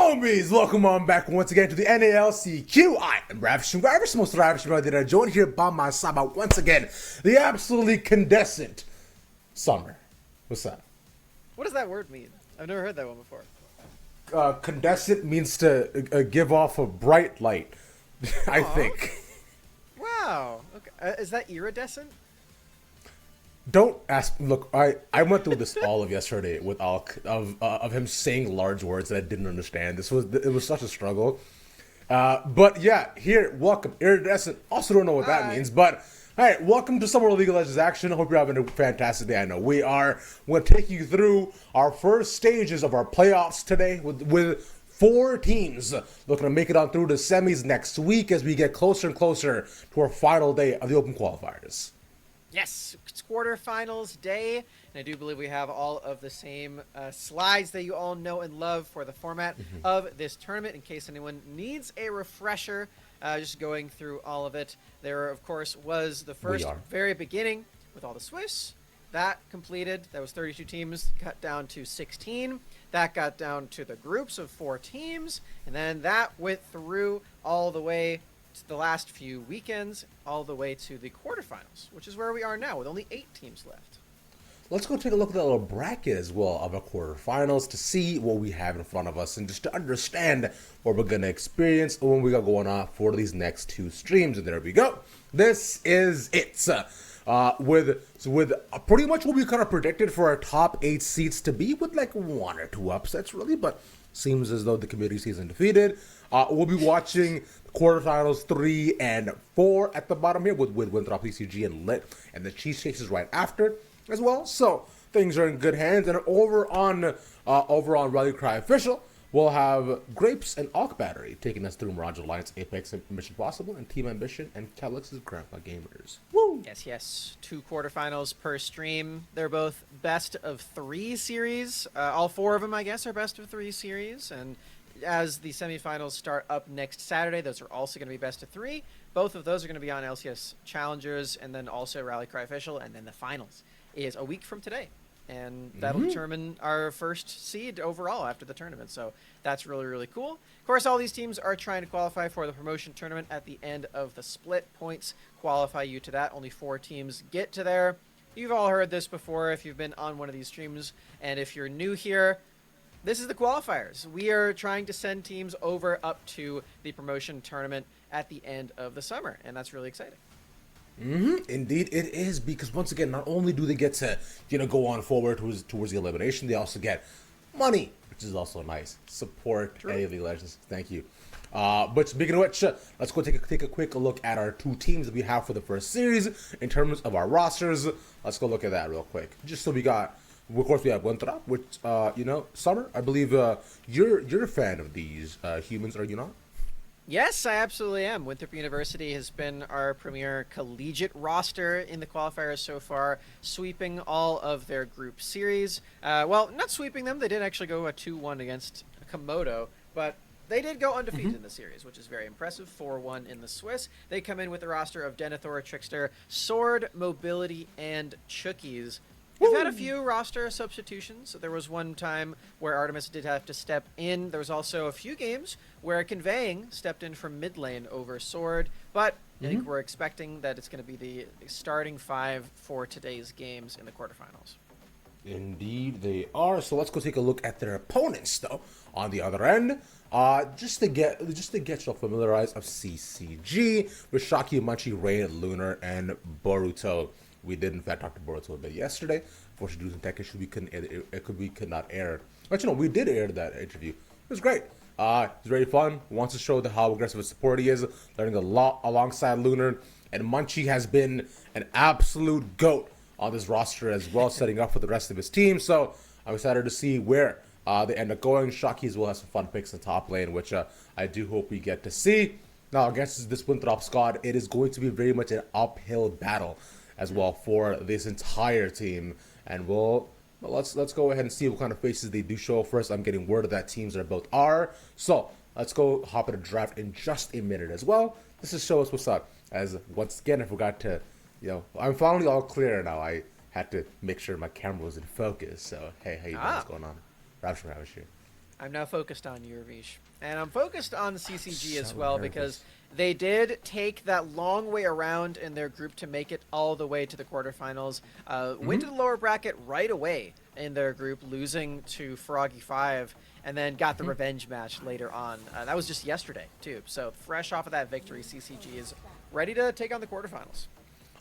Homies, welcome on back once again to the NACL. I am Ravishing, most Ravishing brother that are joined here by my side by once again the absolutely condescent Summer. What's that? What does that word mean? I've never heard that one before. Condescent means to give off a bright light, I think. Wow. Okay. Is that iridescent? Don't ask. Look, I went through this all of yesterday with Alk of him saying large words that I didn't understand. It was such a struggle. But yeah, here, welcome, iridescent. Also don't know what that means, but all right, welcome to Summer League of Legends action. I hope you're having a fantastic day. I know we are. We're going to take you through our first stages of our playoffs today with 4 teams looking to make it on through the semis next week as we get closer and closer to our final day of the Open Qualifiers. Yes, it's quarterfinals day, and I do believe we have all of the same slides that you all know and love for the format of this tournament. In case anyone needs a refresher, just going through all of it. There, of course, was the first very beginning with all the Swiss. That completed. That was 32 teams, cut down to 16. That got down to the groups of 4 teams, and then that went through all the way to the last few weekends, all the way to the quarterfinals, which is where we are now with only 8 teams left. let's go take a look at that little bracket as well of our quarterfinals to see what we have in front of us and just to understand what we're going to experience when we got going on for these next 2 streams. And there we go. This is it. With pretty much what we kind of predicted for our top 8 seeds to be, with like 1 or 2 upsets really, but seems as though the community season defeated. We'll be watching quarterfinals 3 and 4 at the bottom here with Winthrop, CCG, and Lit, and the Cheese Chases right after as well. So things are in good hands. And over on Rally Cry Official, we'll have Grapes and Auk Battery taking us through Mirage Alliance, Apex, and Mission Possible, and Team Ambition and Calix's Grandpa Gamers. Woo! Yes. 2 quarterfinals per stream. They're both best of 3 series. All 4 of them, I guess, are best of 3 series. And as the semifinals start up next Saturday, those are also going to be best of 3. Both of those are going to be on LCS Challengers and then also Rally Cry Official. And then the finals is a week from today. And that'll determine our first seed overall after the tournament. So that's really, really cool. Of course, all these teams are trying to qualify for the promotion tournament at the end of the split. Points qualify you to that. Only 4 teams get to there. You've all heard this before if you've been on one of these streams. And if you're new here, this is the qualifiers. We are trying to send teams over up to the promotion tournament at the end of the summer. And that's really exciting. Indeed, it is, because once again, not only do they get to go on forward towards the elimination, they also get money, which is also nice. Support any of the legends. Thank you. But speaking of which, let's go take a quick look at our 2 teams that we have for the first series in terms of our rosters. Let's go look at that real quick. Just so we got, of course, we have Winthrop, which Summer. I believe you're a fan of these humans, are you not? Yes, I absolutely am. Winthrop University has been our premier collegiate roster in the qualifiers so far, sweeping all of their group series. Well, not sweeping them. They did actually go a 2-1 against Komodo, but they did go undefeated in the series, which is very impressive. 4-1 in the Swiss. They come in with a roster of Denethor, Trickster, Sword, Mobility, and Chookies. We've had a few roster substitutions. There was one time where Artemis did have to step in. There was also a few games where Conveying stepped in from mid lane over Sword. But I think we're expecting that it's going to be the starting 5 for today's games in the quarterfinals. Indeed, they are. So let's go take a look at their opponents, though. On the other end, just to get you familiarized of CCG with Shaki, Munchie, Rain, Lunar, and Boruto. We did, in fact, talk to Boruto a bit yesterday. Unfortunately, due to some tech issues, we could not air. But we did air that interview. It was great. It was very fun. Wants to show how aggressive a support he is, learning a lot alongside Lunar. And Munchie has been an absolute GOAT on this roster as well, setting up for the rest of his team. So I'm excited to see where they end up going. Shaki as well has some fun picks in top lane, which I do hope we get to see. Now, against this Winthrop squad, it is going to be very much an uphill battle as well for this entire team, and let's go ahead and see what kind of faces they do show first. I'm getting word that teams are both R, so let's go hop in a draft in just a minute as well. This is show us what's up. As once again, I forgot to, I'm finally all clear now. I had to make sure my camera was in focus. So hey, how you doing? What's going on? Ravish here. I'm now focused on you, Ravish. And I'm focused on CCG as well, because they did take that long way around in their group to make it all the way to the quarterfinals. Went to the lower bracket right away in their group, losing to Froggy 5, and then got the revenge match later on. That was just yesterday, too. So fresh off of that victory, CCG is ready to take on the quarterfinals.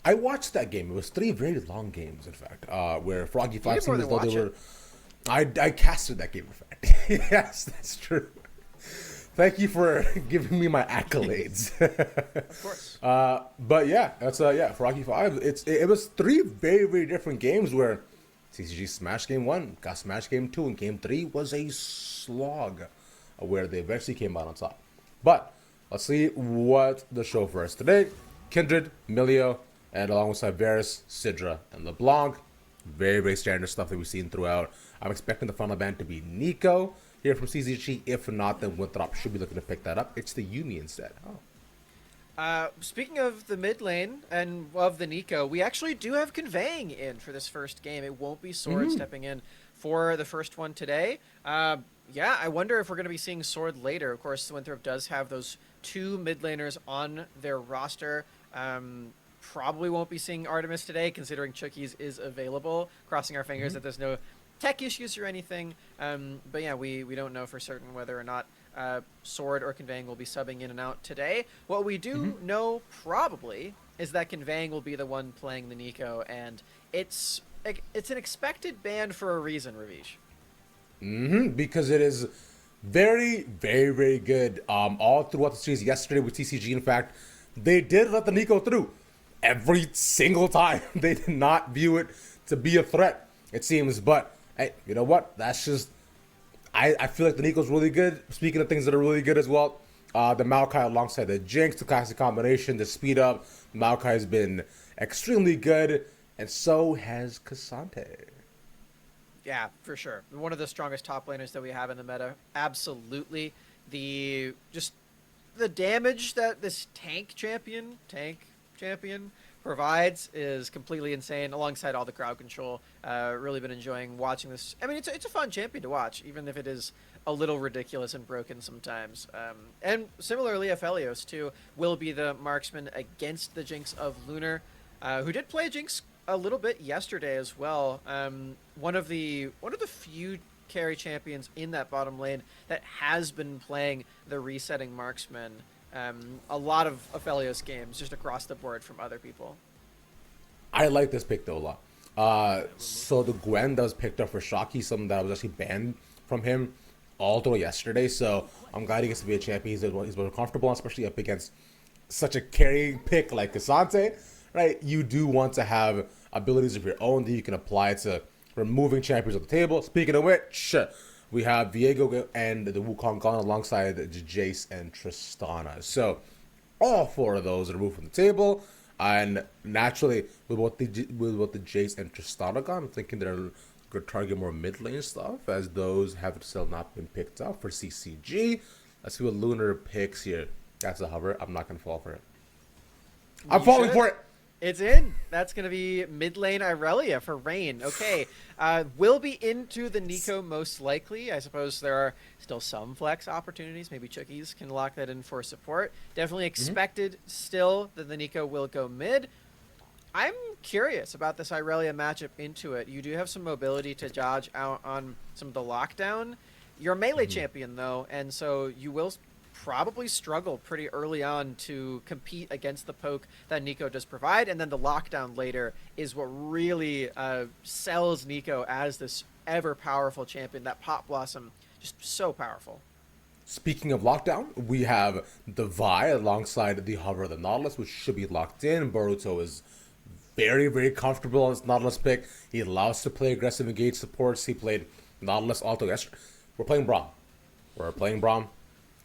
I watched that game. It was 3 very long games, in fact, where Froggy 5 seemed as though they were... I casted that game, in fact. Yes, that's true. Thank you for giving me my accolades. Of course. But yeah, that's Froggy 5. It was 3 very, very different games where CCG smashed game 1, got smashed game 2, and game 3 was a slog where they eventually came out on top. But let's see what the show for us today. Kindred, Milio, and alongside Varus, Sidra, and LeBlanc. Very, very standard stuff that we've seen throughout. I'm expecting the final band to be Nico here from CCG. If not, then Winthrop should be looking to pick that up. It's the Yumi instead. Speaking of the mid lane and of the Nico, we actually do have Conveying in for this first game. It won't be Sword stepping in for the first one today. Yeah, I wonder if we're going to be seeing Sword later. Of course, Winthrop does have those 2 mid laners on their roster. probably won't be seeing Artemis today, considering Chookies is available. Crossing our fingers that there's no tech issues or anything. But yeah, we don't know for certain whether or not Sword or Conveying will be subbing in and out today. What we do know probably is that Conveying will be the one playing the Nico, and it's an expected ban for a reason, Ravish. Because it is very, very, very good. All throughout the series yesterday with CCG, in fact, they did let the Nico through every single time. They did not view it to be a threat, it seems. But hey, you know what? That's just I feel like the Nico's really good. Speaking of things that are really good as well, the Maokai alongside the Jinx, the classic combination, the speed up. Maokai has been extremely good, and so has Cassante. Yeah, for sure. One of the strongest top laners that we have in the meta. Absolutely. The damage that this tank champion provides is completely insane, alongside all the crowd control. Really been enjoying watching this. I mean, it's a fun champion to watch, even if it is a little ridiculous and broken sometimes. And similarly, Aphelios, too, will be the marksman against the Jinx of Lunar, who did play Jinx a little bit yesterday as well. One of the few carry champions in that bottom lane that has been playing the resetting marksman. A lot of Aphelios games just across the board from other people. I like this pick though a lot. So the Gwen that was picked up for Shocky, something that was actually banned from him all through yesterday. So I'm glad he gets to be a champion. He's more comfortable, especially up against such a carrying pick like Cassante, right? You do want to have abilities of your own that you can apply to removing champions off the table. Speaking of which, we have Viego and the Wukong gone alongside Jace and Tristana. So all four of those are removed from the table. And naturally, with what the Jace and Tristana gone, I'm thinking they're going to target more mid lane stuff, as those have still not been picked up for CCG. Let's see what Lunar picks here. That's a hover. I'm not going to fall for it. I'm falling for it. It's in. That's going to be mid lane Irelia for Rain. Okay. Will be into the Nico most likely. I suppose there are still some flex opportunities. Maybe Chookies can lock that in for support. Definitely expected still that the Nico will go mid. I'm curious about this Irelia matchup into it. You do have some mobility to dodge out on some of the lockdown. You're a melee champion, though, and so you will probably struggle pretty early on to compete against the poke that Nico does provide, and then the lockdown later is what really sells Nico as this ever-powerful champion. That Pop Blossom, just so powerful. Speaking of lockdown, we have the Vi alongside the Hover of the Nautilus, which should be locked in. Boruto is very, very comfortable on this Nautilus pick. He allows to play aggressive engage supports. He played Nautilus Alto yesterday. We're playing Braum.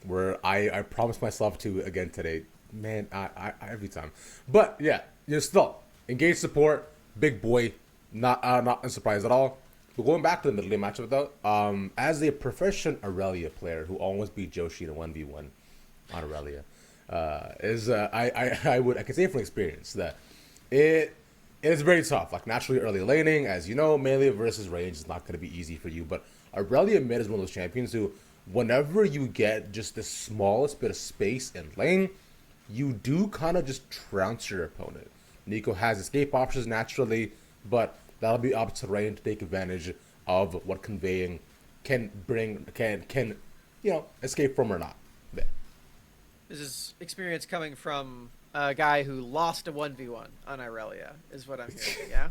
Where I promised myself to again today. Man, I every time. But yeah, you're still engaged support, big boy, not surprised at all. But going back to the mid lane matchup though, as a proficient Aurelia player who almost beat Joshi in a 1v1 on Aurelia, I can say from experience that it is very tough. Like naturally early laning, as you know, melee versus range is not going to be easy for you. But Aurelia mid is one of those champions who, whenever you get just the smallest bit of space in lane, you do kind of just trounce your opponent. Nico has escape options naturally, but that'll be up to Rain to take advantage of what Conveying can bring, can escape from or not. There. This is experience coming from a guy who lost a 1v1 on Irelia, is what I'm hearing, yeah?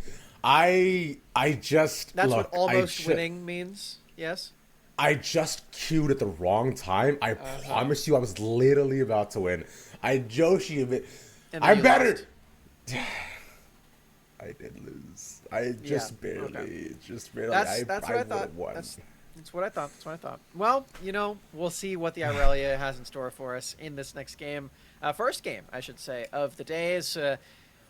That's what almost winning means, yes? I just queued at the wrong time. I promise you, I was literally about to win. Joshi a bit. I'm better. I did lose. I just barely. Okay. Just barely. That's what I thought. That's what I thought. Well, we'll see what the Irelia has in store for us in this next game. First game, I should say, of the days.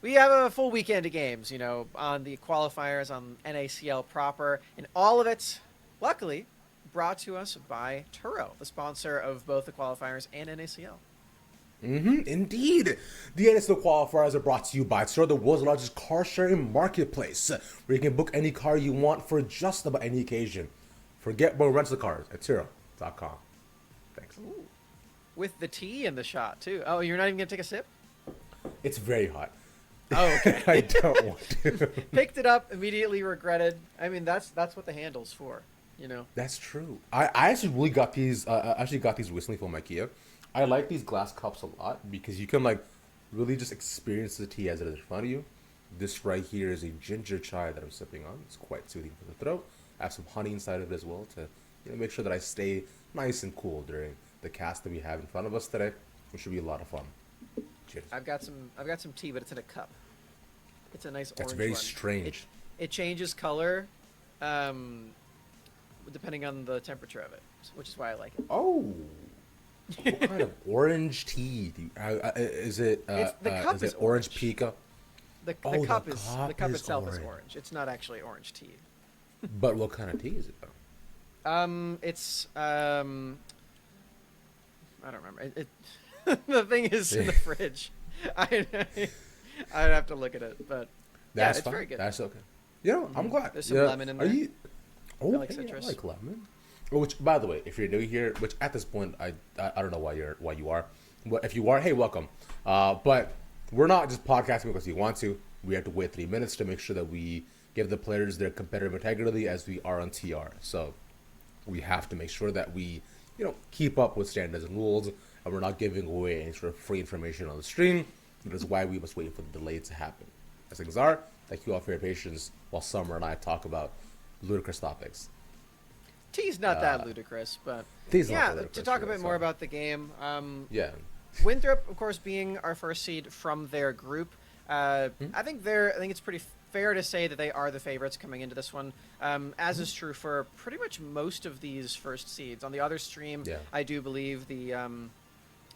We have a full weekend of games, on the qualifiers, on NACL proper, and all of it, luckily, brought to us by Turo, the sponsor of both the qualifiers and NACL. Indeed. The NACL qualifiers are brought to you by Turo, the world's largest car sharing marketplace, where you can book any car you want for just about any occasion. Forget about rental cars at Turo.com. Thanks. Ooh. With the tea in the shot, too. Oh, you're not even going to take a sip? It's very hot. Oh, I okay. don't want to. Picked it up, immediately regretted. I mean, that's what the handle's for, you know. That's true. I actually really got these. I actually got these recently from IKEA. I like these glass cups a lot because you can like really just experience the tea as it is in front of you. This right here is a ginger chai that I'm sipping on. It's quite soothing for the throat. I have some honey inside of it as well to make sure that I stay nice and cool during the cast that we have in front of us today, which should be a lot of fun. Cheers. I've got some tea, but it's in a cup. It's a nice That's orange very one. strange. It changes color, depending on the temperature of it, which is why I like it. Oh, what kind of orange tea? Is it? The cup is is it orange pica? The Oh, the cup cup is itself is orange. orange. It's not actually orange tea. But what kind of tea is it though? It's I don't remember. The thing is in the fridge. I'd have to look at it, but yeah, That's it's fine. very good. That's okay. You know, I'm glad. There's some Yeah. lemon in Are there. you? Oh, I like hey, citrus. I like lemon. Oh, which, by the way, if you're new here, which at this point I don't know why you are, but if you are, hey, welcome. But we're not just podcasting because we want to. We have to wait 3 minutes to make sure that we give the players their competitive integrity as we are on TR. So we have to make sure that we, keep up with standards and rules, and we're not giving away any sort of free information on the stream. That is why we must wait for the delay to happen. As things are, thank you all for your patience while Summer and I talk about ludicrous topics. Tea's not that ludicrous, but Tea's not yeah. that ludicrous, To talk a really, bit more so. about the game, Yeah. Winthrop, of course, being our first seed from their group, I think it's pretty fair to say that they are the favorites coming into this one, as is true for pretty much most of these first seeds. On the other stream, Yeah. I do believe the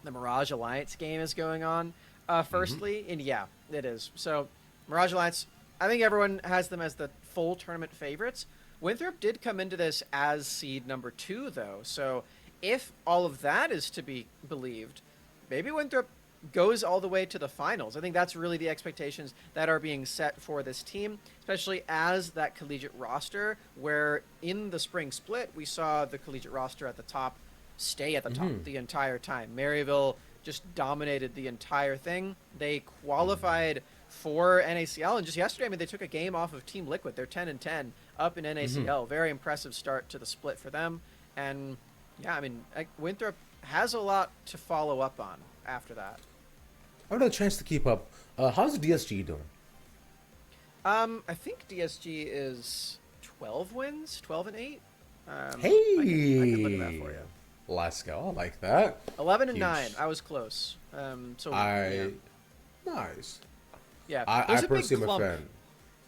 Mirage Alliance game is going on. Firstly, and yeah, it is. So Mirage Alliance, I think everyone has them as the full tournament favorites. Winthrop did come into this as seed number 2, though. So if all of that is to be believed, maybe Winthrop goes all the way to the finals. I think that's really the expectations that are being set for this team, especially as that collegiate roster, where in the spring split, we saw the collegiate roster at the top stay at the top the entire time. Maryville just dominated the entire thing. They qualified for NACL, and just yesterday, I mean, they took a game off of Team Liquid. They're 10-10 up in NACL. Very impressive start to the split for them. And yeah, I mean, Winthrop has a lot to follow up on after that. I haven't had a chance to keep up. How's DSG doing? I think DSG is 12 wins, 12-8. Hey, I can look at that for you. Let's go. I like that. 11-9. Huge. I was close. So nice. yeah. I There's a big personally am a clump. fan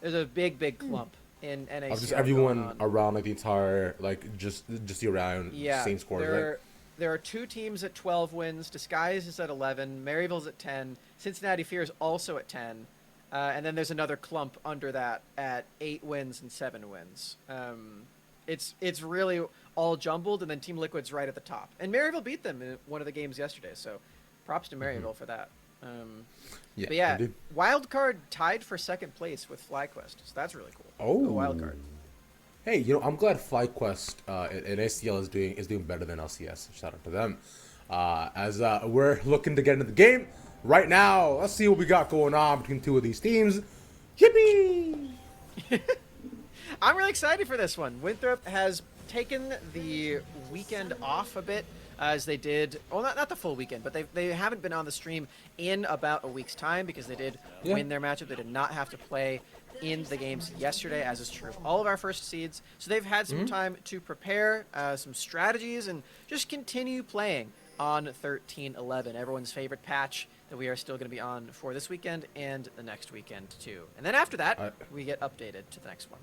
There's a big clump in NACL. of just going everyone on. around like the entire just around Yeah, same scores, right? there are 2 teams at 12 wins. Disguise is at 11. Maryville's at 10. Cincinnati Fear is also at 10. And then there's another clump under that at 8 wins and 7 wins. It's really all jumbled, and then Team Liquid's right at the top. And Maryville beat them in one of the games yesterday, so props to Maryville for that. But yeah, indeed. Wildcard tied for 2nd place with FlyQuest, so that's really cool. Oh, The Wildcard. Hey, I'm glad FlyQuest in ACL is doing better than LCS. Shout out to them. As we're looking to get into the game right now, let's see what we got going on between 2 of these teams. Yippee! I'm really excited for this one. Winthrop has taken the weekend off a bit, as they did. Well, not the full weekend, but they haven't been on the stream in about a week's time because they did win their matchup. They did not have to play in the games yesterday, as is true of all of our first seeds. So they've had some time to prepare some strategies and just continue playing on 13-11, everyone's favorite patch that we are still going to be on for this weekend and the next weekend too. And then after that, we get updated to the next one.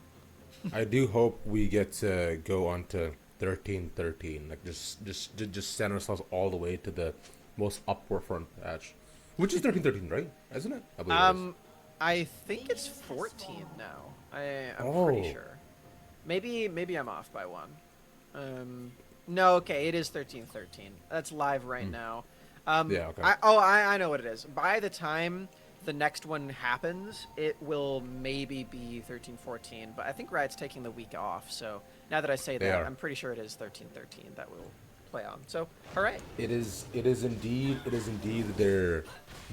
I do hope we get to go on to 13-13, like just send ourselves all the way to the most upward front patch, which is 13-13, right? Isn't it? I believe it is. I think it's 14 now. I'm pretty sure. Maybe I'm off by 1. No, okay, it is 13-13. That's live right now. Yeah, okay. I know what it is. By the time the next one happens, it will maybe be 13-14, but I think Riot's taking the week off, so now that I say that, I'm pretty sure it is 13-13 that will play on. So, hooray! It is indeed their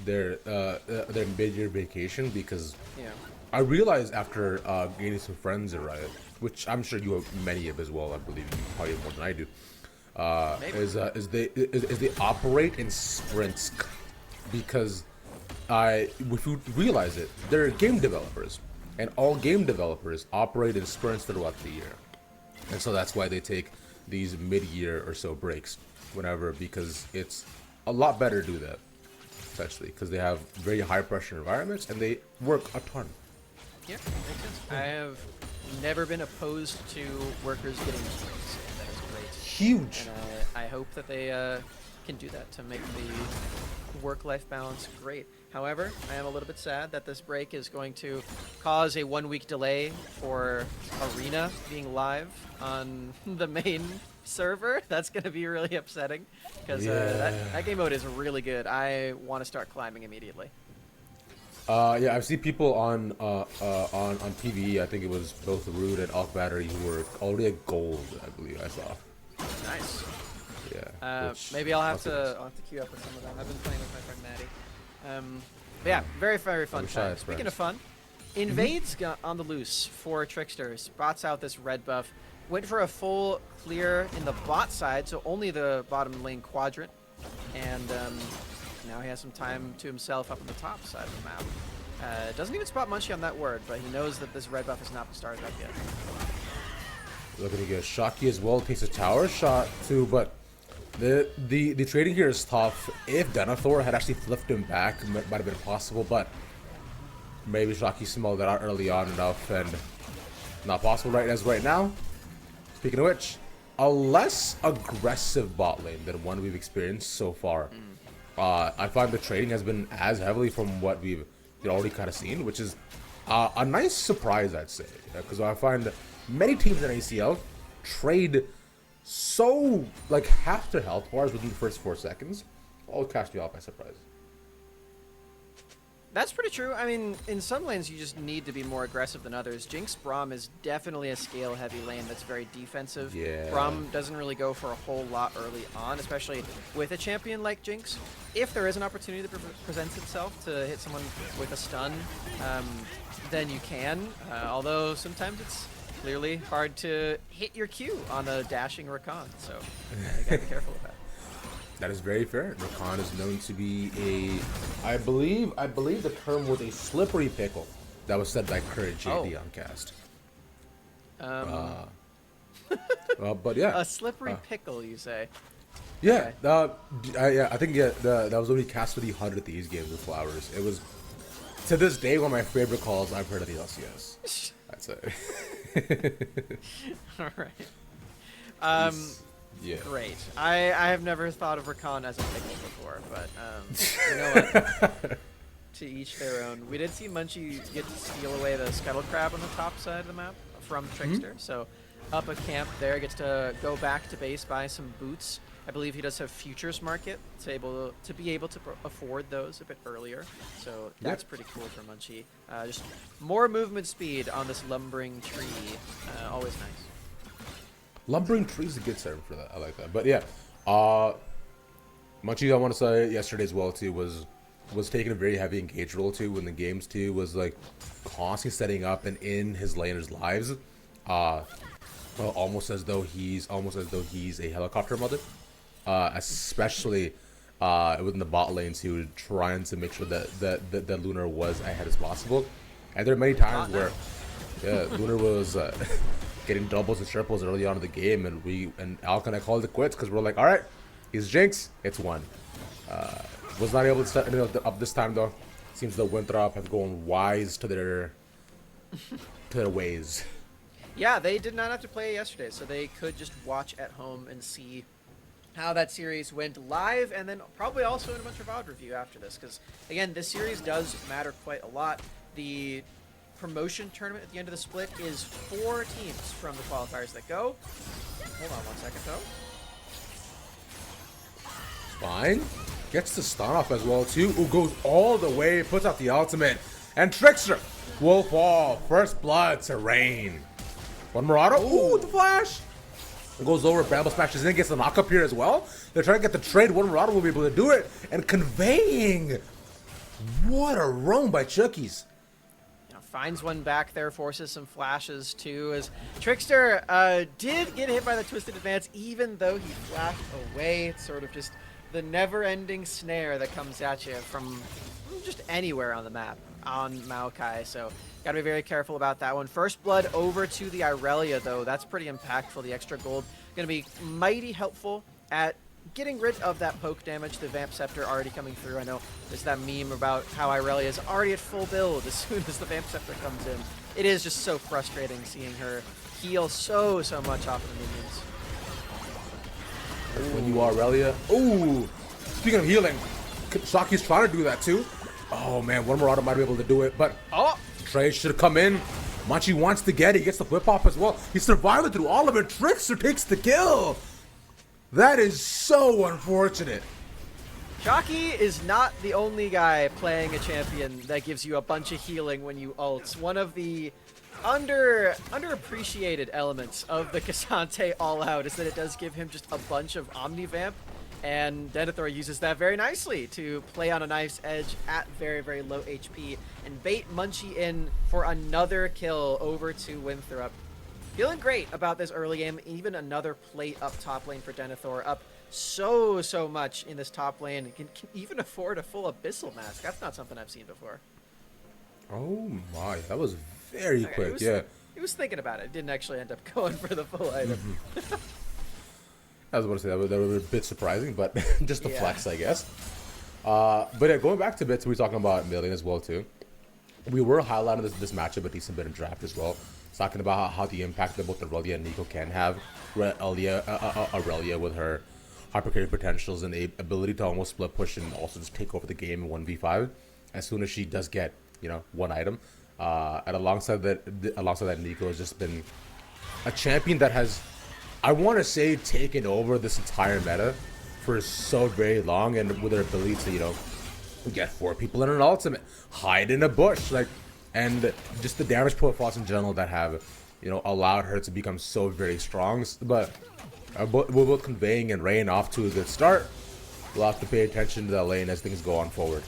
mid-year vacation, because Yeah. I realized after gaining some friends at Riot, which I'm sure you have many of as well. I believe you probably have more than I do. Maybe. Is they operate in sprints, because if you realize it, they're game developers, and all game developers operate in sprints throughout the year, and so that's why they take these mid-year or so breaks whenever, because it's a lot better to do that, essentially, because they have very high pressure environments and they work a ton. Yeah, makes sense. I have never been opposed to workers getting breaks. That is great. Huge. And I hope that they can do that to make the work-life balance great. However, I am a little bit sad that this break is going to cause a 1-week delay for Arena being live on the main server. That's going to be really upsetting, because that game mode is really good. I want to start climbing immediately. Yeah, I've seen people on TV. I think it was both Rude and Alk Battery who were already at gold. I believe I saw. Nice. Yeah. Maybe I'll have to queue up with some of them. I've been playing with my friend Maddie. But yeah, very, very fun time. Speaking of fun, Invades got on the loose for Trickster. Spots out this red buff. Went for a full clear in the bot side, so only the bottom lane quadrant. And now he has some time to himself up on the top side of the map. Doesn't even spot Munchie on that word, but he knows that this red buff has not started up yet. Looking to get Shocky as well. Takes a tower shot too, but the trading here is tough. If Denethor had actually flipped him back, it might have been possible, but maybe Shocky smelled that out early on enough, and not possible right now. Speaking of which, a less aggressive bot lane than one we've experienced so far. I find the trading has been as heavily from what we've already kind of seen, which is a nice surprise, I'd say, because I find many teams in ACL trade so, like, half their health bars within the first 4 seconds. All catch me off by surprise. That's pretty true. I mean, in some lanes, you just need to be more aggressive than others. Jinx Braum is definitely a scale-heavy lane that's very defensive. Yeah. Braum doesn't really go for a whole lot early on, especially with a champion like Jinx. If there is an opportunity that presents itself to hit someone with a stun, then you can. Although sometimes it's clearly hard to hit your Q on a dashing Rakan, so you gotta be careful with that. That is very fair. Rakan is known to be I believe the term was a slippery pickle that was said by Courage JD on cast. But yeah. A slippery pickle, you say? Yeah. Okay. I think that was when he cast with the 100 Thieves games with Flowers. It was, to this day, one of my favorite calls I've heard of the LCS. That's it. All right. Yeah. Great. I have never thought of Rakan as a pickle before, but you know what? To each their own. We did see Munchie get to steal away the Scuttle Crab on the top side of the map from Trickster, so up a camp there, gets to go back to base, buy some boots. I believe he does have Futures Market to be able to afford those a bit earlier, so that's pretty cool for Munchie. Just more movement speed on this lumbering tree, always nice. Lumbering Tree is a good term for that. I like that. But yeah, Munchie, I want to say yesterday as well too was taking a very heavy engage role too in the games too. Was like constantly setting up and in his laners' lives, almost as though he's a helicopter mother. Especially within the bot lanes, he was trying to make sure that Lunar was ahead as possible. And there are many times where Lunar was getting doubles and triples early on in the game, and Alk and I called it quits because we're like, all right, he's Jinx, it's one. Was not able to set it up this time though. Seems the Winthrop have gone wise to their ways. Yeah, they did not have to play yesterday, so they could just watch at home and see how that series went live, and then probably also in a bunch of VOD review after this, because again, this series does matter quite a lot. The promotion tournament at the end of the split is 4 teams from the qualifiers that go. Hold on 1 second though. Fine. Gets the stun off as well too. Ooh, goes all the way, puts out the ultimate, and Trickster will fall. First blood to Rain. One Murado. Ooh, the flash. Goes over, Bramble smashes in, gets the knock up here as well. They're trying to get the trade. One Murata will be able to do it. And conveying. What a roam by Chuckies. Finds one back there, forces some flashes too, as Trickster did get hit by the Twisted Advance, even though he flashed away. It's sort of just the never-ending snare that comes at you from just anywhere on the map on Maokai, so gotta be very careful about that one. First blood over to the Irelia, though. That's pretty impactful. The extra gold gonna be mighty helpful at getting rid of that poke damage. The Vamp Scepter already coming through. I know there's that meme about how Irelia is already at full build as soon as the Vamp Scepter comes in. It is just so frustrating seeing her heal so much off of the minions. When you are Irelia. Ooh! Speaking of healing, Shaki's trying to do that too. Oh man, one Marauder might be able to do it, but Trey should have come in. Munchie wants to get it. He gets the whip off as well. He's surviving through all of it. Trickster takes the kill. That is so unfortunate. Shocky is not the only guy playing a champion that gives you a bunch of healing when you ult. One of the underappreciated elements of the Cassante All-Out is that it does give him just a bunch of Omnivamp, and Denethor uses that very nicely to play on a knife's edge at very low HP and bait Munchie in for another kill over to Winthrop. Feeling great about this early game. Even another plate up top lane for Denethor. Up so much in this top lane. Can even afford a full Abyssal Mask. That's not something I've seen before. Oh my, that was very quick, yeah. He was thinking about it. Didn't actually end up going for the full item. I was about to say that was a bit surprising, but just a flex, I guess. But yeah, going back to bits, we were talking about Million as well too. We were highlighting this matchup a decent bit in draft as well. Talking about how the impact that both Aurelia and NACL can have. Aurelia with her hypercarry potentials and the ability to almost split push and also just take over the game in 1v5 as soon as she does get, one item. And alongside that, NACL has just been a champion that has, I want to say, taken over this entire meta for so very long, and with her ability to, get 4 people in an ultimate, hide in a bush, and just the damage profiles in general that have, allowed her to become so very strong. But we're both conveying and Rain off to a good start. We'll have to pay attention to that lane as things go on forward.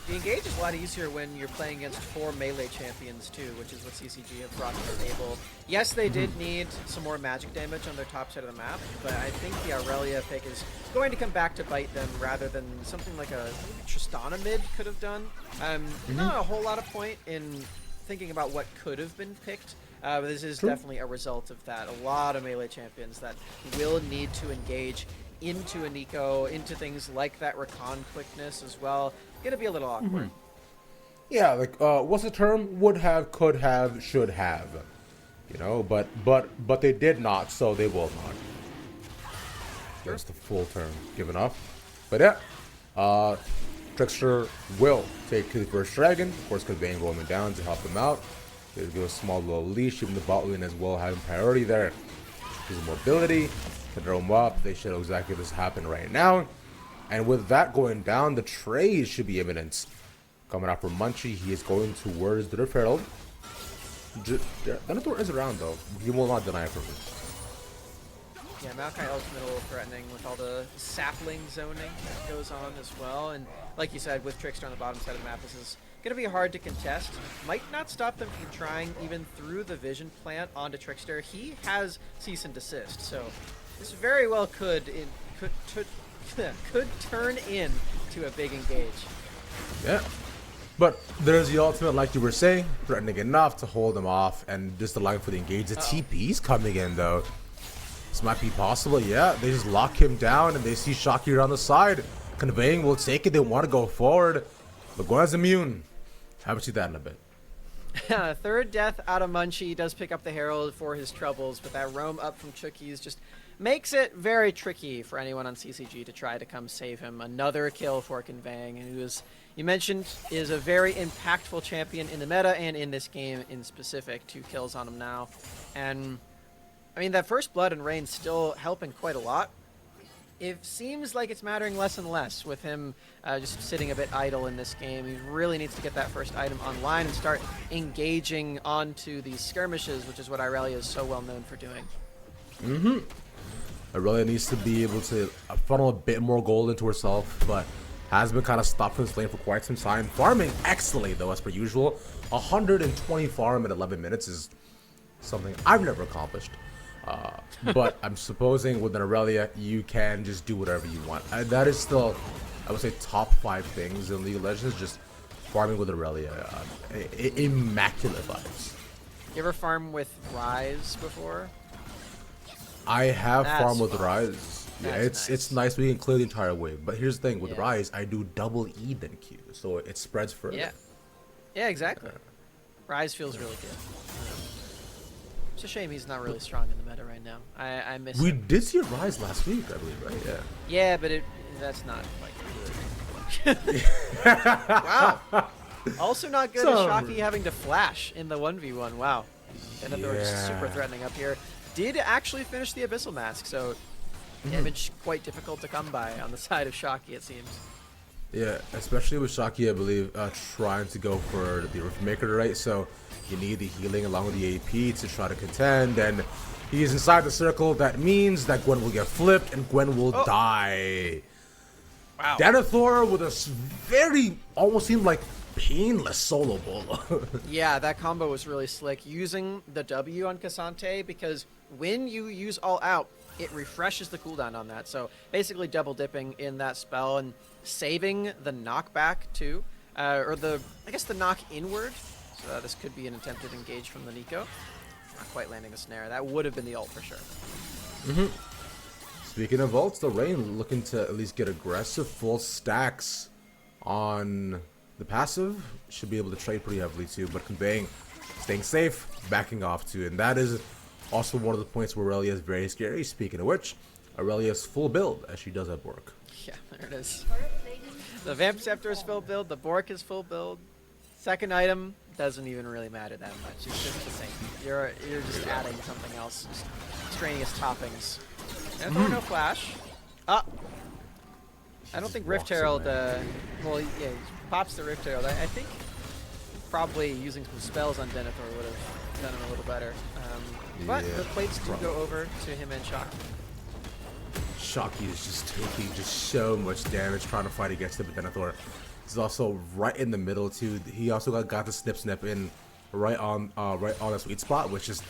The engage is a lot easier when you're playing against 4 melee champions too, which is what CCG have brought to the table. Yes, they did need some more magic damage on their top side of the map, but I think the Aurelia pick is going to come back to bite them rather than something like a Tristana mid could have done. Not a whole lot of point in thinking about what could have been picked. But this is definitely a result of that. A lot of melee champions that will need to engage into a Nico, into things like that recon quickness as well. Gonna be a little awkward. Yeah, what's the term? Would have, could have, should have. But they did not, so they will not. That's the full term given off. But yeah, Trickster will take his first dragon. Of course, conveying Roman down to help him out. They'll give a small little leash, even the bot lane as well, having priority there. His mobility can throw him up. They should know exactly this happen right now. And with that going down, the trade should be imminent. Coming out from Munchie, he is going towards the Rift Herald. Denethor is around though. He will not deny it for me. Yeah, Maokai ultimate a little threatening with all the sapling zoning that goes on as well. And like you said, with Trickster on the bottom side of the map, this is going to be hard to contest. Might not stop them from trying even through the vision plant onto Trickster. He has cease and desist, so this very well could turn in to a big engage. Yeah. But there's the ultimate, like you were saying, threatening enough to hold him off and just allowing for the engage. The TP's coming in though. This might be possible, yeah. They just lock him down and they see Shocky on the side. Conveying will take it, they want to go forward. But Gwen's immune. Haven't seen that in a bit. Third death out of Munchie. Does pick up the Herald for his troubles, but that roam up from Chuckies just makes it very tricky for anyone on CCG to try to come save him. Another kill for Conveying, who is, you mentioned, is a very impactful champion in the meta and in this game in specific. 2 kills on him now. And, I mean, that first blood and Rain still helping quite a lot. It seems like it's mattering less and less with him just sitting a bit idle in this game. He really needs to get that first item online and start engaging onto these skirmishes, which is what Irelia is so well known for doing. Aurelia needs to be able to funnel a bit more gold into herself, but has been kind of stopped from this lane for quite some time. Farming excellently, though, as per usual. 120 farm in 11 minutes is something I've never accomplished. But I'm supposing with an Aurelia, you can just do whatever you want. That is still, I would say, top 5 things in League of Legends, just farming with Aurelia. Immaculate vibes. You ever farm with Rise before? I have That's farm with fun. Rise. Yeah, That's it's nice. We can clear the entire wave. But here's the thing, with Yeah. Rise, I do double E than Q, so it spreads further. Yeah. Yeah, exactly. Rise feels really good. It's a shame he's not really strong in the meta right now. I miss We him. did see a Rise last week, I believe, right? Yeah. Yeah, but that's not like good. Wow. Also not good is Shocky having to flash in the 1v1. Wow. And they're just super threatening up here. Did actually finish the Abyssal Mask, so damage quite difficult to come by on the side of Shocky, it seems. Yeah, especially with Shocky, I believe, trying to go for the Riftmaker, right? So you need the healing along with the AP to try to contend, and he's inside the circle. That means that Gwen will get flipped, and Gwen will die. Wow. Denethor with a very, almost seemed like painless solo bolo. Yeah, that combo was really slick. Using the W on Cassante, because when you use All Out, it refreshes the cooldown on that. So basically double dipping in that spell and saving the knockback too. Or I guess the knock inward. So this could be an attempted engage from the Nico. Not quite landing the snare. That would have been the ult for sure. Speaking of ults, the Rain looking to at least get aggressive. Full stacks on the passive. Should be able to trade pretty heavily too, but conveying, staying safe, backing off too. And that is also one of the points where Aurelia is very scary. Speaking of which, Aurelia's full build as she does at Bork. Yeah, there it is. The Vamp Scepter is full build. The Bork is full build. Second item doesn't even really matter that much. It's just the same. You're just adding something else. Just extraneous toppings. And no flash. Ah. I don't think Rift Herald. Well, yeah, he pops the Rift Herald. I think probably using some spells on Denethor would have done him a little better. But the plates do go over to him and Shocky. Shocky is just taking so much damage trying to fight against him, but Denethor is also right in the middle too. He also got the snip in right on the sweet spot, which just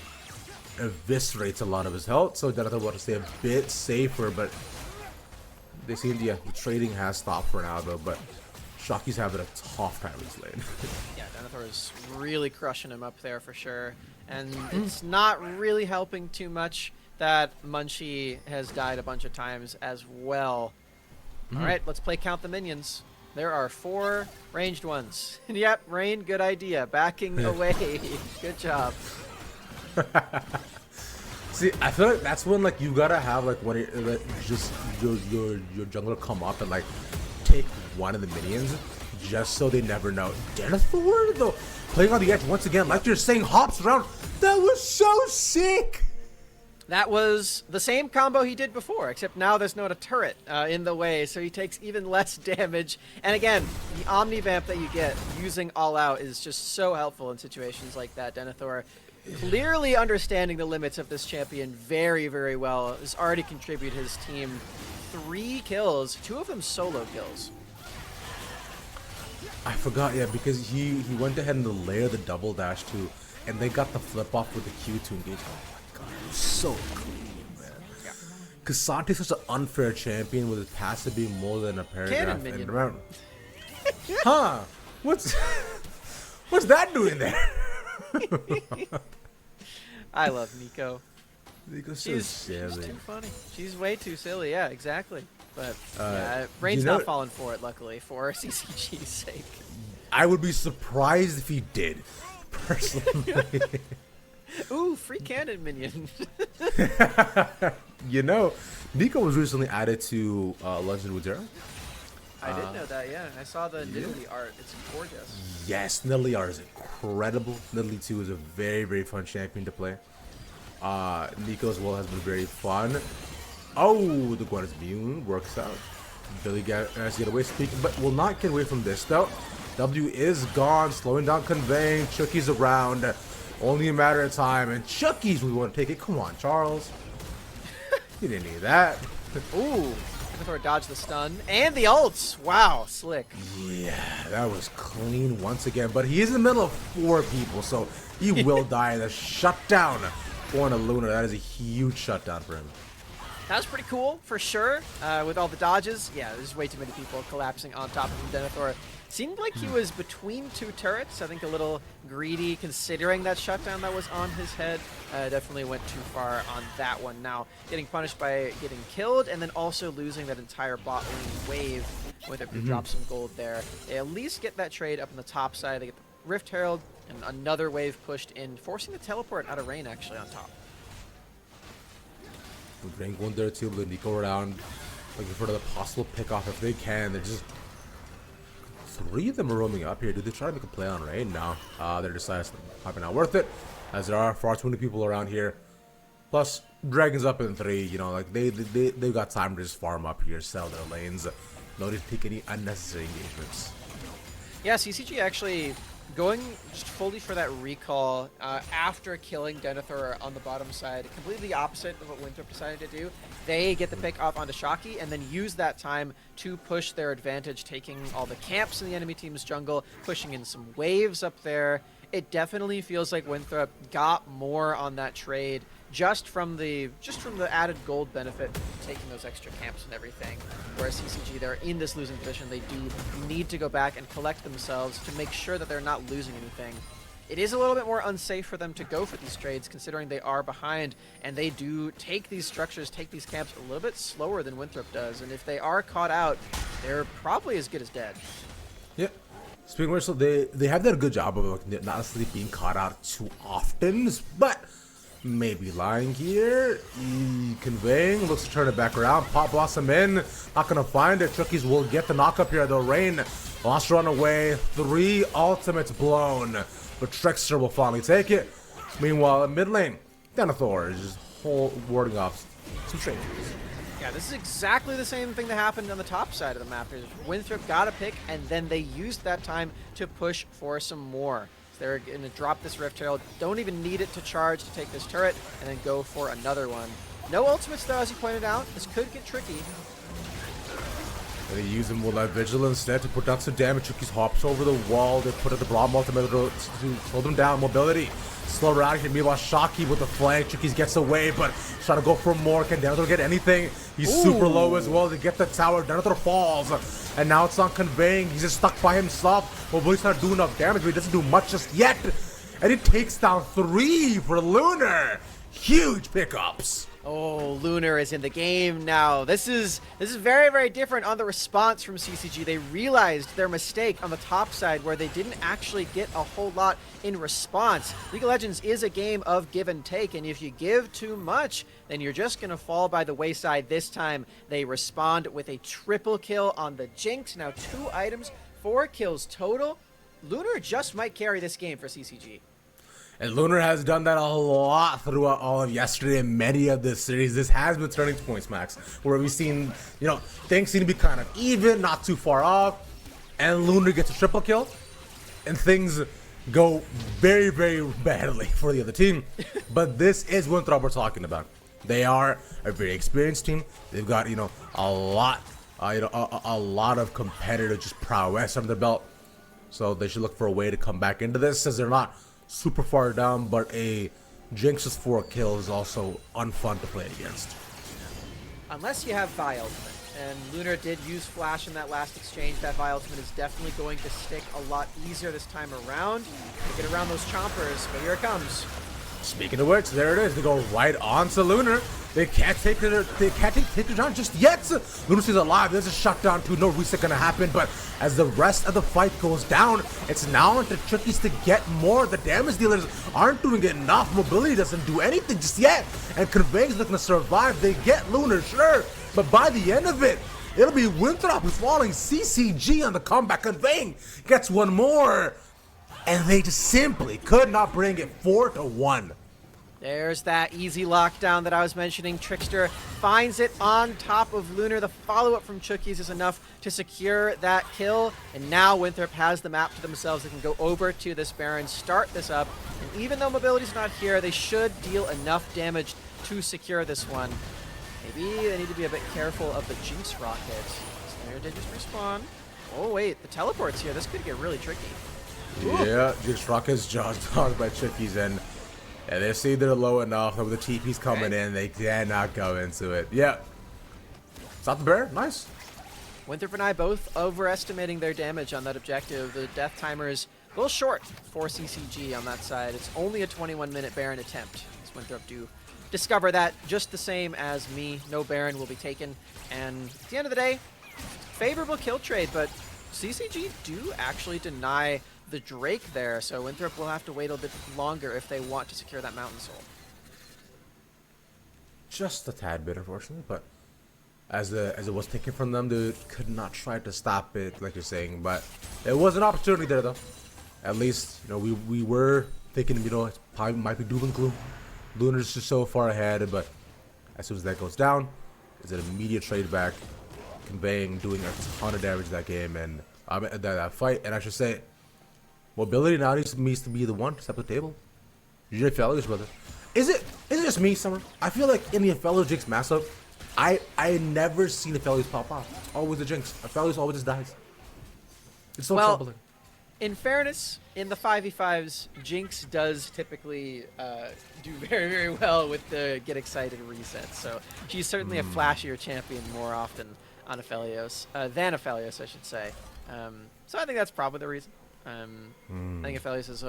eviscerates a lot of his health. So Denethor want to stay a bit safer, but they seem the trading has stopped for now though. But Shocky's having a tough time in this lane. Yeah, Denethor is really crushing him up there for sure. And it's not really helping too much that Munchie has died a bunch of times as well. All right, let's play Count the Minions. There are 4 ranged ones. Yep, Rain, good idea. Backing away. Good job. See, I feel like that's when you gotta have when just your jungler come up and take one of the minions just so they never know. Denethor though, playing on the edge once again, like you're saying, hops around. That was so sick. That was the same combo he did before, except now there's not a turret in the way, so he takes even less damage. And again, the Omni Vamp that you get using All Out is just so helpful in situations like that. Denethor clearly understanding the limits of this champion very, very well. Has already contributed his team 3 kills, 2 of them solo kills. I forgot, yeah, because he went ahead and layered the double dash too, and they got the flip off with the Q to engage. Oh my god, it was so clean, man. Yeah. Casante's such an unfair champion with his passive being more than a paragraph. Cannon minion. And around... Huh? What's that doing there? I love Nico. Nico's so She's silly. too funny. She's way too silly, yeah, exactly. But Rain's you know- not falling for it, luckily, for CCG's sake. I would be surprised if he did, personally. Ooh, free cannon minion. Nico was recently added to Legend with Zero. I did know that, yeah. I saw the Nidalee art. It's gorgeous. Yes, Nidalee R is incredible. Nidalee 2 is a very, very fun champion to play. Nico as well has been very fun. Oh, the Gwen is immune. Works out. Billy has to get away speaking, but will not get away from this though. W is gone, slowing down conveying. Chucky's around. Only a matter of time, and Chucky's we want to take it. Come on, Charles. You didn't need that. Ooh. Denethor dodged the stun. And the ults. Wow. Slick. Yeah, that was clean once again. But he is in the middle of 4 people, so he will die. The shutdown for a Luna. That is a huge shutdown for him. That was pretty cool, for sure. With all the dodges. Yeah, there's way too many people collapsing on top of him. Denethor seemed like he was between 2 turrets. I think a little greedy considering that shutdown that was on his head. Definitely went too far on that one. Now, getting punished by getting killed and then also losing that entire bot lane wave. Whether it drop some gold there. They at least get that trade up on the top side. They get the Rift Herald and another wave pushed in, forcing the teleport out of rain actually on top. Bring one there too, but Nico around looking for the possible pick off if they can. They're just 3 of them are roaming up here. Do they try to make a play on rain? No. They're deciding it's probably not worth it, as there are far too many people around here. Plus, Dragon's up in 3. You know, like they've got time to just farm up here, sell their lanes. No need to take any unnecessary engagements. Yeah, CCG actually going just fully for that recall after killing Denethor on the bottom side, completely the opposite of what Winthrop decided to do. They get the pick off onto Shocky and then use that time to push their advantage, taking all the camps in the enemy team's jungle, pushing in some waves up there. It definitely feels like Winthrop got more on that trade just from the added gold benefit, taking those extra camps and everything. Whereas CCG, they're in this losing position. They do need to go back and collect themselves to make sure that they're not losing anything. It is a little bit more unsafe for them to go for these trades, considering they are behind, and they do take these structures, take these camps a little bit slower than Winthrop does. And if they are caught out, they're probably as good as dead. Yeah. Speaking of which, so they have done a good job of not necessarily being caught out too often, but maybe lying here, conveying, looks to turn it back around, Pop Blossom in, not gonna find it. Chookies will get the knock up here though. Rain lost run away, 3 ultimates blown, but Trickster will finally take it. Meanwhile, in mid lane, Denethor is just warding off some strangers. Yeah, this is exactly the same thing that happened on the top side of the map. Winthrop got a pick, and then they used that time to push for some more. They're going to drop this Rift Herald, don't even need it to charge to take this turret, and then go for another one. No ultimates though, as you pointed out. This could get tricky. They use him with that Vigil instead to put down some damage. Chookies hops over the wall. They put at the Braum ultimate to slow them down. Mobility. Slow around here. Meanwhile, Shocky with the flank. Chookies gets away, but trying to go for more. Can Denethor get anything? He's super low as well. They get the tower. Denethor falls. And now it's not conveying. He's just stuck by himself. Mobility's not doing enough damage, but he doesn't do much just yet. And it takes down 3 for Lunar. Huge pickups. Oh, Lunar is in the game now. This is very, very different on the response from CCG. They realized their mistake on the top side where they didn't actually get a whole lot in response. League of Legends is a game of give and take, and if you give too much, then you're just going to fall by the wayside. This time, they respond with a triple kill on the Jinx. Now 2 items, 4 kills total. Lunar just might carry this game for CCG. And Lunar has done that a lot throughout all of yesterday and many of this series. This has been turning points, Max, where we've seen, you know, things seem to be kind of even, not too far off. And Lunar gets a triple kill, and things go very, very badly for the other team. But this is Winthrop we're talking about. They are a very experienced team. They've got, you know, a lot of competitive just prowess under their belt. So they should look for a way to come back into this, since they're not super far down, but a Jinx's 4 kills is also unfun to play against. Unless you have Vi Ultimate, and Lunar did use Flash in that last exchange. That Vi Ultimate is definitely going to stick a lot easier this time around to get around those chompers, but here it comes. Speaking of which, there it is. They go right on to Lunar. They can't take it. They can't take it down just yet. Lunar stays alive. There's a shutdown too. No reset gonna happen. But as the rest of the fight goes down, it's now into Chookies to get more. The damage dealers aren't doing enough. Mobility doesn't do anything just yet. And Convey's looking to survive. They get Lunar, sure, but by the end of it, it'll be Winthrop who's falling. CCG on the comeback. Conveying gets one more. And they just simply could not bring it 4-1. There's that easy lockdown that I was mentioning. Trickster finds it on top of Lunar. The follow-up from Chookies is enough to secure that kill. And now Winthrop has the map to themselves. They can go over to this Baron, start this up. And even though Mobility's not here, they should deal enough damage to secure this one. Maybe they need to be a bit careful of the Jinx rocket. Snare did just respawn. Oh wait, the teleport's here. This could get really tricky. Yeah, Jinx rocket's just dodged by Chickies, and they see they're low enough that with the TP's coming in, they cannot go into it. Yeah. Stop the bear. Nice. Winthrop and I both overestimating their damage on that objective. The death timer is a little short for CCG on that side. It's only a 21-minute Baron attempt. As Winthrop do discover that just the same as me. No Baron will be taken. And at the end of the day, favorable kill trade, but CCG do actually deny the Drake there, so Winthrop will have to wait a bit longer if they want to secure that Mountain Soul. Just a tad bit, unfortunately, but as it was taken from them, they could not try to stop it, like you're saying. But it was an opportunity there, though. At least, you know, we were thinking, you know, it probably might be doom and gloom. Lunar's just so far ahead, but as soon as that goes down, it's an immediate trade back, conveying, doing a ton of damage that game and that fight. And I should say, mobility now needs to be the one to step the table. DJ Fellows, brother. Is it just me, Summer? I feel like in the Fellows Jinx matchup, I never seen the Fellows pop off. Always the Jinx. A Fellows always just dies. It's so troubling. In fairness, in the 5v5s, Jinx does typically do very, very well with the get excited resets. So she's certainly a flashier champion more often on Aphelios, than Aphelios, I should say. So I think that's probably the reason. I think Aphelios is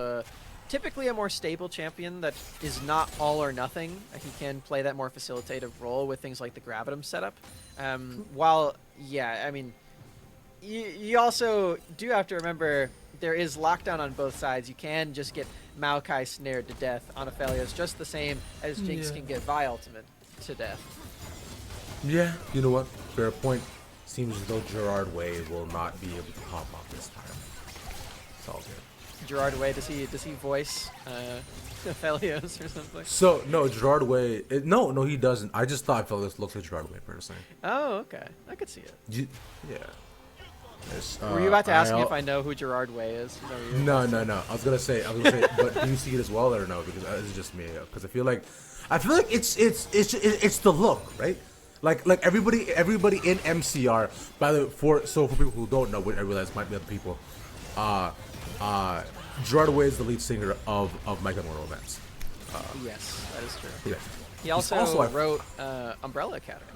typically a more stable champion that is not all or nothing. He can play that more facilitative role with things like the Gravitum setup. While, yeah, I mean, you also do have to remember there is lockdown on both sides. You can just get Maokai snared to death on Aphelios just the same as Jinx can get Vi ultimate to death. Yeah, you know what? Fair point. Seems as though Gerard Way will not be able to pop off this time. It's all good. Gerard Way, does he voice Aphelios or something? So no, Gerard Way. No, he doesn't. I just thought Aphelios looks like Gerard Way personally. Oh, okay. I could see it. Yeah. Yes, Were you about to ask me if I know who Gerard Way is? No. I was gonna say, but do you see it as well or no? Because it's just me. Because I feel like it's the look, right? Like everybody in MCR. For people who don't know, which I realize might be other people. Gerard Way is the lead singer of My Chemical Romance. Yes, that is true. Yeah. He also wrote Umbrella Academy.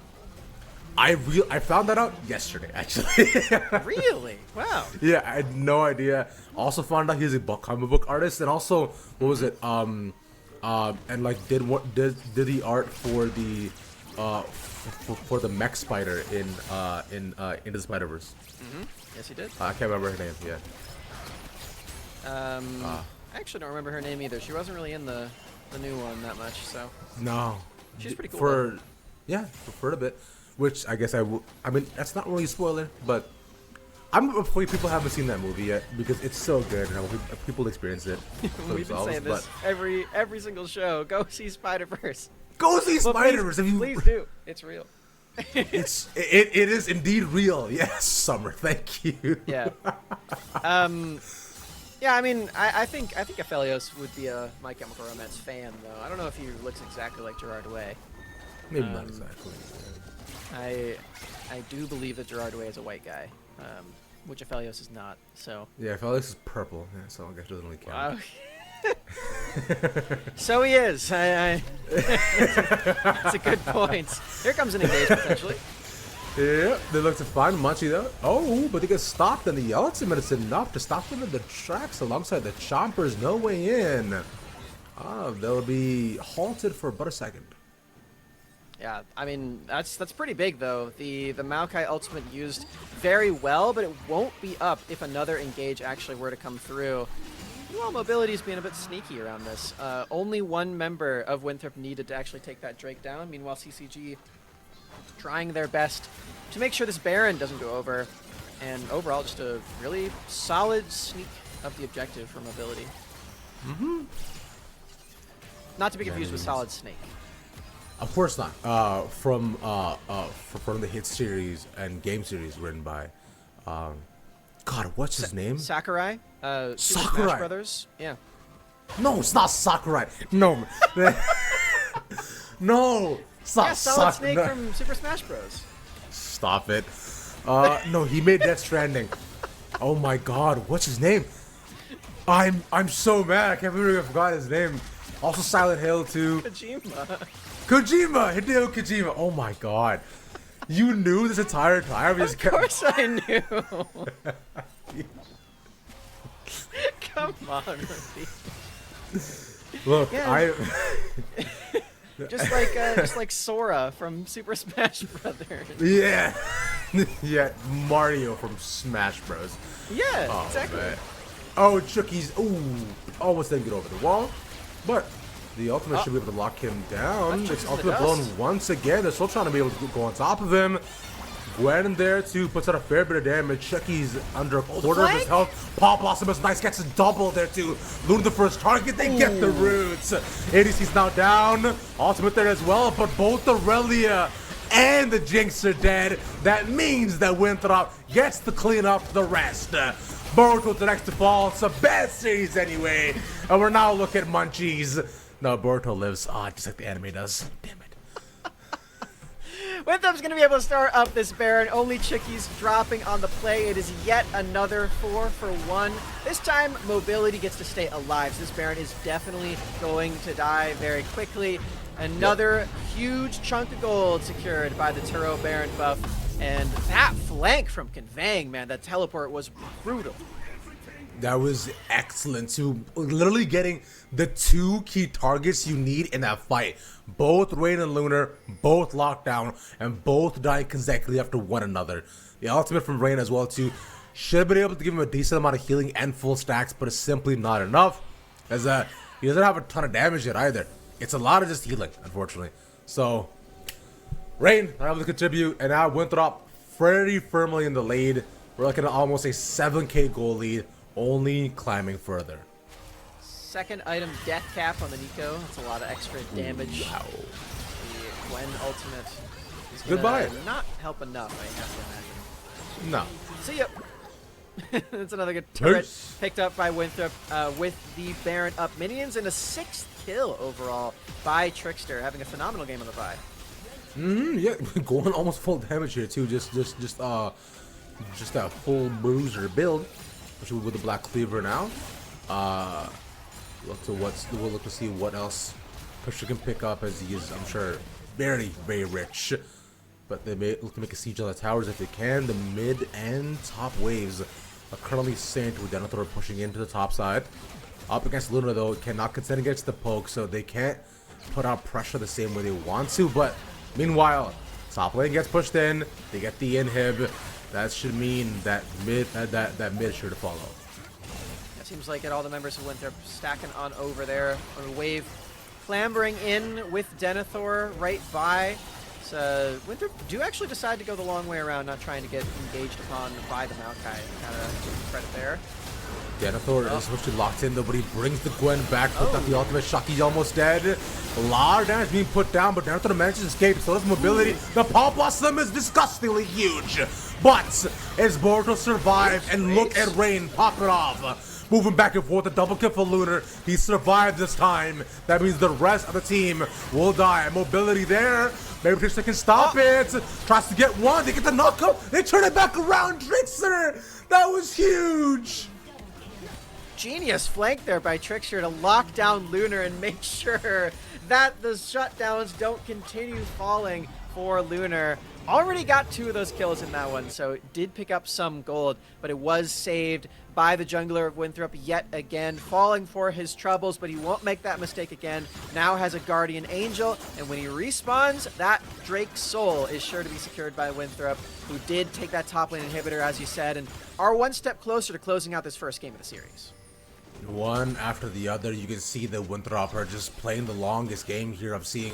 I found that out yesterday, actually. Really? Wow. Yeah, I had no idea. Also found out he's a comic book artist, and also what was it? And like did the art for the for the mech spider in Into the Spider-Verse. Yes, he did. I can't remember her name. Yeah. I actually don't remember her name either. She wasn't really in the new one that much, so. No. She's pretty cool. For a bit. Which I guess I mean, that's not really a spoiler, but I'm afraid people haven't seen that movie yet because it's so good and I hope people experience it. We've been saying this every single show. Go see Spider-Verse. Go see Spider-Verse. Please do. It's real. it is indeed real. Yes, Summer. Thank you. Yeah. Yeah, I mean, I think Aphelios would be a My Chemical Romance fan, though. I don't know if he looks exactly like Gerard Way. Maybe not exactly. I do believe that Gerard Way is a white guy, which Aphelios is not. So. Yeah, Aphelios is purple. Yeah, so I guess it doesn't really count. So he is. That's a good point. Here comes an engage potentially. Yeah, they look to find Munchie though. Oh, but they get stopped, and the ultimate is enough to stop them in the tracks alongside the Chompers. No way in. They'll be halted for about a second. Yeah, I mean, that's pretty big, though. The Maokai ultimate used very well, but it won't be up if another engage actually were to come through. Well, Mobility's being a bit sneaky around this. Only one member of Winthrop needed to actually take that Drake down. Meanwhile, CCG trying their best to make sure this Baron doesn't go over. And overall, just a really solid sneak of the objective for Mobility. Not to be confused with Solid Snake. Of course not. From the hit series and game series written by, God, what's his name? Sakurai. Super Sakurai. Smash Brothers. Yeah. No, it's not Sakurai. No, no, Yeah, Solid Snake No. from Super Smash Bros. Stop it. No, he made Death Stranding. Oh my God, what's his name? I'm so mad. I can't believe I forgot his name. Also Silent Hill 2. Kojima, Hideo Kojima. Oh my God, you knew this entire time. Of course I knew. Come on, Ruby. Look, Yeah. just like Sora from Super Smash Brothers. Yeah, yeah, Mario from Smash Bros. Yeah, Oh, exactly. Man. Oh, Chucky's. Ooh, almost didn't get over the wall, but the ultimate should be able to lock him down. That's It's ultimate blown once again. They're still trying to be able to go on top of him. Gwen in there too puts out a fair bit of damage. Chucky's under a quarter of his health. Paw Blossom is nice, gets a double there too. Luna the first target, they get the roots. ADC's now down. Ultimate there as well, but both the Relia and the Jinx are dead. That means that Winthrop gets to clean up the rest. Boruto's the next to fall. It's a bad series anyway. And we're now looking at Munchies. No, Boruto lives. Just like the anime does. Damn it. Winthrop's going to be able to start up this Baron. Only Chickies dropping on the play. It is yet another 4 for 1. This time, mobility gets to stay alive. So this Baron is definitely going to die very quickly. Another huge chunk of gold secured by the Turo Baron buff. And that flank from Conveying, man, that teleport was brutal. That was excellent too. Literally getting the 2 key targets you need in that fight. Both Rain and Lunar, both locked down, and both died consecutively after one another. The ultimate from Rain as well too. Should have been able to give him a decent amount of healing and full stacks, but it's simply not enough. As he doesn't have a ton of damage yet either. It's a lot of just healing, unfortunately. So Rain not able to contribute, and now Winthrop very firmly in the lead. We're looking at almost a 7k goal lead, only climbing further. Second item, Death Cap on the Nico. That's a lot of extra damage. Wow. The Gwen ultimate is Goodbye. not help enough, I have to imagine. No. See ya. That's another good turret Peace. picked up by Winthrop with the Baron up minions and a 6th kill overall by Trickster, having a phenomenal game on the bye. Yeah, going almost full damage here too. Just a full bruiser build, especially with the Black Cleaver now. We'll look to see what else Pusher can pick up, as he is, I'm sure, very, very rich. But they may look to make a siege on the towers if they can. The mid and top waves are currently synced with Denethor pushing into the top side. Up against Luna though, cannot contend against the poke, so they can't put out pressure the same way they want to. But meanwhile, top lane gets pushed in. They get the inhib. That should mean that mid is sure to follow. Seems like all the members of Winthrop stacking on over there. On a wave clambering in with Denethor right by. So Winthrop do actually decide to go the long way around, not trying to get engaged upon by the Maokai. Kind of give him credit there. Denethor is supposed to be locked in though, but he brings the Gwen back, puts out the ultimate. Shaki's almost dead. A lot of damage being put down, but Denethor manages to escape, so does mobility. The Paw Blossom is disgustingly huge. But as Boruto survived, and look at Rain pop it off. Moving back and forth, a double kill for Lunar. He survived this time. That means the rest of the team will die. Mobility there. Maybe Trickster can stop it. Tries to get one. They get the knockup. They turn it back around. Trickster. That was huge. Genius flank there by Trickster to lock down Lunar and make sure that the shutdowns don't continue falling for Lunar. Already got 2 of those kills in that one, so it did pick up some gold, but it was saved by the jungler of Winthrop yet again, falling for his troubles, but he won't make that mistake again. Now has a Guardian Angel, and when he respawns, that Drake's soul is sure to be secured by Winthrop, who did take that top lane inhibitor, as you said, and are one step closer to closing out this first game of the series. One after the other, you can see that Winthrop are just playing the longest game here of seeing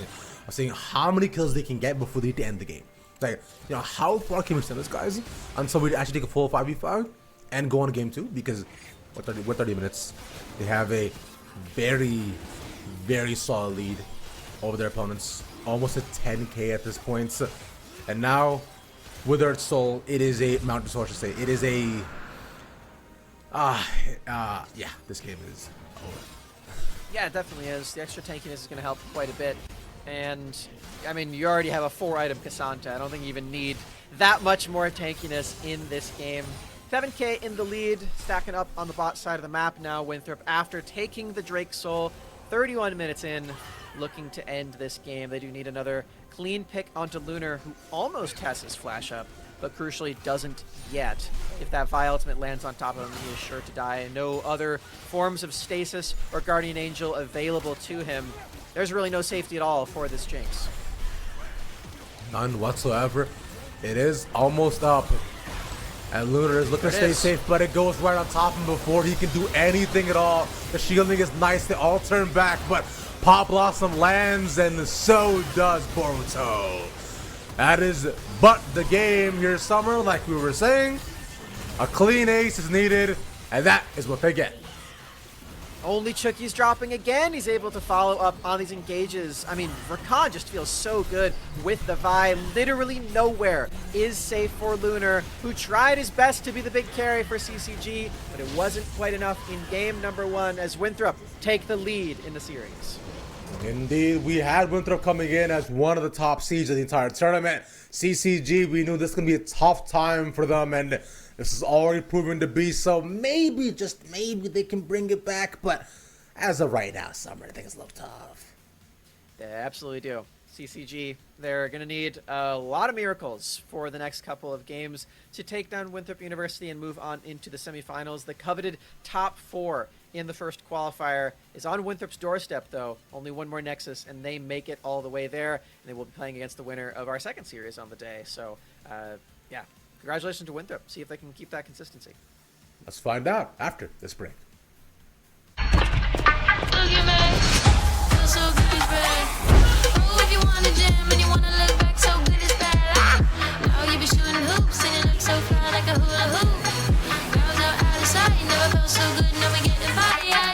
how many kills they can get before they end the game. Like, you know, how far can we send this, guys, until we actually take a full 5v5 and go on to game 2? Because with 30 minutes, they have a very, very solid lead over their opponents, almost at 10k at this point. And now, Withered Soul, it is a Mountain Soul, I should say. It is a yeah, this game is over. Yeah, it definitely is. The extra tankiness is going to help quite a bit. And, I mean, you already have a 4-item Cassandra. I don't think you even need that much more tankiness in this game. 7K in the lead, stacking up on the bot side of the map now. Winthrop, after taking the Drake Soul, 31 minutes in, looking to end this game. They do need another clean pick onto Lunar, who almost has his flash up, but crucially doesn't yet. If that Vi ultimate lands on top of him, he is sure to die. No other forms of stasis or Guardian Angel available to him. There's really no safety at all for this Jinx. None whatsoever. It is almost up. And Lunar is looking to stay safe, but it goes right on top of him before he can do anything at all. The shielding is nice. They all turn back, but Pop Blossom lands, and so does Boruto. That is but the game here, Summer, like we were saying. A clean ace is needed, and that is what they get. Only Chucky's dropping again. He's able to follow up on these engages. I mean, Rakan just feels so good with the Vi. Literally nowhere is safe for Lunar, who tried his best to be the big carry for CCG, but it wasn't quite enough in game number 1 as Winthrop take the lead in the series. Indeed, we had Winthrop coming in as one of the top seeds of the entire tournament. CCG, we knew this was going to be a tough time for them, and this is already proven to be so. Maybe, just maybe, they can bring it back, but as of right now, Summer, I think it's a little tough. They absolutely do. CCG, they're going to need a lot of miracles for the next couple of games to take down Winthrop University and move on into the semifinals. The coveted top 4 in the first qualifier is on Winthrop's doorstep, though. Only one more Nexus, and they make it all the way there, and they will be playing against the winner of our second series on the day. So, yeah, congratulations to Winthrop. See if they can keep that consistency. Let's find out after this break. If you want to jam and you want to look back so good it's bad. Now you be shooting hoops and you look so fly like a hula hoop. Girls out of sight, never felt so good, now we getting body.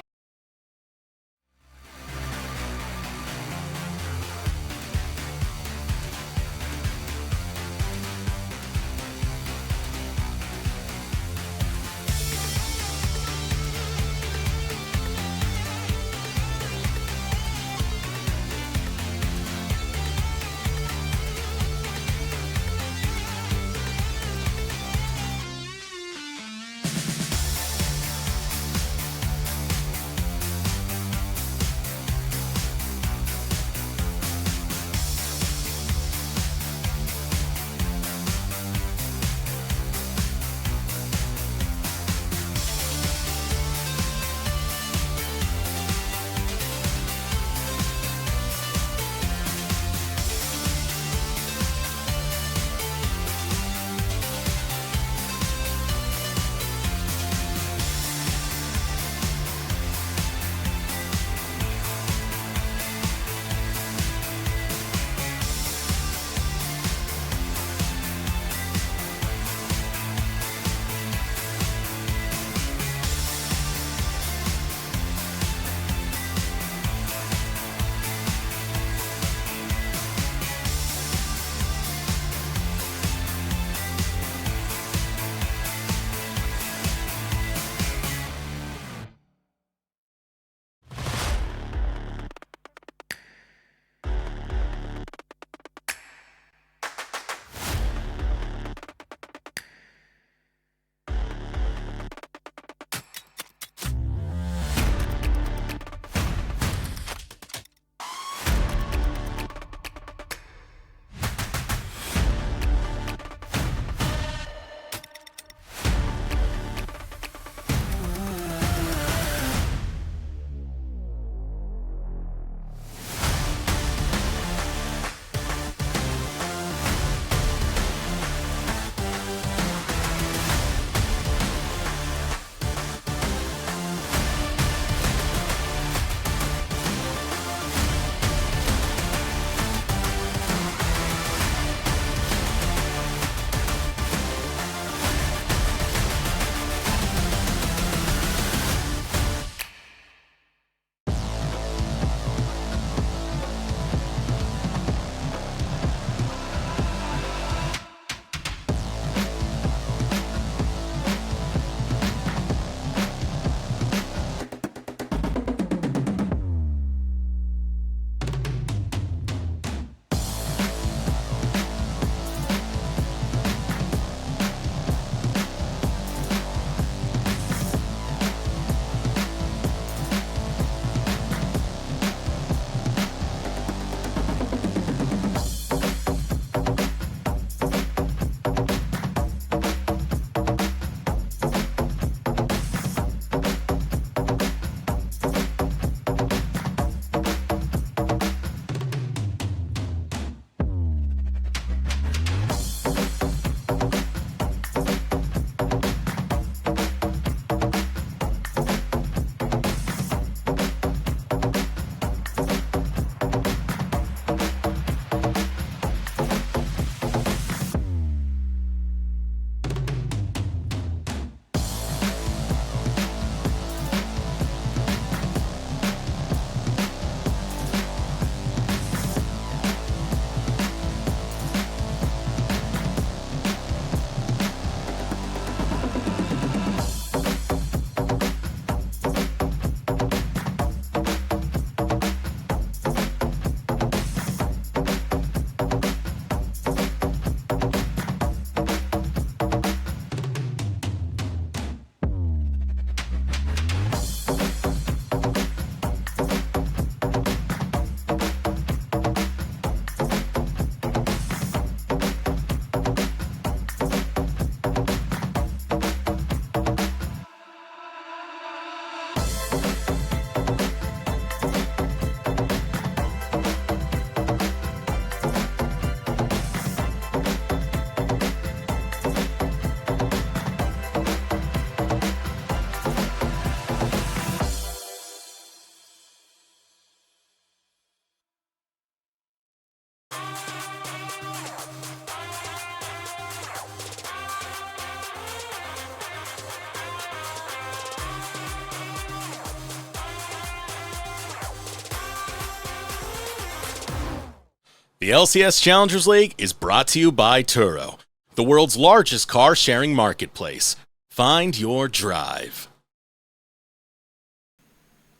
The LCS Challengers League is brought to you by Turo, the world's largest car sharing marketplace. Find your drive.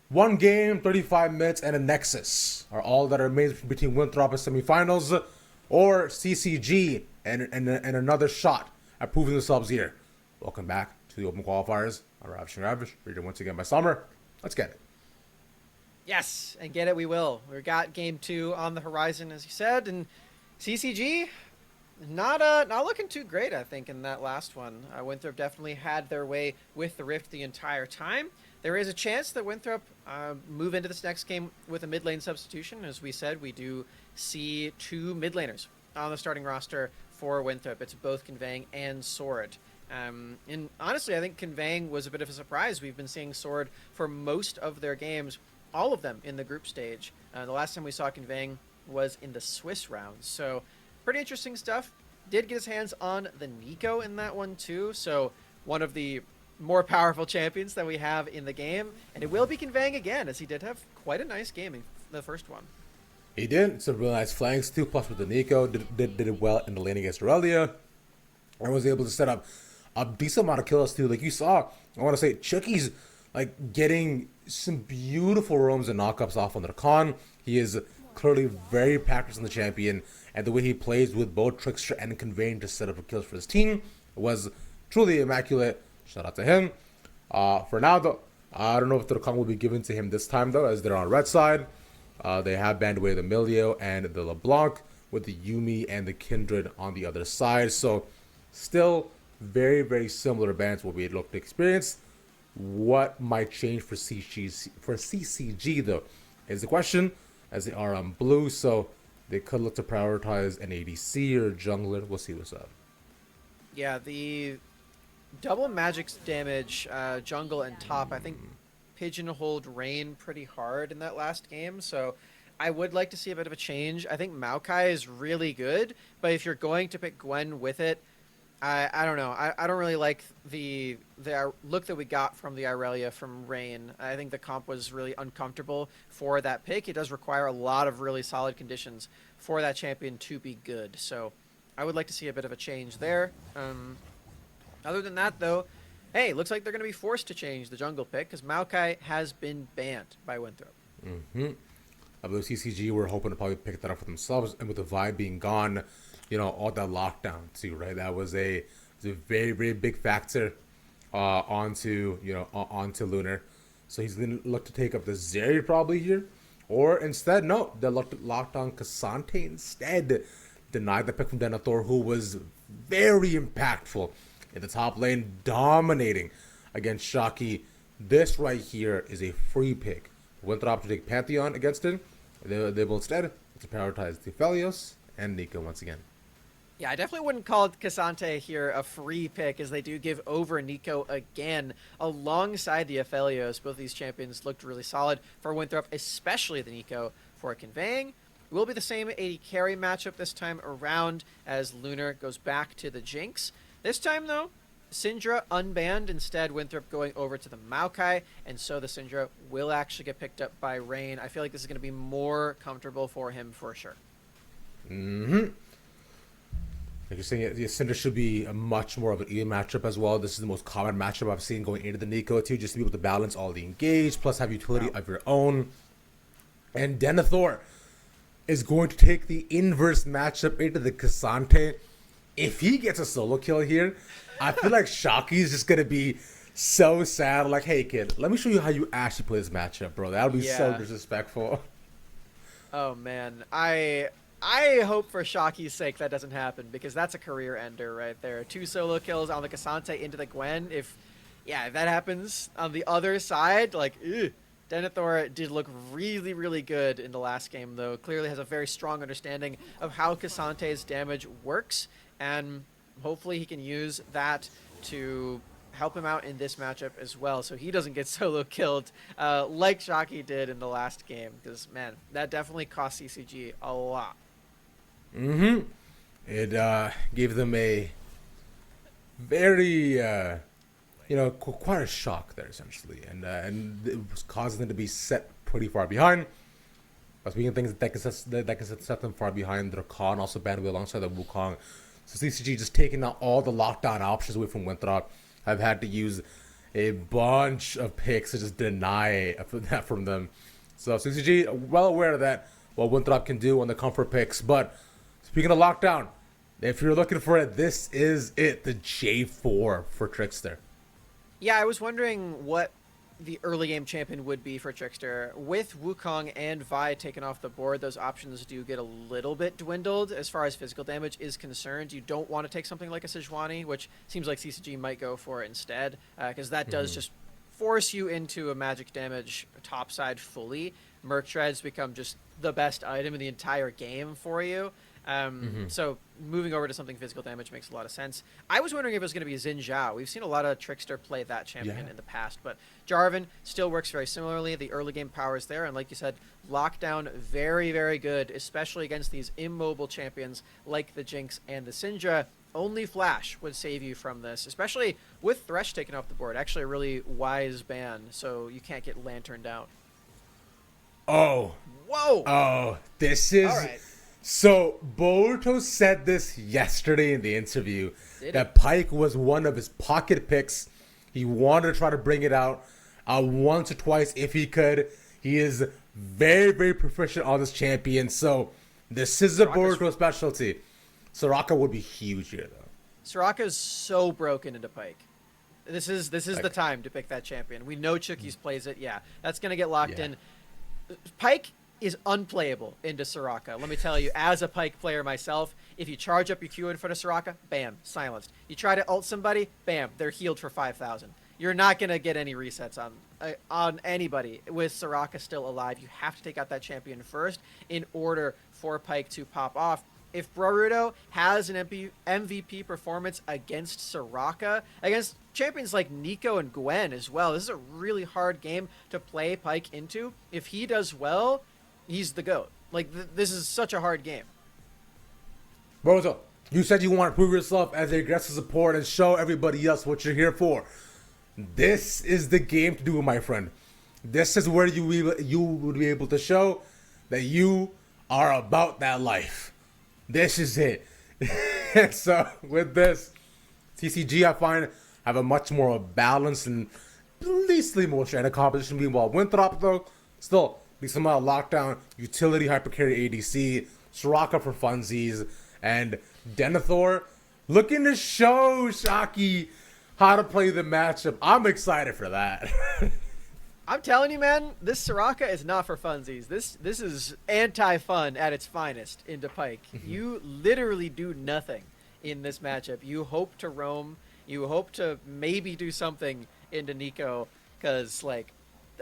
One game, 35 minutes, and a Nexus are all that remains between Winthrop and semifinals, or CCG and another shot at proving themselves here. Welcome back to the Open Qualifiers. I'm Ravish, reading once again by Summer. Let's get it. Yes, and get it we will. We've got game 2 on the horizon, as you said, and CCG not looking too great, I think, in that last one. Winthrop definitely had their way with the Rift the entire time. There is a chance that Winthrop move into this next game with a mid lane substitution. As we said, we do see 2 mid laners on the starting roster for Winthrop. It's both Conveying and Sword. And honestly, I think Conveying was a bit of a surprise. We've been seeing Sword for most of their games, all of them in the group stage. The last time we saw Conveying was in the Swiss rounds. So pretty interesting stuff. Did get his hands on the NACL in that one too. So one of the more powerful champions that we have in the game. And it will be Conveying again, as he did have quite a nice game in the first one. He did. Some real nice flanks too, plus with the NACL. Did it well in the lane against Aurelia. And was able to set up a decent amount of kills too. Like you saw, I want to say, Chucky's like getting some beautiful roams and knockups off on the con. He is clearly very practiced in the champion, and the way he plays with both Trickster and Conveying to set up kills for his team was truly immaculate. Shout out to him. For now though, I don't know if the con will be given to him this time though, as they're on red side. They have banned away the Milio and the LeBlanc, with the Yumi and the Kindred on the other side. So still very, very similar bans what we had looked to experience. What might change for CCG though is the question, as they are on blue, so they could look to prioritize an ADC or jungler. We'll see what's up. Yeah, the double magic damage, jungle and top, I think pigeonholed Rain pretty hard in that last game, so I would like to see a bit of a change. I think Maokai is really good, but if you're going to pick Gwen with it, I don't know. I don't really like the look that we got from the Irelia from Rain. I think the comp was really uncomfortable for that pick. It does require a lot of really solid conditions for that champion to be good. So I would like to see a bit of a change there. Other than that, though, hey, looks like they're going to be forced to change the jungle pick because Maokai has been banned by Winthrop. I believe CCG were hoping to probably pick that up for themselves, and with the vibe being gone, you know, all that lockdown too, right? That was a very, very big factor onto Lunar. So he's gonna look to take up the Zeri probably here, or instead, no, they locked on Cassante instead. Denied the pick from Denethor, who was very impactful in the top lane, dominating against Shocky. This right here is a free pick. Winthrop to take Pantheon against it. They will instead to prioritize Thephelios and NACL once again. Yeah, I definitely wouldn't call Cassante here a free pick, as they do give over NACL again alongside the Aphelios. Both of these champions looked really solid for Winthrop, especially the NACL for Conveying. It will be the same AD carry matchup this time around, as Lunar goes back to the Jinx. This time, though, Syndra unbanned, instead Winthrop going over to the Maokai, and so the Syndra will actually get picked up by Rain. I feel like this is going to be more comfortable for him for sure. Like you're saying, Syndra should be a much more of an even matchup as well. This is the most common matchup I've seen going into the NACL too, just to be able to balance all the engage, plus have utility of your own. And Denethor is going to take the inverse matchup into the Cassante. If he gets a solo kill here, I feel like Shocky is just going to be so sad. Like, hey kid, let me show you how you actually play this matchup, bro. That would be so disrespectful. Oh man, I hope for Shocky's sake that doesn't happen, because that's a career ender right there. 2 solo kills on the Cassante into the Gwen. If that happens on the other side, like, Denethor did look really, really good in the last game, though. Clearly has a very strong understanding of how Cassante's damage works, and hopefully he can use that to help him out in this matchup as well, so he doesn't get solo killed like Shocky did in the last game, because, man, that definitely cost CCG a lot. It gave them a very, quite a shock there, essentially. And it was causing them to be set pretty far behind. But speaking of things that can set them far behind, their Khan also banned away alongside the Wukong. So CCG just taking out all the lockdown options away from Winthrop. I've had to use a bunch of picks to just deny that from them. So CCG, well aware of that, what Winthrop can do on the comfort picks. But speaking of lockdown, if you're looking for it, this is it, the J4 for Trickster. Yeah, I was wondering what the early game champion would be for Trickster. With Wukong and Vi taken off the board, those options do get a little bit dwindled as far as physical damage is concerned. You don't want to take something like a Sejuani, which seems like CCG might go for instead, because that does just force you into a magic damage topside fully. Merc Shreds become just the best item in the entire game for you. So moving over to something physical damage makes a lot of sense. I was wondering if it was going to be Xin Zhao. We've seen a lot of Trickster play that champion in the past, but Jarvan still works very similarly. The early game power is there, and like you said, lockdown very, very good, especially against these immobile champions like the Jinx and the Syndra. Only Flash would save you from this, especially with Thresh taken off the board. Actually a really wise ban, so you can't get lanterned out. Oh. Whoa! Oh, this is... All right. So, Boruto said this yesterday in the interview, Did that Pyke was one of his pocket picks. He wanted to try to bring it out once or twice if he could. He is very, very proficient on this champion. So, this is a Boruto specialty. Soraka would be huge here, though. Soraka's so broken into Pyke. This is the time to pick that champion. We know Chookies plays it. Yeah, that's going to get locked in. Pyke is unplayable into Soraka. Let me tell you, as a Pyke player myself, if you charge up your Q in front of Soraka, bam, silenced. You try to ult somebody, bam, they're healed for 5,000. You're not going to get any resets on anybody with Soraka still alive. You have to take out that champion first in order for Pyke to pop off. If Boruto has an MVP performance against Soraka, against champions like Nico and Gwen as well, this is a really hard game to play Pyke into. If he does well, he's the GOAT. Like, this is such a hard game. Boruto, you said you want to prove yourself as a aggressive support and show everybody else what you're here for. This is the game to do it, my friend. This is where you would be able to show that you are about that life. This is it. So, with this, CCG, I find, have a much more balanced and leastly more stranded competition. Meanwhile, Winthrop, though, still be some out of lockdown, utility, hypercarry ADC, Soraka for funsies, and Denethor looking to show Shaki how to play the matchup. I'm excited for that. I'm telling you, man, this Soraka is not for funsies. This is anti-fun at its finest into Pyke. You literally do nothing in this matchup. You hope to roam. You hope to maybe do something into Nico, because, like,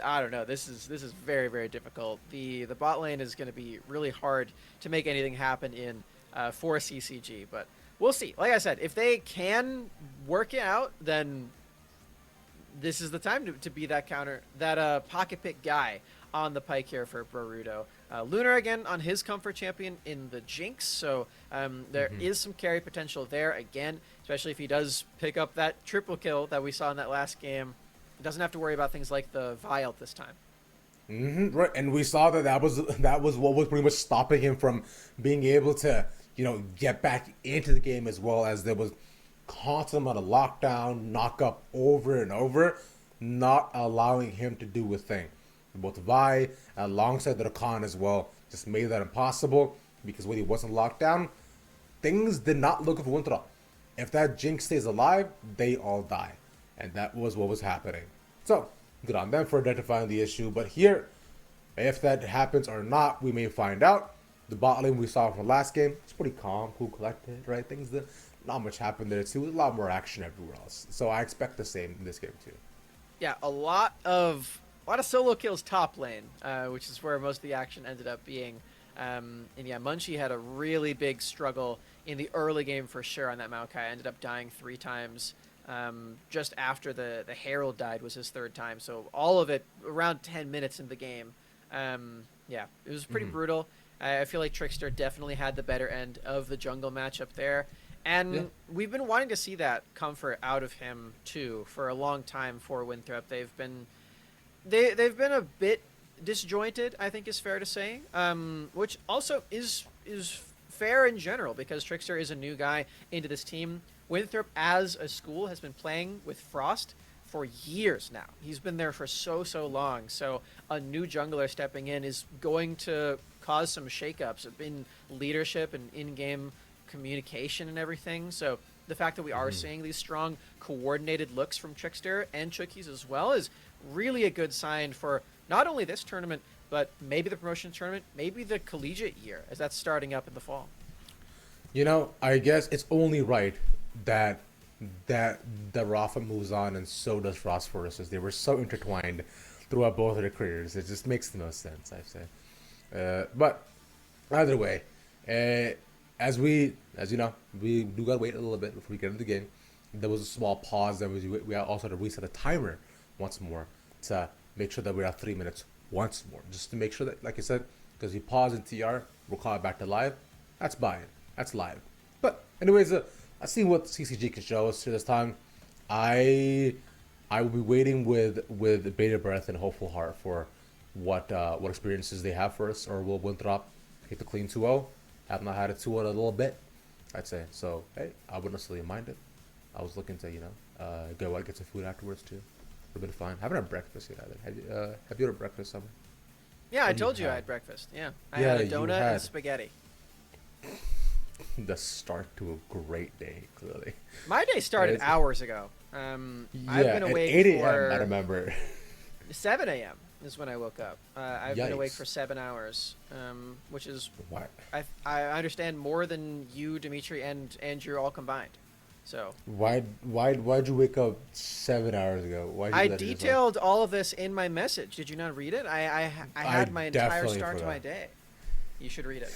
I don't know. This is very, very difficult. The bot lane is going to be really hard to make anything happen in for CCG, but we'll see. Like I said, if they can work it out, then this is the time to be that pocket pick guy on the Pyke here for Boruto. Lunar again on his comfort champion in the Jinx, so there is some carry potential there again, especially if he does pick up that triple kill that we saw in that last game. Doesn't have to worry about things like the Vial this time. Right, and we saw that was what was pretty much stopping him from being able to, get back into the game, as well as there was constant amount of lockdown, knock up over and over, not allowing him to do a thing. Both Vi alongside the Rakan as well just made that impossible, because when he wasn't locked down, things did not look good for Winthrop. If that Jinx stays alive, they all die. And that was what was happening. So, good on them for identifying the issue. But here, if that happens or not, we may find out. The bot lane we saw from the last game, it's pretty calm, cool, collected, right? Things that not much happened there too. There's a lot more action everywhere else. So I expect the same in this game too. Yeah, a lot of solo kills top lane, which is where most of the action ended up being. And yeah, Munchie had a really big struggle in the early game for sure on that Maokai. Ended up dying 3 times. Just after the Herald died was his 3rd time. So all of it around 10 minutes in the game. Yeah, it was pretty brutal. I feel like Trickster definitely had the better end of the jungle matchup there. And we've been wanting to see that comfort out of him too for a long time for Winthrop. They've been a bit disjointed, I think is fair to say, which also is fair in general because Trickster is a new guy into this team. Winthrop, as a school, has been playing with Frost for years now. He's been there for so long. So a new jungler stepping in is going to cause some shakeups in leadership and in-game communication and everything. So the fact that we are seeing these strong coordinated looks from Trickster and Chookies as well is really a good sign for not only this tournament, but maybe the promotion tournament, maybe the collegiate year as that's starting up in the fall. You know, I guess it's only right that Rafa moves on and so does Frost Forces. They were so intertwined throughout both of their careers. It just makes the most sense, I say. But either way, as you know, we do gotta wait a little bit before we get into the game. There was a small pause. We also had to reset the timer once more to make sure that we're at 3 minutes once more, just to make sure that, like I said, because we pause in TR, we'll call it back to live. That's buy-in. That's live. But anyways, let's see what CCG can show us this time. I will be waiting with bated breath and hopeful heart for what experiences they have for us, or will Winthrop hit the clean 2-0. Have not had a 2-0 in a little bit, I'd say. So hey, I wouldn't necessarily mind it. I was looking to go out and get some food afterwards too. Would have been fine. Haven't had breakfast yet either. Have you had breakfast, Summer? Yeah, I told you I had breakfast. Yeah, I had a donut and spaghetti. The start to a great day, clearly. My day started hours ago. I've been awake at 8 a.m. for. I remember. 7 a.m. is when I woke up. I've been awake Yikes. for 7 hours, which is What? I understand more than you, Dimitri, and Andrew all combined. So Why'd you wake up 7 hours ago? Why'd you I let yourself- detailed all of this in my message. Did you not read it? I had my entire definitely start to my forgot. day. You should read it.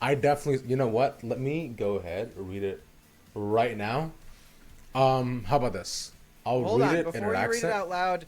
I definitely. You know what? Let me go ahead and read it right now. How about this? I'll Hold read on, it before in you an read accent. it out loud,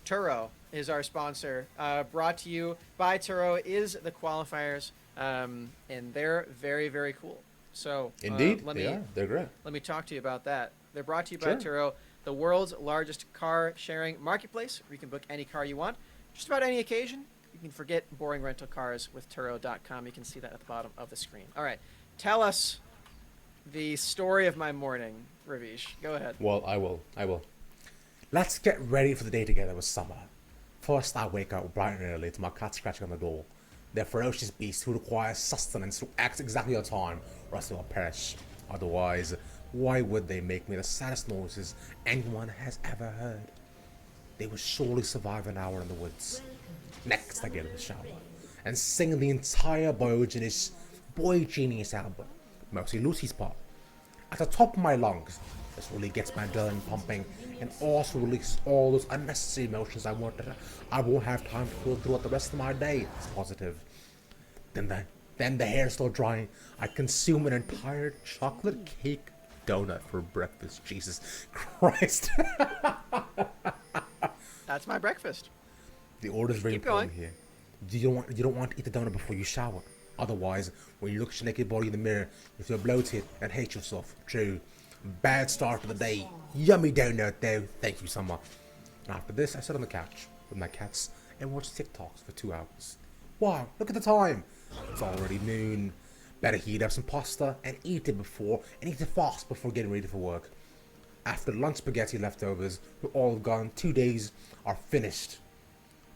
Turo is our sponsor. Brought to you by Turo is the Qualifiers, and they're very cool. So Indeed, let they me are. They're great. let me talk to you about that. They're brought to you by Sure. Turo, the world's largest car sharing marketplace, where you can book any car you want, just about any occasion. You can forget boring rental cars with Turo.com. You can see that at the bottom of the screen. All right, tell us the story of my morning, Ravish. Go ahead. Well, I will. Let's get ready for the day together with Summer. First, I wake up bright and early to my cat scratching on the door. They're ferocious beasts who require sustenance to act exactly on time, or else they will perish. Otherwise, why would they make me the saddest noises anyone has ever heard? They will surely survive an hour in the woods. Next, I get in the shower and sing the entire Boy Genius album, mostly Lucy's part, at the top of my lungs. This really gets my adrenaline pumping and also releases all those unnecessary emotions I won't have time to feel throughout the rest of my day. It's positive. Then the hair still drying, I consume an entire chocolate cake donut for breakfast. Jesus Christ. That's my breakfast. The order's very Keep going. important here. You don't want to eat the donut before you shower. Otherwise, when you look at your naked body in the mirror, you feel bloated and hate yourself. True. Bad start to the day. Yummy donut though. Thank you, Summer. And after this, I sit on the couch with my cats and watch TikToks for 2 hours. Wow, look at the time. It's already noon. Better heat up some pasta and eat it fast before getting ready for work. After lunch spaghetti leftovers, we're all gone. 2 days are finished.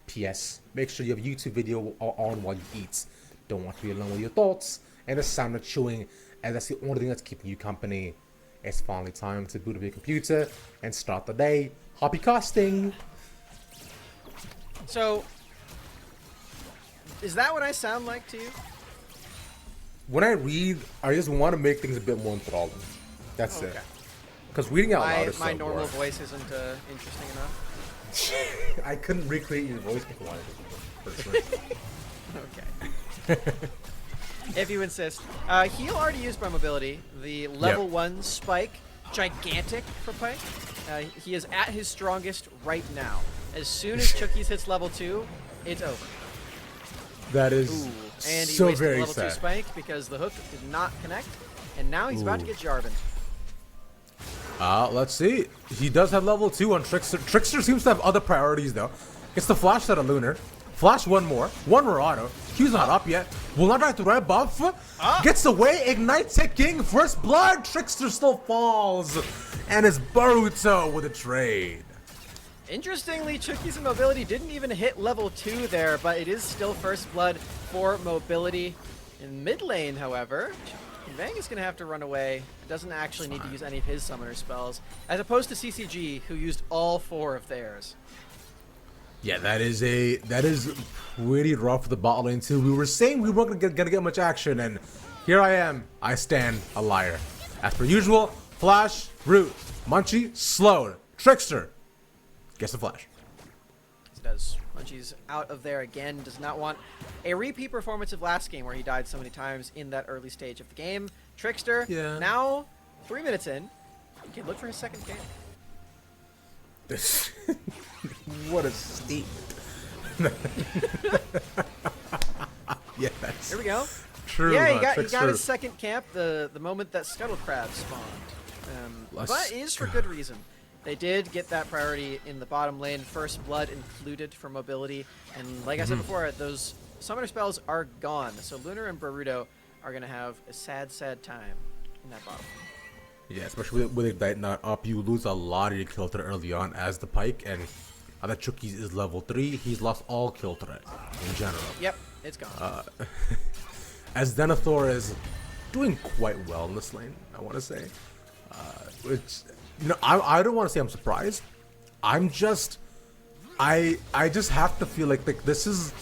P.S. Make sure you have a YouTube video on while you eat. Don't want to be alone with your thoughts and the sound of chewing, as that's the only thing that's keeping you company. It's finally time to boot up your computer and start the day. Happy casting! So, is that what I sound like to you? When I read, I just want to make things a bit more enthralling. That's it. Okay. Because reading out loud is My so normal boring. voice isn't interesting enough. I couldn't recreate your voice before personally. Okay. If you insist. Heal already used by mobility. The level 1 spike, gigantic for Pike. He is at his strongest right now. As soon as Chookies hits level 2, it's over. That is Ooh, and he so wasted very level 2 sad. spike because the hook did not connect. And now he's about to get Jarvan. Let's see. He does have level 2 on Trickster. Trickster seems to have other priorities though. Gets the flash out of Lunar. Flash one more auto. Q's not up yet. Will not try to red buff. Gets away. Ignite ticking. First blood. Trickster still falls. And it's Boruto with a trade. Interestingly, Chucky's mobility didn't even hit level 2 there, but it is still first blood for mobility. In mid lane, however, Vang is going to have to run away. Doesn't actually need to use any of his summoner spells, as opposed to CCG, who used all 4 of theirs. Yeah, that is pretty rough for the bot lane too. We were saying we weren't gonna get much action, and here I am. I stand a liar. As per usual, Flash, Root, Munchie, slowed. Trickster gets the Flash. He does. Munchie's out of there again. Does not want a repeat performance of last game where he died so many times in that early stage of the game. Trickster, now 3 minutes in, he can look for his second game. What a statement. Yeah, that's here we go. True. Yeah, he got his second camp the moment that Scuttle Crab spawned. But it is for good reason. They did get that priority in the bottom lane, first blood included for mobility, and like I said before, those summoner spells are gone. So Lunar and Boruto are going to have a sad, sad time in that bottom lane. Yeah, especially with Ignite not up, you lose a lot of your kill threat early on as the Pike, and now that Chucky is level 3, he's lost all kill threat in general. Yep, it's gone. As Denethor is doing quite well in this lane, I want to say. Which, you know, I don't want to say I'm surprised. I'm just, I just have to feel like this is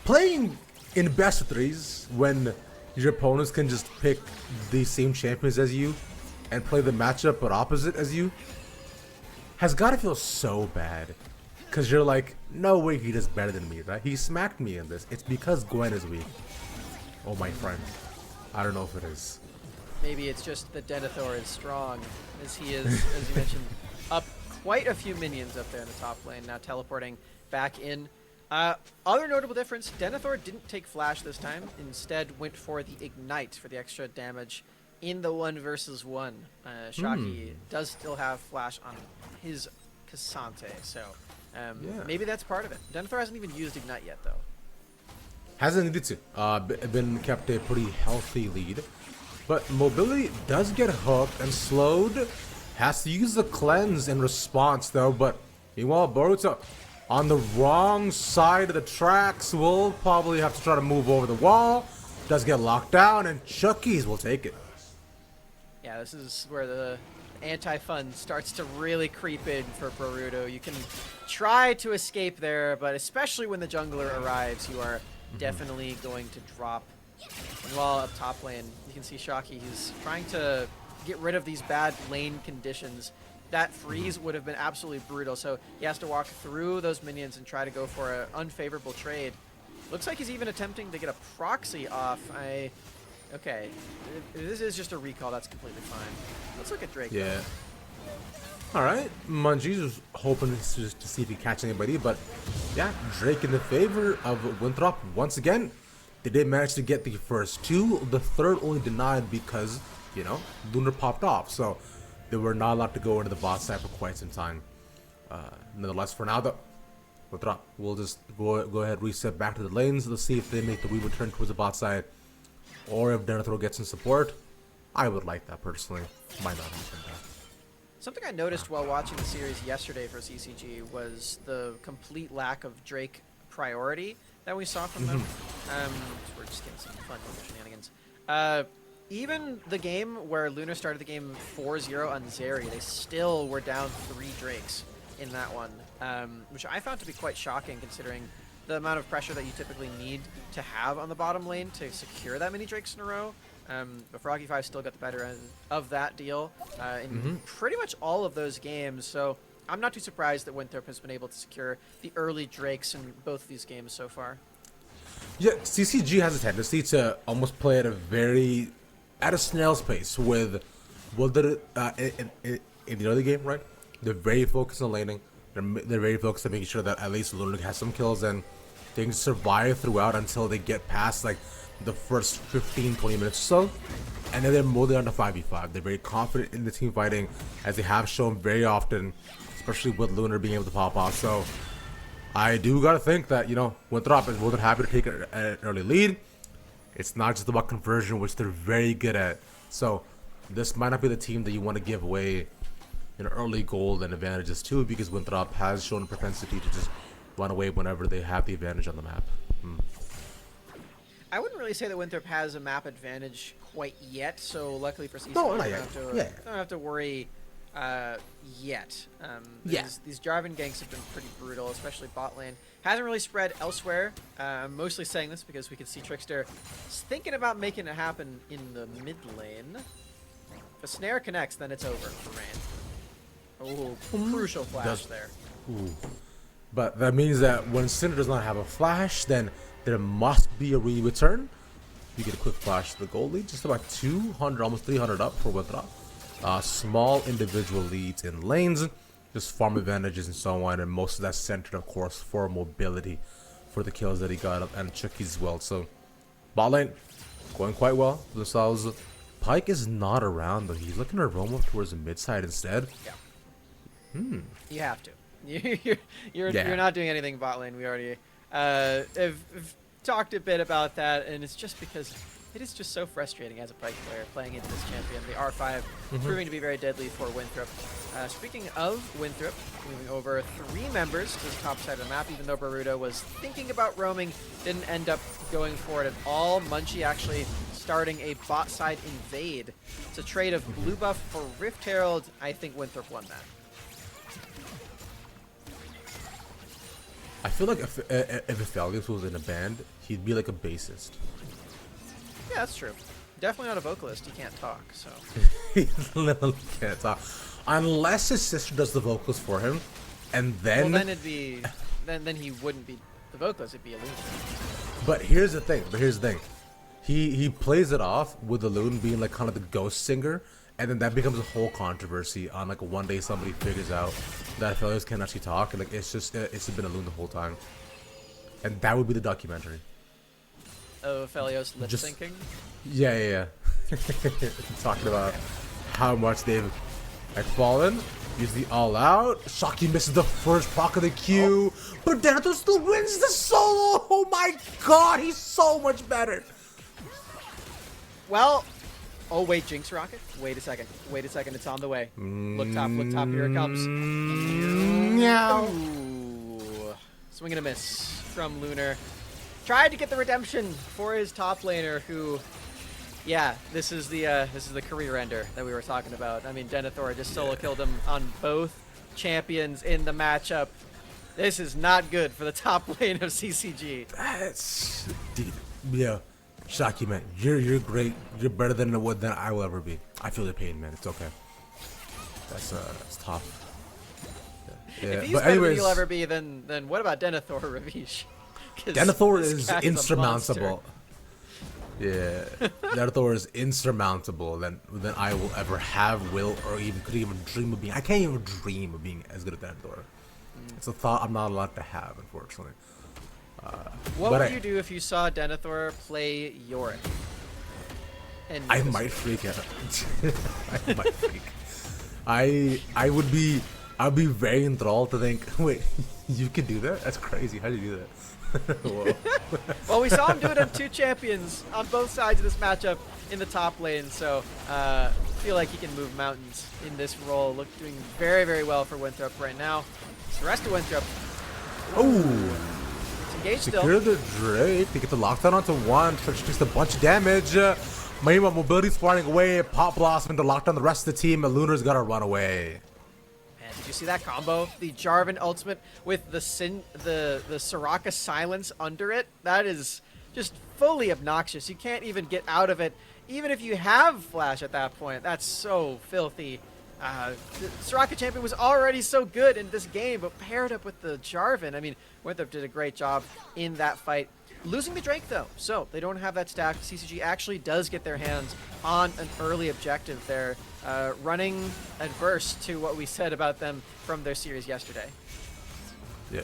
playing in best of threes when your opponents can just pick the same champions as you and play the matchup but opposite as you has got to feel so bad, because you're like, no way he does better than me, right? He smacked me in this. It's because Gwen is weak. Oh, my friend. I don't know if it is. Maybe it's just that Denethor is strong, as he is, as you mentioned, up quite a few minions up there in the top lane, now teleporting back in. Other notable difference, Denethor didn't take Flash this time, instead went for the Ignite for the extra damage in the 1 versus 1. Shocky does still have Flash on his Cassante, so maybe that's part of it. Denethor hasn't even used Ignite yet, though. Hasn't needed to. Been kept a pretty healthy lead. But mobility does get hooked and slowed. Has to use the cleanse in response, though. But meanwhile, Boruto on the wrong side of the tracks will probably have to try to move over the wall. Does get locked down, and Chucky's will take it. Yeah, this is where the anti-fun starts to really creep in for Boruto. You can try to escape there, but especially when the jungler arrives, you are definitely going to drop. And while up top lane, you can see Shocky, he's trying to get rid of these bad lane conditions. That freeze would have been absolutely brutal, so he has to walk through those minions and try to go for an unfavorable trade. Looks like he's even attempting to get a proxy off. Okay, if this is just a recall, that's completely fine. Let's look at Drake. Yeah. Alright, Munchie's just hoping to see if he catch anybody, but yeah, Drake in the favor of Winthrop once again. They did manage to get the first 2, the third only denied because, you know, Lunar popped off, so they were not allowed to go into the bot side for quite some time. Nonetheless, for now, though, Winthrop will just go ahead, reset back to the lanes. Let's see if they make the return towards the bot side, or if Denethor gets some support. I would like that personally. Might not happen though. Something I noticed while watching the series yesterday for CCG was the complete lack of Drake priority that we saw from them. We're just getting some fun shenanigans. Even the game where Lunar started the game 4-0 on Zeri, they still were down 3 Drakes in that one, which I found to be quite shocking considering the amount of pressure that you typically need to have on the bottom lane to secure that many Drakes in a row. But Froggy 5 still got the better end of that deal in pretty much all of those games, so I'm not too surprised that Winthrop has been able to secure the early Drakes in both of these games so far. Yeah, CCG has a tendency to almost play at a snail's pace with in the early game, right? They're very focused on laning. They're very focused on making sure that at least Lunar has some kills and they can survive throughout until they get past like the first 15-20 minutes or so, and then they're molded on to 5v5. They're very confident in the team fighting, as they have shown very often, especially with Lunar being able to pop off. So I do gotta think that, you know, Winthrop is more than happy to take an early lead. It's not just about conversion, which they're very good at. So this might not be the team that you want to give away an early goal and advantages to, because Winthrop has shown a propensity to just run away whenever they have the advantage on the map. I wouldn't really say that Winthrop has a map advantage quite yet, so luckily for CCG, No, not don't yet. have to, Yeah. don't have to worry yet. Yeah. These Jarvan ganks have been pretty brutal, especially bot lane. Hasn't really spread elsewhere. I'm mostly saying this because we can see Trickster is thinking about making it happen in the mid lane. If a snare connects, then it's over for Rain. Oh, crucial flash there. Ooh. But that means that when Cinder does not have a flash, then there must be a return. You get a quick flash to the goal lead, just about 200, almost 300 up for Winthrop. Small individual leads in lanes, just farm advantages and so on, and most of that centered, of course, for mobility for the kills that he got, and Chucky as well. So, bot lane going quite well for themselves. Pyke is not around, though. He's looking to roam up towards the mid side instead. Yeah. You have to. You're not doing anything bot lane. We already have talked a bit about that, and it's just because it is just so frustrating as a Pyke player playing into this champion. The R5 proving to be very deadly for Winthrop. Speaking of Winthrop, moving over 3 members to the top side of the map, even though Baruto was thinking about roaming, didn't end up going for it at all. Munchie actually starting a bot side invade. It's a trade of blue buff for Rift Herald. I think Winthrop won that. I feel like if Aphelios was in a band, he'd be like a bassist. Yeah, that's true. Definitely not a vocalist. He can't talk, so. He literally can't talk. Unless his sister does the vocals for him, and then... Well, then it'd be... Then he wouldn't be the vocalist. It'd be a loon. But here's the thing. He plays it off with the loon being like kind of the ghost singer, and then that becomes a whole controversy on like one day somebody figures out that Aphelios can't actually talk, and like it's just been a loon the whole time. And that would be the documentary. Oh, Aphelios lip syncing? Yeah. Talking about how much they've fallen. Use the all out. Shocky misses the first proc of the Q. But Denethor still wins the solo. Oh my god, he's so much better. Well, oh wait, Jinx Rocket? Wait a second, it's on the way. Look top, here it comes. Meow. Ooh. Swing and a miss from Lunar. Tried to get the redemption for his top laner who, yeah, this is the career ender that we were talking about. I mean, Denethor just solo killed him on both champions in the matchup. This is not good for the top lane of CCG. That's... Dude, yeah. Shocky, man. You're great. You're better than I will ever be. I feel the pain, man. It's okay. That's tough. Yeah. If he's But better anyways, than you'll ever be, then what about Denethor, Ravish? Denethor this is guy a insurmountable. Yeah, Denethor is insurmountable than I will ever have, will, or even could even dream of being. I can't even dream of being as good as Denethor. It's a thought I'm not allowed to have, unfortunately. What would you do if you saw Denethor play Yorick? And I might freak out. I might freak. I would be. I'd be very enthralled to think. Wait, you could do that? That's crazy. How do you do that? Whoa. Well, we saw him do it on 2 champions on both sides of this matchup in the top lane, so feel like he can move mountains in this role. Doing very, very well for Winthrop right now. It's the rest of Winthrop. Oh, It's engaged still. secure the Drake. They get the lockdown onto one. Trish takes a bunch of damage. Meanwhile, mobility's flying away. Pop Blossom to lock down the rest of the team. And Lunar's got to run away. Man, did you see that combo? The Jarvan ultimate with the Soraka silence under it? That is just fully obnoxious. You can't even get out of it, even if you have flash at that point. That's so filthy. The Soraka champion was already so good in this game, but paired up with the Jarvan, I mean, Winthrop did a great job in that fight. Losing the Drake, though, so they don't have that stack. CCG actually does get their hands on an early objective there, running adverse to what we said about them from their series yesterday. Yeah.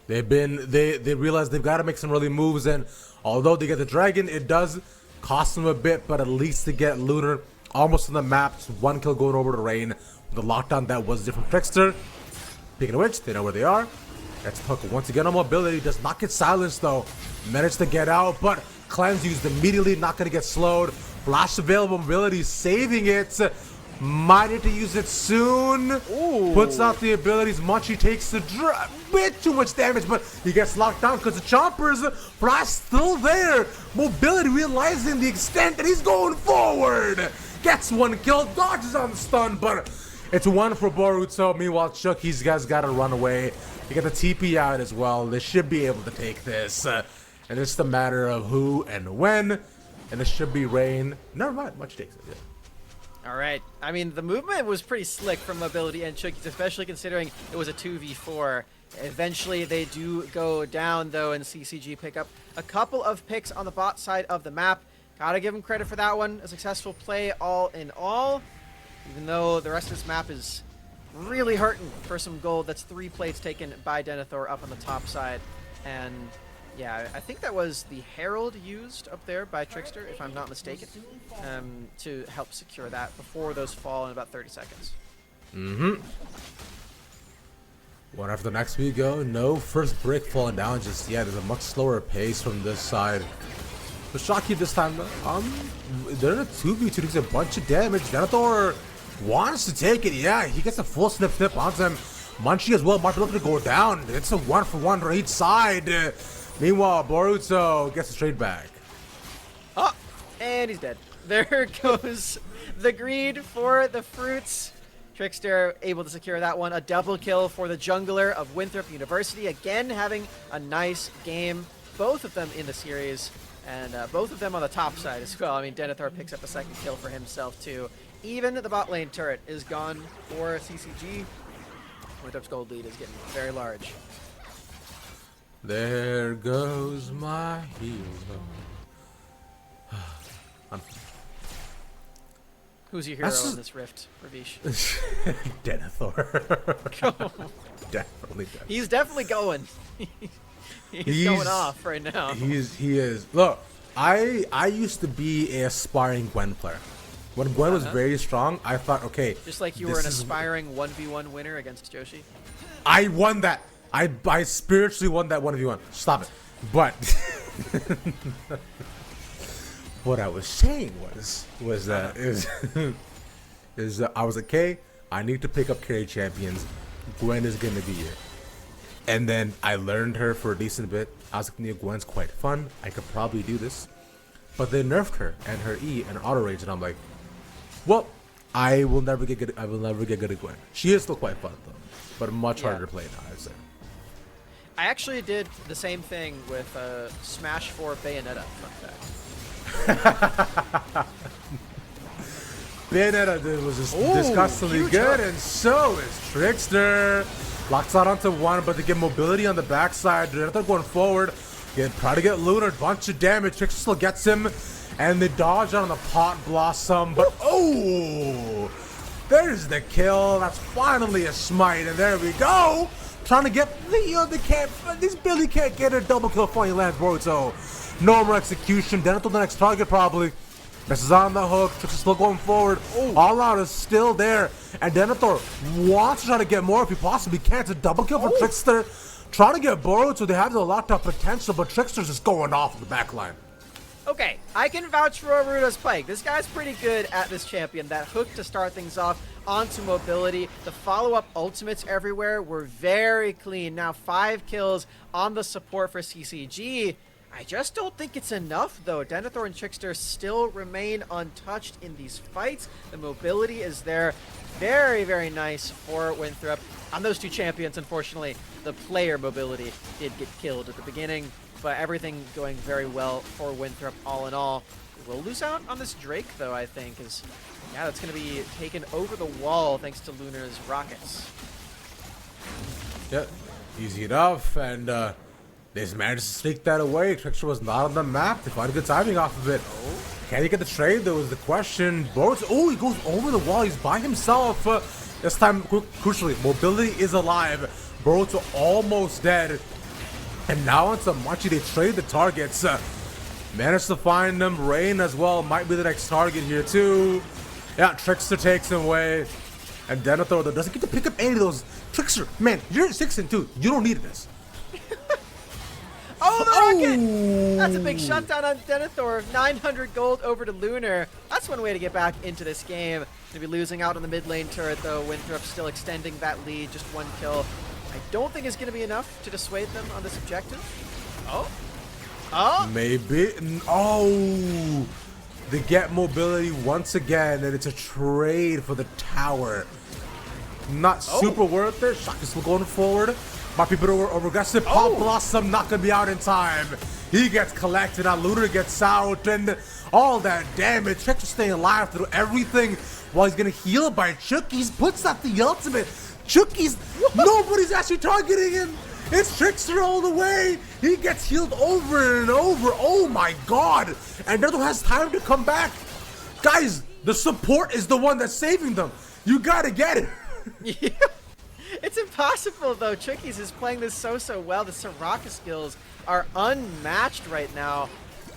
They realize they've got to make some early moves, and although they get the dragon, it does cost them a bit, but at least they get Lunar almost on the map. Just 1 kill going over to Rain. The lockdown that was different Trickster. Speaking of which, they know where they are. That's Hook once again on mobility. Does not get silenced though. Managed to get out, but Cleanse used immediately. Not going to get slowed. Flash available mobility, saving it. Might need to use it soon. Ooh. Puts out the abilities. Munchie takes the bit too much damage, but he gets locked down because the Chompers. Flash still there. Mobility realizing the extent, and he's going forward. Gets one kill, dodges on the stun, but it's one for Boruto. Meanwhile, Chuck, he's guys got to run away. You get the TP out as well. They should be able to take this. And it's the matter of who and when. And it should be Rain. Never mind, Munchie takes it. Yeah. All right. I mean, the movement was pretty slick from Mobility and Chookies, especially considering it was a 2v4. Eventually, they do go down, though, and CCG pick up a couple of picks on the bot side of the map. Gotta give them credit for that one. A successful play all in all, even though the rest of this map is really hurting for some gold. That's 3 plates taken by Denethor up on the top side. And yeah, I think that was the Herald used up there by Trickster, if I'm not mistaken, to help secure that before those fall in about 30 seconds. One after the next we go. No first brick falling down just yet. There's a much slower pace from this side. But Shocky this time, they're in a 2v2, takes a bunch of damage. Denethor wants to take it. Yeah, he gets a full snip onto him. Munchie as well might be looking to go down. It's a 1-for-1 for each side. Meanwhile, Boruto gets a straight back. Oh, and he's dead. There goes the greed for the fruits. Trickster able to secure that one. A double kill for the jungler of Winthrop University. Again, having a nice game. Both of them in the series. And both of them on the top side as well. I mean, Denethor picks up a second kill for himself, too. Even the bot lane turret is gone for CCG. Winthrop's gold lead is getting very large. There goes my hero. Who's your hero in this rift, Ravish? Denethor. Definitely Denethor. He's definitely going. He's going off right now. He is. Look, I used to be an aspiring Gwen player. When Gwen was very strong, I thought, okay. Just like you were an aspiring 1v1 winner against Joshi? I won that. I spiritually won that 1v1. Stop it. But what I was saying was that is that I was like, okay, I need to pick up carry champions. Gwen is gonna be here. And then I learned her for a decent bit. I was like, Gwen's quite fun. I could probably do this. But they nerfed her and her E and auto rage, and I'm like, well, I will never get good. I will never get good at Gwen. She is still quite fun though, but much harder to play now, I'd say. I actually did the same thing with Smash 4 Bayonetta. Fun fact. Bayonetta was just disgustingly good, and so is Trickster. Locks out onto one, but they get mobility on the backside. They're going forward. Try to get Lunar, bunch of damage. Trickster still gets him, and they dodge out on the Pot Blossom. But there's the kill. That's finally a smite, and there we go. Trying to get these Billy can't get a double kill before he lands Boruto. Normal execution. Denethor the next target probably. Messes on the hook. Trickster still going forward. All out is still there. And Denethor wants to try to get more if he possibly can. It's a double kill for Trickster. Trying to get Boruto. They have the locked up potential, but Trickster's just going off in the back line. Okay, I can vouch for Oruto's play. This guy's pretty good at this champion. That hook to start things off onto mobility. The follow-up ultimates everywhere were very clean. Now 5 kills on the support for CCG. I just don't think it's enough, though. Denethor and Trickster still remain untouched in these fights. The mobility is there. Very, very nice for Winthrop. On those 2 champions, unfortunately, the player mobility did get killed at the beginning, but everything going very well for Winthrop all in all. We'll lose out on this Drake, though, I think, is that's going to be taken over the wall thanks to Lunar's rockets. Yeah, easy enough, and they just managed to sneak that away. Trickster was not on the map. They find good timing off of it. Can he get the trade? That was the question. Boruto, he goes over the wall. He's by himself. This time, crucially, mobility is alive. Boruto almost dead. And now onto Munchie, they trade the targets. Managed to find them. Rain as well might be the next target here too. Yeah, Trickster takes him away. And Denethor though doesn't get to pick up any of those. Trickster, man, you're at 6 and 2. You don't need this. Oh, the rocket! That's a big shutdown on Denethor. 900 gold over to Lunar. That's one way to get back into this game. Gonna be losing out on the mid lane turret though. Winthrop still extending that lead, just 1 kill. I don't think it's gonna be enough to dissuade them on this objective. Oh. Oh. Maybe. Oh. They get mobility once again, and it's a trade for the tower. Not super worth it. Shock is still going forward. My people are aggressive. Pop Blossom not gonna be out in time. He gets collected. Now Lunar gets out, and all that damage. Trickster staying alive through everything while he's getting healed by Chookies. Puts out the ultimate. Chookies. Nobody's actually targeting him. It's Trickster all the way. He gets healed over and over. Oh my god. And Nether has time to come back. Guys, the support is the one that's saving them. You gotta get it. Yeah. It's impossible though. Chookies is playing this so well. The Soraka skills are unmatched right now.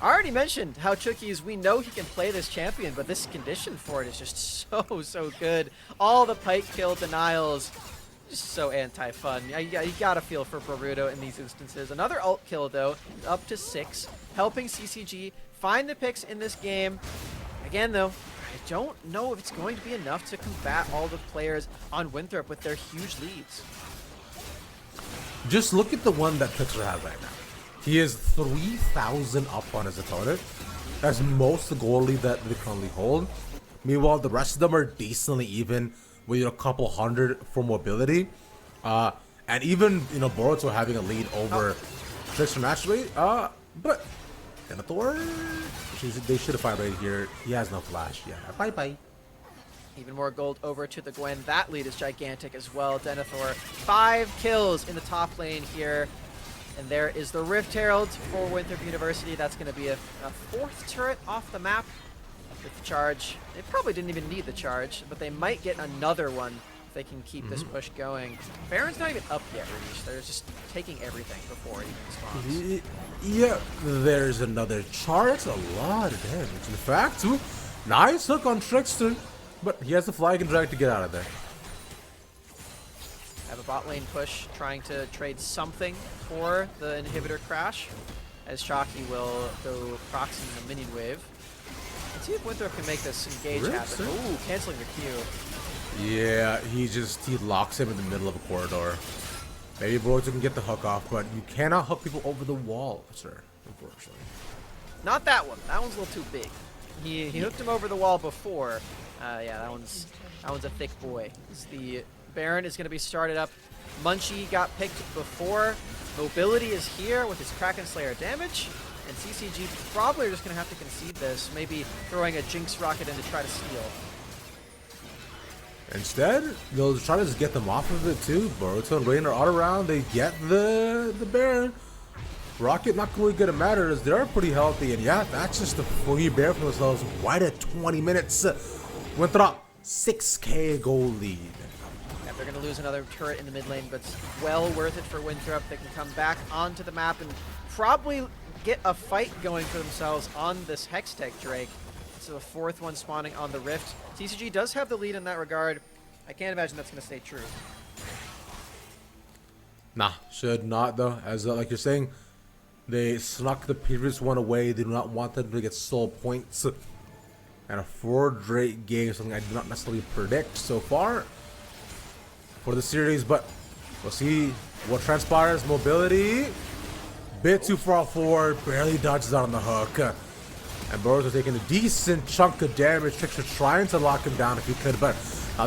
I already mentioned how Chookies, we know he can play this champion, but this condition for it is just so good. All the pike kill denials. Just so anti-fun. You gotta feel for Boruto in these instances. Another ult kill though, up to 6, helping CCG find the picks in this game. Again though, I don't know if it's going to be enough to combat all the players on Winthrop with their huge leads. Just look at the one that Trickster has right now. He is 3,000 up on his opponent. That's most the goal lead that they currently hold. Meanwhile, the rest of them are decently even with a couple hundred for mobility. And even, Boruto having a lead over Trickster naturally. But Denethor, they should have fired right here. He has no flash. Yeah, bye-bye. Even more gold over to the Gwen. That lead is gigantic as well. Denethor, 5 kills in the top lane here. And there is the Rift Herald for Winthrop University. That's going to be a 4th turret off the map with the charge. They probably didn't even need the charge, but they might get another one if they can keep this push going. Baron's not even up yet, Radish. They're just taking everything before it even spawns. Yeah, there's another charge. That's a lot of damage. In fact, nice hook on Trickster, but he has the flag and drag to get out of there. Have a bot lane push, trying to trade something for the inhibitor crash, as Shocky will go proxying the minion wave. Let's see if Winthrop can make this engage happen. Ooh, canceling the Q. Yeah, he locks him in the middle of a corridor. Maybe Boruto can get the hook off, but you cannot hook people over the wall, sir, unfortunately. Not that one. That one's a little too big. He hooked him over the wall before. Yeah, that one's a thick boy. The Baron is going to be started up. Munchie got picked before. Mobility is here with his Kraken Slayer damage. And CCG probably are just going to have to concede this. Maybe throwing a Jinx rocket in to try to steal. Instead, they'll try to just get them off of it too. Boruto and Rain are all around. They get the Baron. Rocket not really gonna matter as they're pretty healthy. And yeah, that's just a free Baron for themselves right at 20 minutes. Winthrop, 6k gold lead. Yeah, they're going to lose another turret in the mid lane, but it's well worth it for Winthrop. They can come back onto the map and probably get a fight going for themselves on this Hextech Drake. So the 4th one spawning on the Rift. CCG does have the lead in that regard. I can't imagine that's going to stay true. Nah, should not though. As like you're saying, they snuck the previous one away. They do not want them to get soul points. And a 4 Drake game is something I do not necessarily predict so far for the series, but we'll see what transpires. Mobility, bit too far forward, barely dodges out on the hook. And Boruto taking a decent chunk of damage. Trickster trying to lock him down if he could, but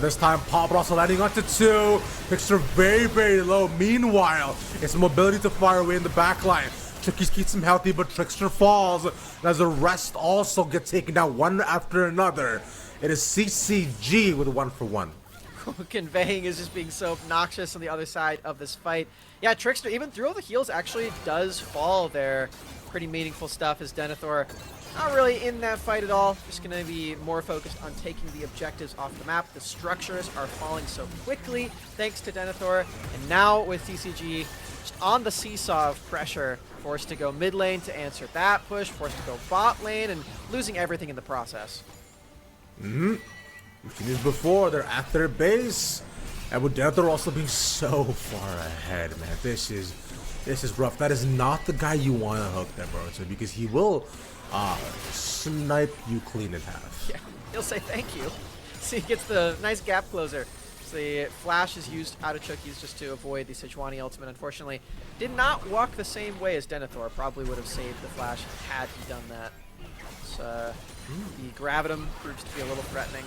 this time Pop also landing onto 2. Trickster very low. Meanwhile, it's mobility to fire away in the backline. Chookies keeps him healthy, but Trickster falls. As the rest also get taken down one after another. It is CCG with a 1-for-1. Conveying is just being so obnoxious on the other side of this fight. Yeah, Trickster, even through all the heals, actually does fall there. Pretty meaningful stuff as Denethor not really in that fight at all. Just going to be more focused on taking the objectives off the map. The structures are falling so quickly thanks to Denethor. And now with CCG just on the seesaw of pressure, forced to go mid lane to answer that push, forced to go bot lane, and losing everything in the process. We've seen this before. They're at their base, and with Denethor also being so far ahead, man, this is rough. That is not the guy you want to hook that Boruto, because he will snipe you clean in half. Yeah, he'll say thank you. See, he gets the nice gap closer. So the flash is used out of Chucky's just to avoid the Sejuani ultimate. Unfortunately, did not walk the same way as Denethor. Probably would have saved the flash had he done that. So the Gravitum proves to be a little threatening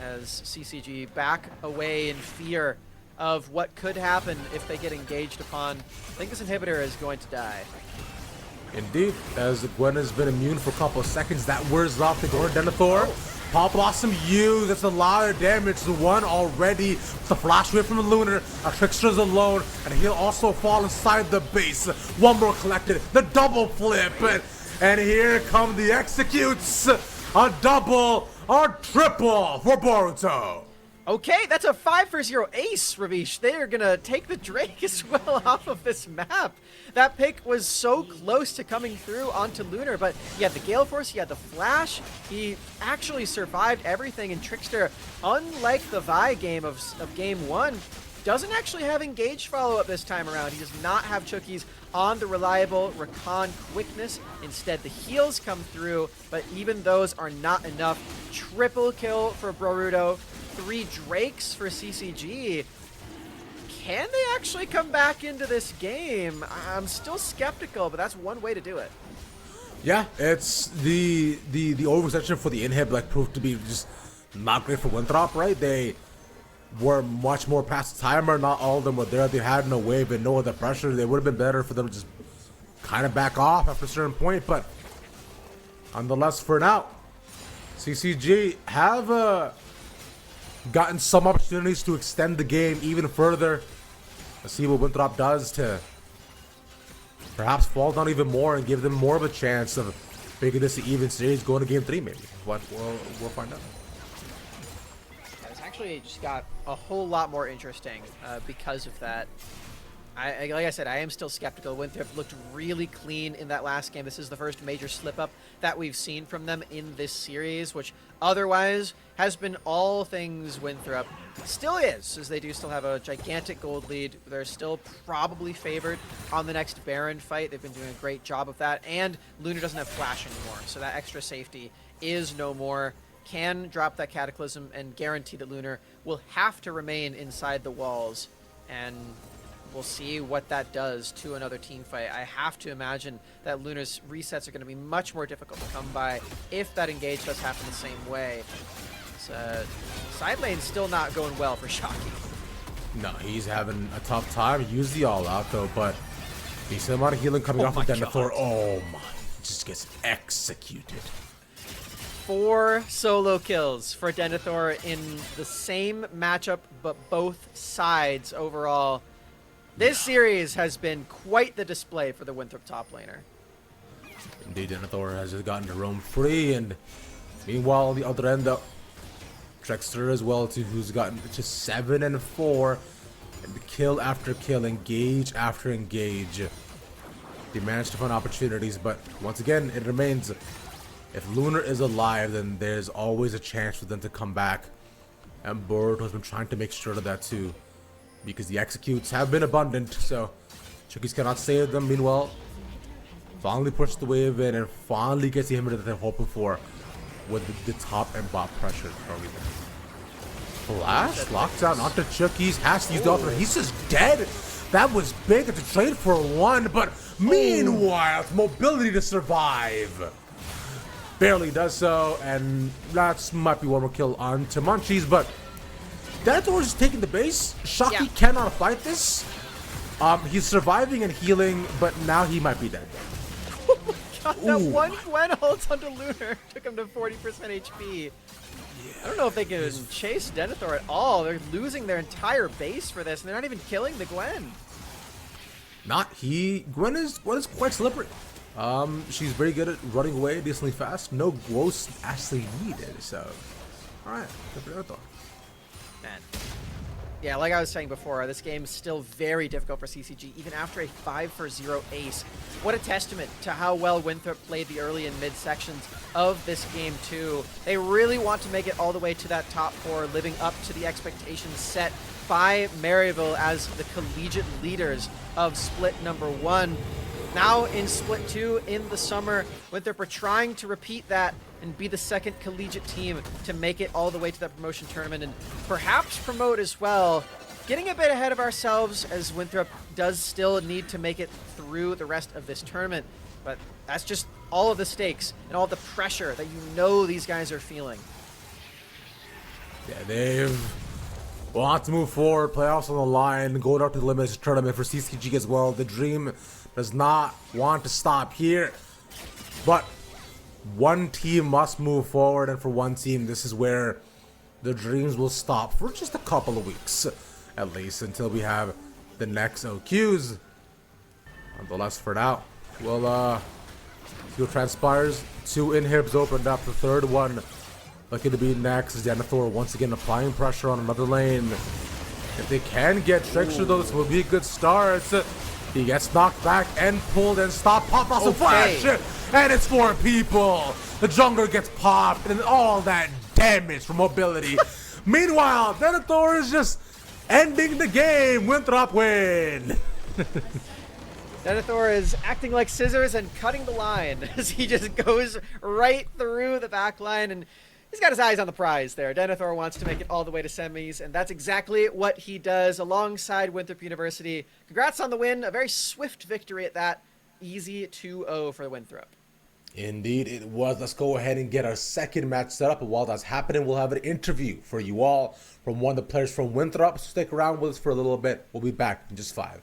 as CCG back away in fear of what could happen if they get engaged upon. I think this inhibitor is going to die. Indeed, as Gwen has been immune for a couple of seconds, that wears off the door. Denethor. Pop Blossom used. That's a lot of damage. The one already. The flash away from the Lunar. A Trickster's alone, and he'll also fall inside the base. One more collected. The double flip, and here come the executes. A double, a triple for Boruto. Okay, that's a 5-for-0 ace, Ravish. They are going to take the Drake as well off of this map. That pick was so close to coming through onto Lunar, but he had the Gale Force, he had the Flash. He actually survived everything, and Trickster, unlike the Vi game of Game 1, doesn't actually have engaged follow-up this time around. He does not have Chookies on the reliable recon quickness. Instead, the heals come through, but even those are not enough. Triple kill for Boruto. 3 Drakes for CCG. Can they actually come back into this game? I'm still skeptical, but that's one way to do it. Yeah, it's the overextension for the inhib like proved to be just not great for Winthrop, right? They were much more past the timer. Not all of them were there. They had no wave and no other pressure. They would have been better for them to just kind of back off after a certain point, but nonetheless, for now, CCG have gotten some opportunities to extend the game even further. Let's see what Winthrop does to perhaps fall down even more and give them more of a chance of making this an even series going to game 3 maybe. But we'll find out. It's actually just got a whole lot more interesting because of that. Like I said, I am still skeptical. Winthrop looked really clean in that last game. This is the first major slip-up that we've seen from them in this series, which otherwise has been all things Winthrop. Still is, as they do still have a gigantic gold lead. They're still probably favored on the next Baron fight. They've been doing a great job of that, and Lunar doesn't have Flash anymore, so that extra safety is no more. Can drop that Cataclysm and guarantee that Lunar will have to remain inside the walls, and we'll see what that does to another team fight. I have to imagine that Lunar's resets are going to be much more difficult to come by if that engage does happen the same way. Side lane's still not going well for Shocky. No, he's having a tough time. He used the all-out though, but decent amount of healing coming off of Denethor. Oh my, just gets executed. 4 solo kills for Denethor in the same matchup, but both sides overall. This series has been quite the display for the Winthrop top laner. Indeed, Denethor has just gotten to roam free, and meanwhile, on the other end, Trickster as well, too, who's gotten just 7 and 4, and kill after kill, engage after engage. They managed to find opportunities, but once again, it remains, if Lunar is alive, then there's always a chance for them to come back, and Boruto has been trying to make sure of that too, because the executes have been abundant, so Chookies cannot save them. Meanwhile, finally pushed the wave in and finally gets the inhibitor that they're hoping for with the top and bot pressure. Flash, lockdown onto Chookies, has to use the ultimate. He's just dead. That was big to trade for 1, but meanwhile, mobility to survive. Barely does so, and that might be one more kill on to Munchies, but Denethor is taking the base. Shocky cannot fight this. He's surviving and healing, but now he might be dead. Oh my god, that one Gwen ult onto Lunar took him to 40% HP. I don't know if they can chase Denethor at all. They're losing their entire base for this, and they're not even killing the Gwen. Gwen is quite slippery. She's very good at running away decently fast. No ghost actually needed, so alright, good for Denethor. Man, Yeah, like I was saying before, this game is still very difficult for CCG, even after a 5-for-0 ace. What a testament to how well Winthrop played the early and mid sections of this game, too. They really want to make it all the way to that top 4, living up to the expectations set by Maryville as the collegiate leaders of split number 1. Now in split 2 in the summer, Winthrop are trying to repeat that and be the second collegiate team to make it all the way to that promotion tournament and perhaps promote as well. Getting a bit ahead of ourselves, as Winthrop does still need to make it through the rest of this tournament, but that's just all of the stakes and all the pressure that you know these guys are feeling. Yeah, they've want to move forward, playoffs on the line, go out to the limits tournament for CCG as well. The dream does not want to stop here, but one team must move forward, and for one team, this is where the dreams will stop for just a couple of weeks, at least, until we have the next OQs. Nonetheless, for now, we'll see what transpires. 2 inhibs opened up, the third one looking to be next. Denethor once again applying pressure on another lane. If they can get Trickster, though, this will be a good start. He gets knocked back and pulled and stopped. Pop off the flash! And it's 4 people! The jungler gets popped and all that damage from mobility. Meanwhile, Denethor is just ending the game. Winthrop win! Denethor is acting like scissors and cutting the line as he just goes right through the back line, and he's got his eyes on the prize there. Denethor wants to make it all the way to semis, and that's exactly what he does alongside Winthrop University. Congrats on the win. A very swift victory at that. Easy 2-0 for Winthrop. Indeed, it was. Let's go ahead and get our second match set up. And while that's happening, we'll have an interview for you all from one of the players from Winthrop. So stick around with us for a little bit. We'll be back in just 5.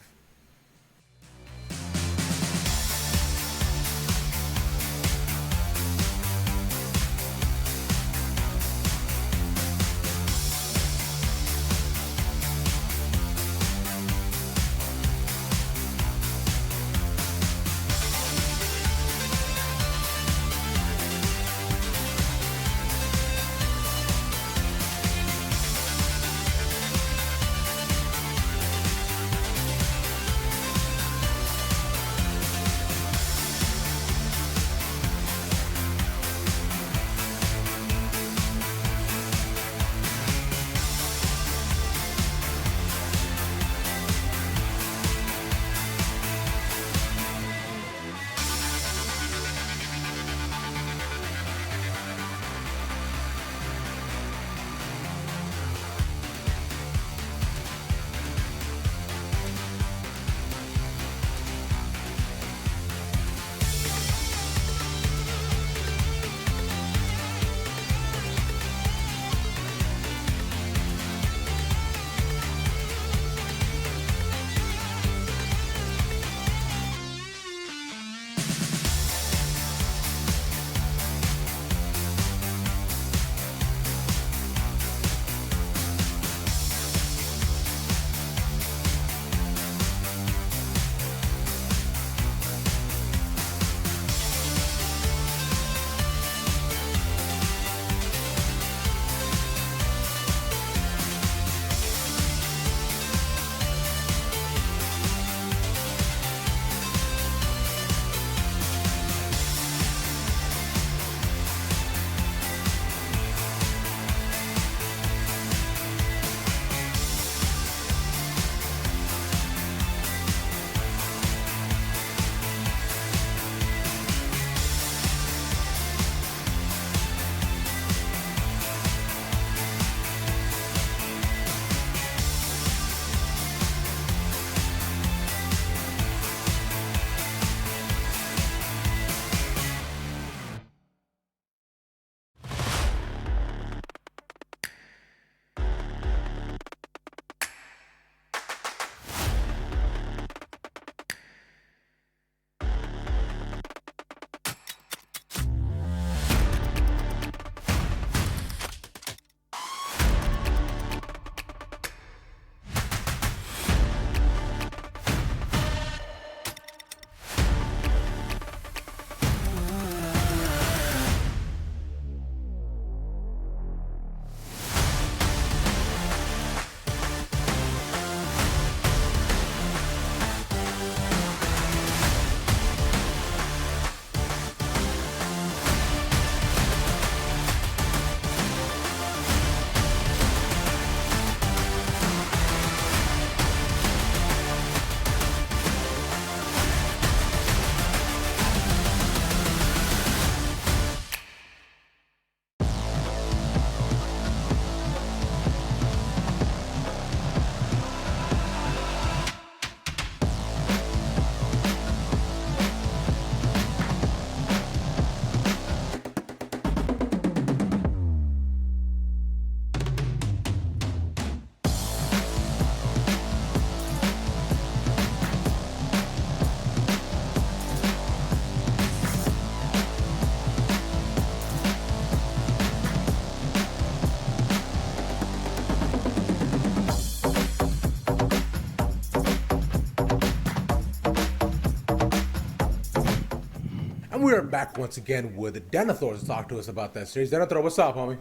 And we are back once again with Denethor to talk to us about that series. Denethor, what's up, homie?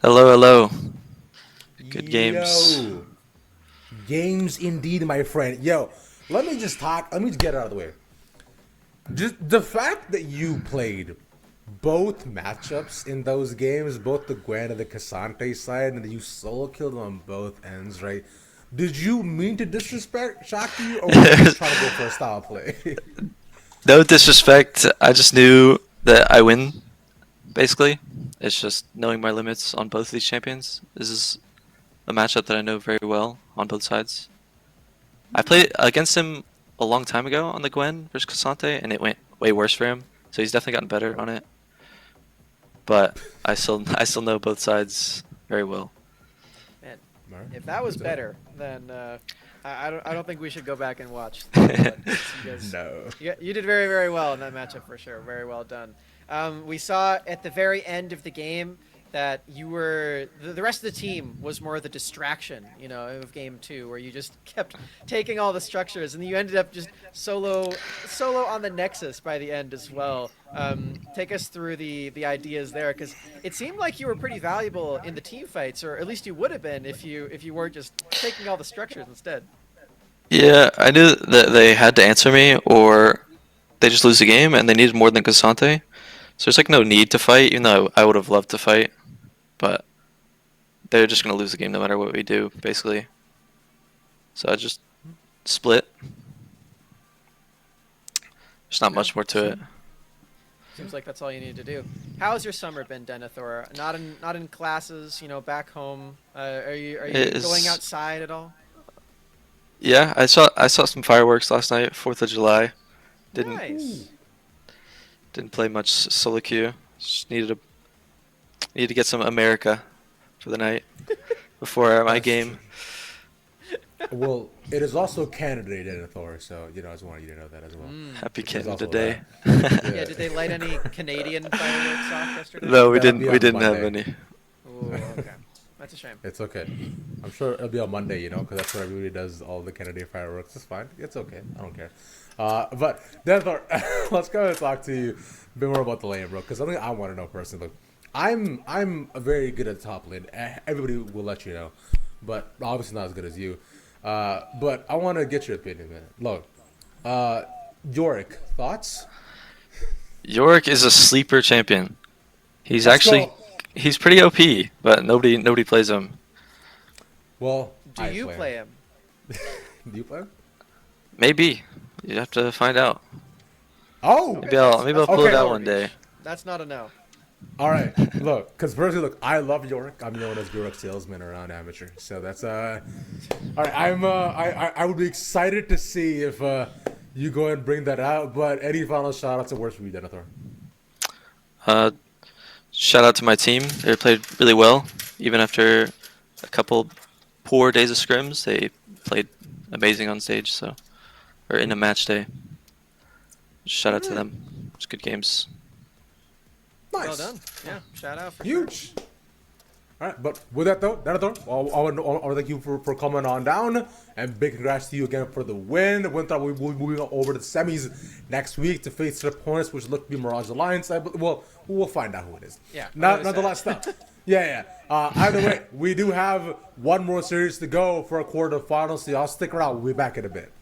Hello, hello. Good games. Yo. Games indeed, my friend. Yo, let me just get it out of the way. Just the fact that you played both matchups in those games, both the Gwen and the Cassante side, and that you solo killed them on both ends, right? Did you mean to disrespect Shakti, or were you just trying to go for a style play? No disrespect, I just knew that I win, basically. It's just knowing my limits on both of these champions. This is a matchup that I know very well on both sides. I played against him a long time ago on the Gwen versus Cassante, and it went way worse for him. So he's definitely gotten better on it. But I still know both sides very well. Man, Alright. if that was better, then I don't think we should go back and watch. But you guys, No. you did very, very well in that matchup for sure. Very well done. We saw at the very end of the game that you were the rest of the team was more the distraction, of game 2, where you just kept taking all the structures, and you ended up just solo on the Nexus by the end as well. Take us through the ideas there, because it seemed like you were pretty valuable in the team fights, or at least you would have been if you weren't just taking all the structures instead. Yeah, I knew that they had to answer me, or they just lose the game, and they needed more than Cassante. So there's like no need to fight, even though I would have loved to fight. But they're just going to lose the game no matter what we do, basically. So I just split. There's not much more to it. Seems like that's all you need to do. How's your summer been, Denethor? Not in classes, back home. Are you going outside at all? Yeah, I saw some fireworks last night, 4th of July. Nice. Didn't play much solo queue. Just needed to get some America for the night before my game. Well, it is also Canada Day, Denethor, so I just wanted you to know that as well. Happy Which is Canada also Day. Yeah, did they light any Canadian fireworks off yesterday? No, we That'll be on didn't have Monday. any. Ooh, okay. That's a shame. It's okay. I'm sure it'll be on Monday, because that's where everybody does all the Canadian fireworks. It's fine. It's okay. I don't care. But Denethor, let's go and talk to you a bit more about the lane, bro, because something I want to know personally. Look, I'm very good at the top lane. Everybody will let you know, but obviously not as good as you. But I want to get your opinion, man. Look, Yorick, thoughts? Yorick is a sleeper champion. He's Let's actually go. he's pretty OP, but nobody plays him. Well, Do I you play him? Do you play him? Maybe you have to find out. Oh, Maybe I'll pull Okay. it out one day. That's not a no. all right. Look, because personally, I love Yorick. I'm known as Yorick salesman around amateur, so that's all right. I would be excited to see if you go and bring that out. But any final shout outs and words from you, Denethor? Shout out to my team. They played really well, even after a couple poor days of scrims. They played amazing on stage, or in a match day. Shout out to them. It's good games. Nice. Well done. Yeah, shout out for sure. Huge. All right, but with that though, Denethor, I want to thank you for coming on down, and big congrats to you again for the win. We'll be moving over to the semis next week to face their opponents, which look to be Mirage Alliance. But we'll find out who it is. Yeah, Nonetheless, stuff. Yeah. Either way, we do have one more series to go for a quarterfinals, so y'all stick around. We'll be back in a bit.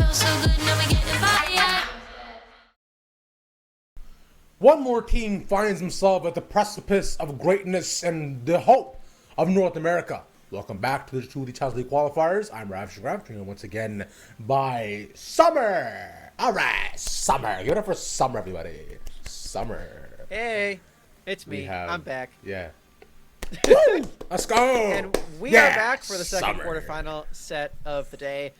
felt so good, now we getting fired. One more team finds himself at the precipice of greatness and the hope of North America. Welcome back to the Champions League qualifiers. I'm Rav Shagraf, joined once again by Summer. All right, Summer. Give it up for Summer, everybody. Summer. Hey, it's me. I'm back. Yeah. Woo! Let's go. And we are back for the second quarterfinal set of the day.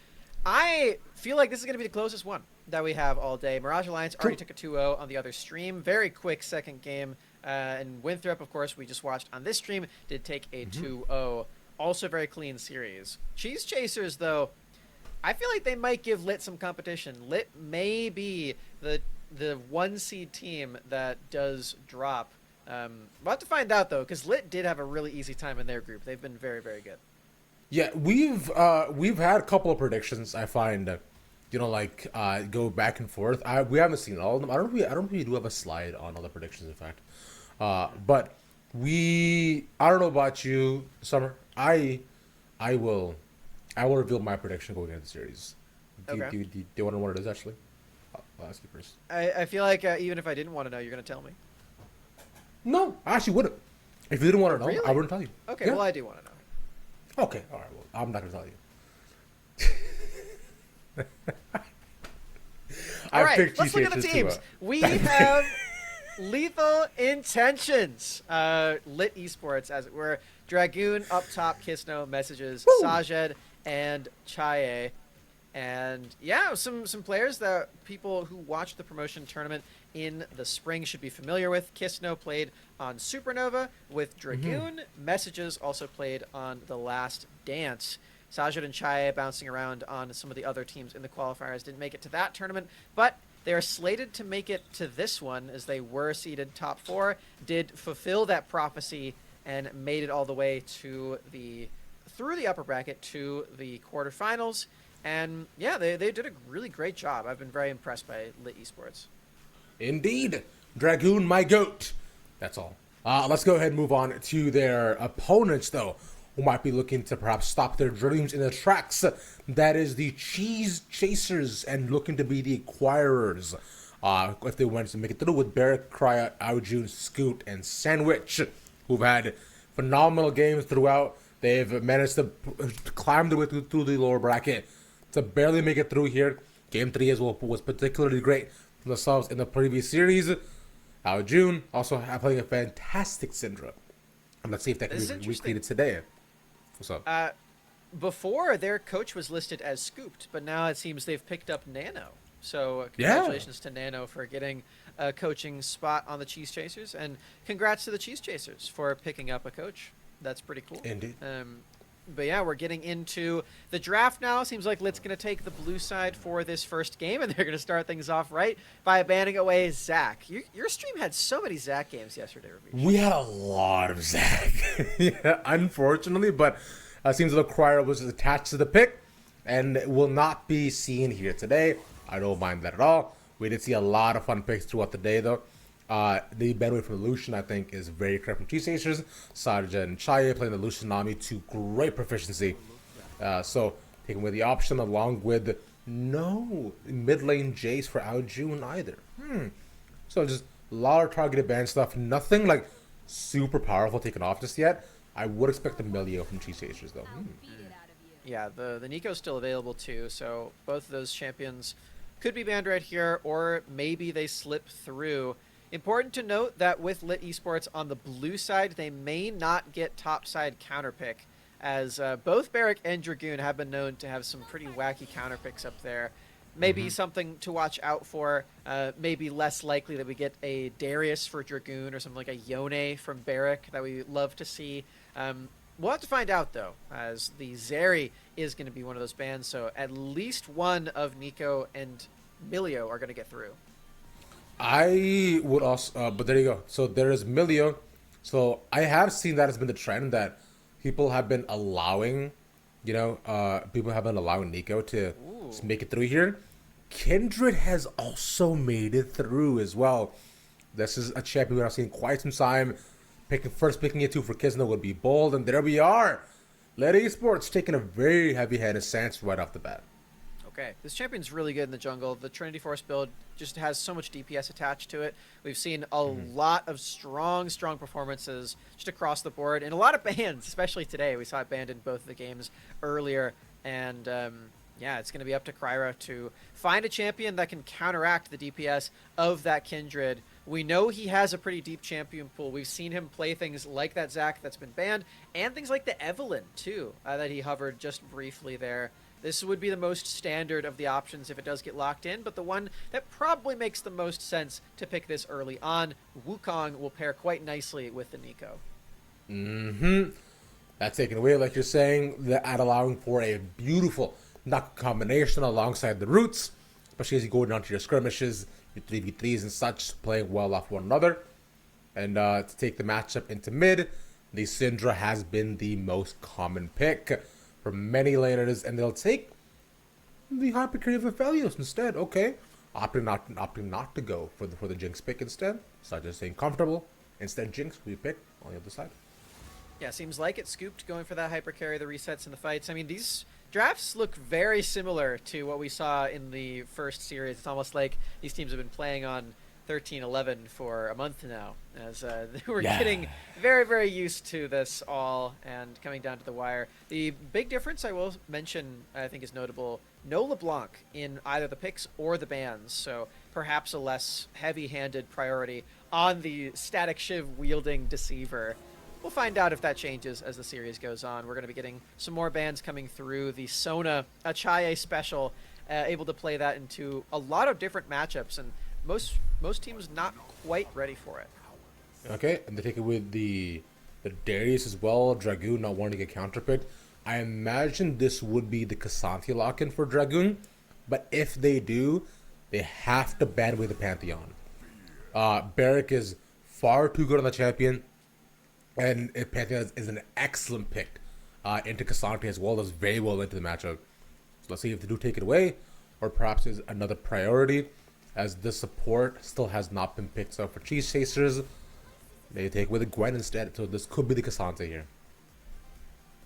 I feel like this is going to be the closest one that we have all day. Mirage Alliance already took a 2-0 on the other stream. Very quick second game. And Winthrop, of course, we just watched on this stream, did take a 2-0. Also very clean series. Cheese Chasers, though, I feel like they might give Lit some competition. Lit may be the 1-seed team that does drop. We'll have to find out, though, because Lit did have a really easy time in their group. They've been very, very good. Yeah, we've had a couple of predictions. I find, go back and forth. We haven't seen all of them. I don't know if we do have a slide on all the predictions. In fact, but I don't know about you, Summer. I will reveal my prediction going into the series. Do you want to know what it is actually? I'll ask you first. I feel like even if I didn't want to know, you're going to tell me. No, I actually wouldn't. If you didn't want to know, Really? I wouldn't tell you. Okay, Yeah. well, I do want to know. Okay, all right. Well, I'm not going to tell you. All right, picked let's look at the GCHs teams. We have Lethal Intentions, Lit Esports, as it were. Dragoon up top, Kisno, Messages, Sajed, and Chaye. And yeah, some players that people who watched the promotion tournament in the spring should be familiar with. Kisno played on Supernova with Dragoon. Messages also played on The Last Dance. Sajid and Chaye bouncing around on some of the other teams in the qualifiers. Didn't make it to that tournament, but they are slated to make it to this one as they were seeded top 4, did fulfill that prophecy, and made it all the way through the upper bracket to the quarterfinals. And yeah, they did a really great job. I've been very impressed by Lit Esports. Indeed. Dragoon, my goat. That's all. Let's go ahead and move on to their opponents, though, who might be looking to perhaps stop their dreams in their tracks. That is the Cheese Chasers, and looking to be the acquirers. If they want to make it through with Barrack, Krya, Aojun, Scoot, and Sandwich, who've had phenomenal games throughout. They've managed to climb their way through the lower bracket to barely make it through here. Game 3 as well was particularly great for themselves in the previous series. Aojun also playing a fantastic Syndra. And let's see if that can be recreated today. What's up? Before, their coach was listed as Scooped, but now it seems they've picked up Nano. So congratulations to Nano for getting a coaching spot on the Cheese Chasers, and congrats to the Cheese Chasers for picking up a coach. That's pretty cool. Indeed. But yeah, we're getting into the draft now. Seems like Lit's going to take the blue side for this first game, and they're going to start things off right by banning away Zach. Your stream had so many Zach games yesterday, Ravish. We had a lot of Zach. Yeah, unfortunately, but it seems the Crier was attached to the pick and will not be seen here today. I don't mind that at all. We did see a lot of fun picks throughout the day, though. The bandwidth from Lucian, I think, is very correct from Cheese Chasers. Sarja and Chaye playing the Lucian Nami to great proficiency. So, taking away the option along with no mid lane Jace for Aojun either. So, just a lot of targeted ban stuff. Nothing like super powerful taken off just yet. I would expect a Melio from Cheese Chasers, though. Yeah, the Nico's still available too, so both of those champions could be banned right here, or maybe they slip through. Important to note that with Lit Esports on the blue side, they may not get topside counterpick, as both Barrack and Dragoon have been known to have some pretty wacky counterpicks up there. Maybe something to watch out for. Maybe less likely that we get a Darius for Dragoon or something like a Yone from Barrack that we love to see. We'll have to find out, though, as the Zeri is going to be one of those bans, so at least one of Nico and Milio are going to get through. I would also, but there you go. So there is Milio. So I have seen that has been the trend that people have been allowing, people have been allowing Nico to make it through here. Kindred has also made it through as well. This is a champion I've seen quite some time. Picking it too for Kisno would be bold, and there we are. Lit Esports taking a very heavy-handed stance right off the bat. Okay, this champion's really good in the jungle. The Trinity Force build just has so much DPS attached to it. We've seen a lot of strong performances just across the board, and a lot of bans, especially today. We saw it banned in both of the games earlier, and yeah, it's going to be up to Kryra to find a champion that can counteract the DPS of that Kindred. We know he has a pretty deep champion pool. We've seen him play things like that Zac that's been banned, and things like the Evelynn, too, that he hovered just briefly there. This would be the most standard of the options if it does get locked in, but the one that probably makes the most sense to pick this early on. Wukong will pair quite nicely with the Neeko. That's taken away, like you're saying, at allowing for a beautiful knock combination alongside the roots, especially as you go down to your skirmishes, your 3v3s and such, playing well off one another. And to take the matchup into mid, the Syndra has been the most common pick for many laners, and they'll take the Hypercarry of Aphelios instead. Okay, opting not to go for the Jinx pick instead. So just staying comfortable. Instead, Jinx will be picked on the other side. Yeah, seems like it. Scooped going for that hypercarry, the resets and the fights. I mean, these drafts look very similar to what we saw in the first series. It's almost like these teams have been playing on 13-11 for a month now, as we're getting very, very used to this all and coming down to the wire. The big difference I will mention, I think, is notable. No LeBlanc in either the picks or the bans, so perhaps a less heavy-handed priority on the static shiv wielding Deceiver. We'll find out if that changes as the series goes on. We're going to be getting some more bans coming through. The Sona Achaye special, able to play that into a lot of different matchups, and most teams not quite ready for it. Okay, and they take it with the Darius as well. Dragoon not wanting to get counterpicked. I imagine this would be the K'Sante lock-in for Dragoon, but if they do, they have to ban away the Pantheon. Barrack is far too good on the champion, and Pantheon is an excellent pick into K'Sante as well as very well into the matchup. So let's see if they do take it away, or perhaps is another priority, as the support still has not been picked up for Cheese Chasers. They take with a Gwen instead, so this could be the K'Sante here.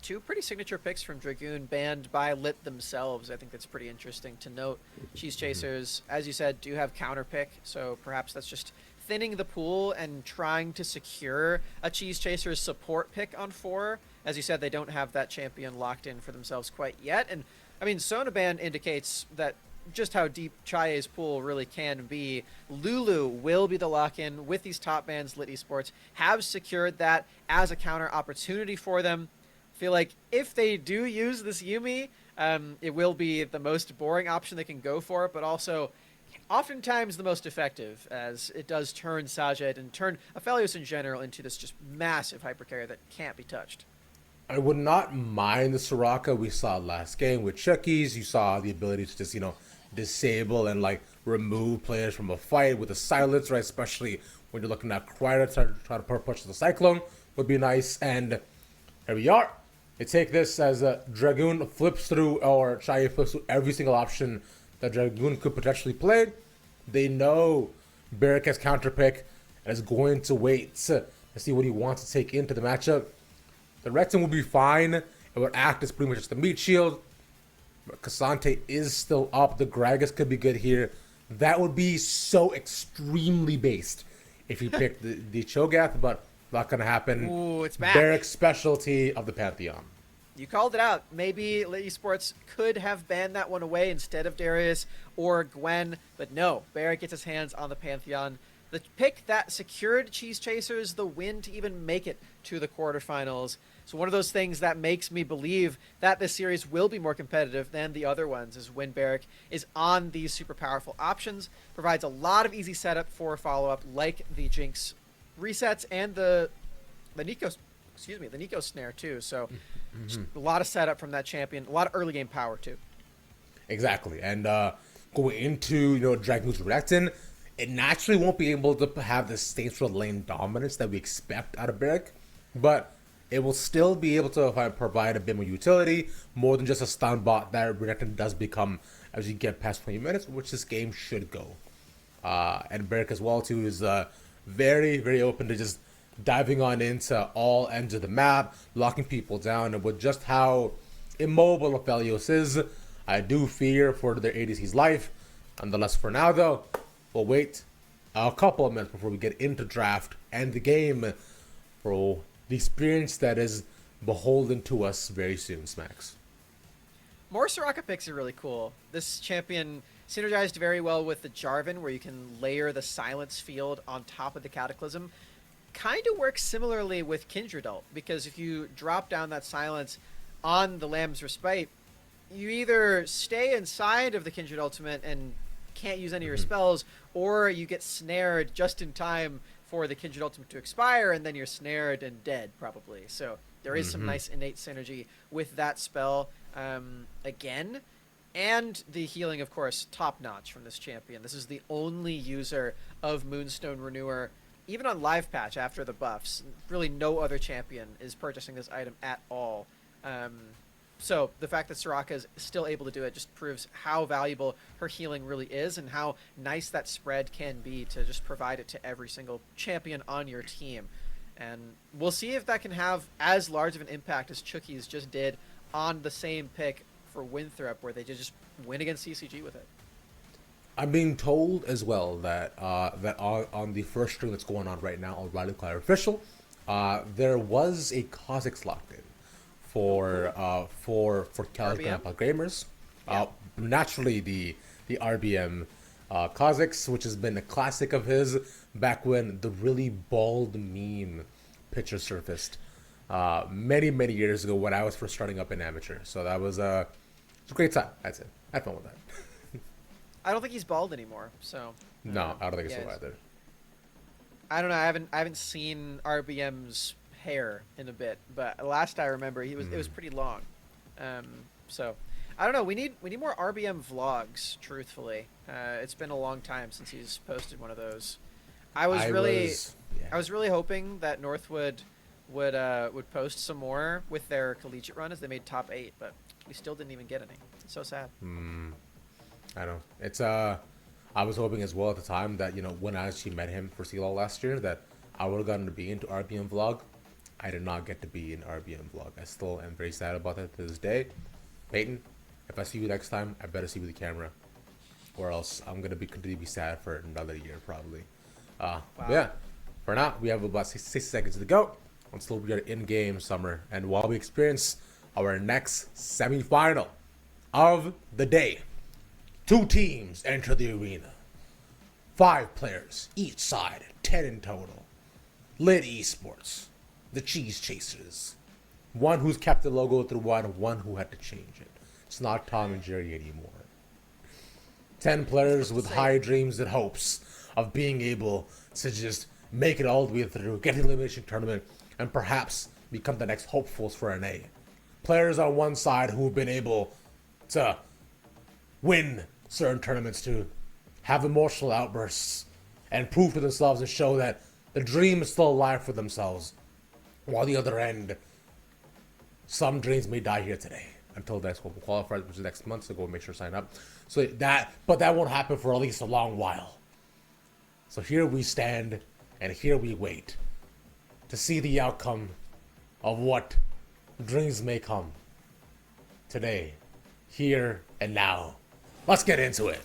Two pretty signature picks from Dragoon, banned by Lit themselves. I think that's pretty interesting to note. Cheese Chasers, as you said, do have counter pick, so perhaps that's just thinning the pool and trying to secure a Cheese Chasers support pick on 4. As you said, they don't have that champion locked in for themselves quite yet. And I mean, Sona ban indicates that just how deep Chaye's pool really can be. Lulu will be the lock-in with these top bans. Lit Esports have secured that as a counter opportunity for them. Feel like if they do use this Yuumi, it will be the most boring option they can go for, but also oftentimes the most effective, as it does turn Sajid and turn Aphelios in general into this just massive hypercarrier that can't be touched. I would not mind the Soraka we saw last game with Chucky's. You saw the ability to just, disable and remove players from a fight with a silence, right? Especially when you're looking at Quarterfinals to try to push the Cyclone would be nice. And here we are. They take this as Dragoon flips through, or Chaye flips through every single option that Dragoon could potentially play. They know Barrack has counterpick and is going to wait to see what he wants to take into the matchup. The Retin will be fine. It would act as pretty much just the meat shield. But K'Sante is still up. The Gragas could be good here. That would be so extremely based if you picked the Cho'Gath, but not going to happen. Ooh, it's back. Barrack's specialty of the Pantheon. You called it out. Maybe Lit Esports could have banned that one away instead of Darius or Gwen, but no. Barrack gets his hands on the Pantheon. The pick that secured Cheese Chasers the win to even make it to the quarterfinals. So one of those things that makes me believe that this series will be more competitive than the other ones is when Barrack is on these super powerful options, provides a lot of easy setup for follow-up like the Jinx resets and the Neeko, the Neeko snare too. So just a lot of setup from that champion, a lot of early game power too. Exactly. And going into, Dragoon's Retin, it naturally won't be able to have the central lane dominance that we expect out of Barrack, but it will still be able to provide a bit more utility, more than just a stun bot that Retin does become as you get past 20 minutes, which this game should go. And Barrack as well too is very, very open to just diving on into all ends of the map, locking people down, and with just how immobile Aphelios is, I do fear for their ADC's life. Nonetheless, for now, though, we'll wait a couple of minutes before we get into draft and the game for the experience that is beholden to us very soon, Smacks. More Soraka picks are really cool. This champion synergized very well with the Jarvan, where you can layer the silence field on top of the Cataclysm. Kind of works similarly with Kindred ult, because if you drop down that silence on the Lamb's Respite, you either stay inside of the Kindred ultimate and can't use any of your spells, or you get snared just in time for the Kindred ultimate to expire, and then you're snared and dead, probably. So there is some nice innate synergy with that spell. Again, and the healing, of course, top-notch from this champion. This is the only user of Moonstone Renewer, even on live patch after the buffs. Really no other champion is purchasing this item at all. So the fact that Soraka is still able to do it just proves how valuable her healing really is, and how nice that spread can be to just provide it to every single champion on your team. And we'll see if that can have as large of an impact as Chucky's just did on the same pick for Winthrop, where they just win against CCG with it. I'm being told as well that on the first stream that's going on right now on Qualifier official, there was a Kha'Zix locked in for California gamers. Yeah. Naturally, the RBM Kha'Zix, which has been a classic of his back when the really bald meme picture surfaced many years ago when I was first starting up in amateur. So that was a great time. That's it. I had fun with that. I don't think he's bald anymore, so No, I don't think yeah, so either. I don't know. I haven't seen RBM's hair in a bit, but last I remember it was pretty long. So I don't know. We need more RBM vlogs. Truthfully, it's been a long time since he's posted one of those. I was really hoping that Northwood would post some more with their collegiate run, as they made top 8, but we still didn't even get any. It's so sad. I know. It's I was hoping as well at the time that, when I actually met him for CLL last year, that I would have gotten to be into RBM vlog. I did not get to be in RBM vlog. I still am very sad about that to this day. Peyton, if I see you next time, I better see you with the camera, or else I'm gonna continue to be sad for another year probably. Wow. Yeah. For now, we have about 60 seconds to go until we are in-game summer, and while we experience our next semi-final of the day. 2 teams enter the arena. 5 players each side, 10 in total. Lit Esports, the Cheese Chasers. One who's kept the logo through one who had to change it. It's not Tom and Jerry anymore. 10 players with high dreams and hopes of being able to just make it all the way through, get the elimination tournament, and perhaps become the next hopefuls for NA. Players on one side who've been able to win certain tournaments, to have emotional outbursts and prove to themselves and show that the dream is still alive for themselves. While the other end, some dreams may die here today until the next qualifier, which is next month, so go make sure to sign up. But that won't happen for at least a long while. So here we stand and here we wait to see the outcome of what dreams may come today, here and now. Let's get into it.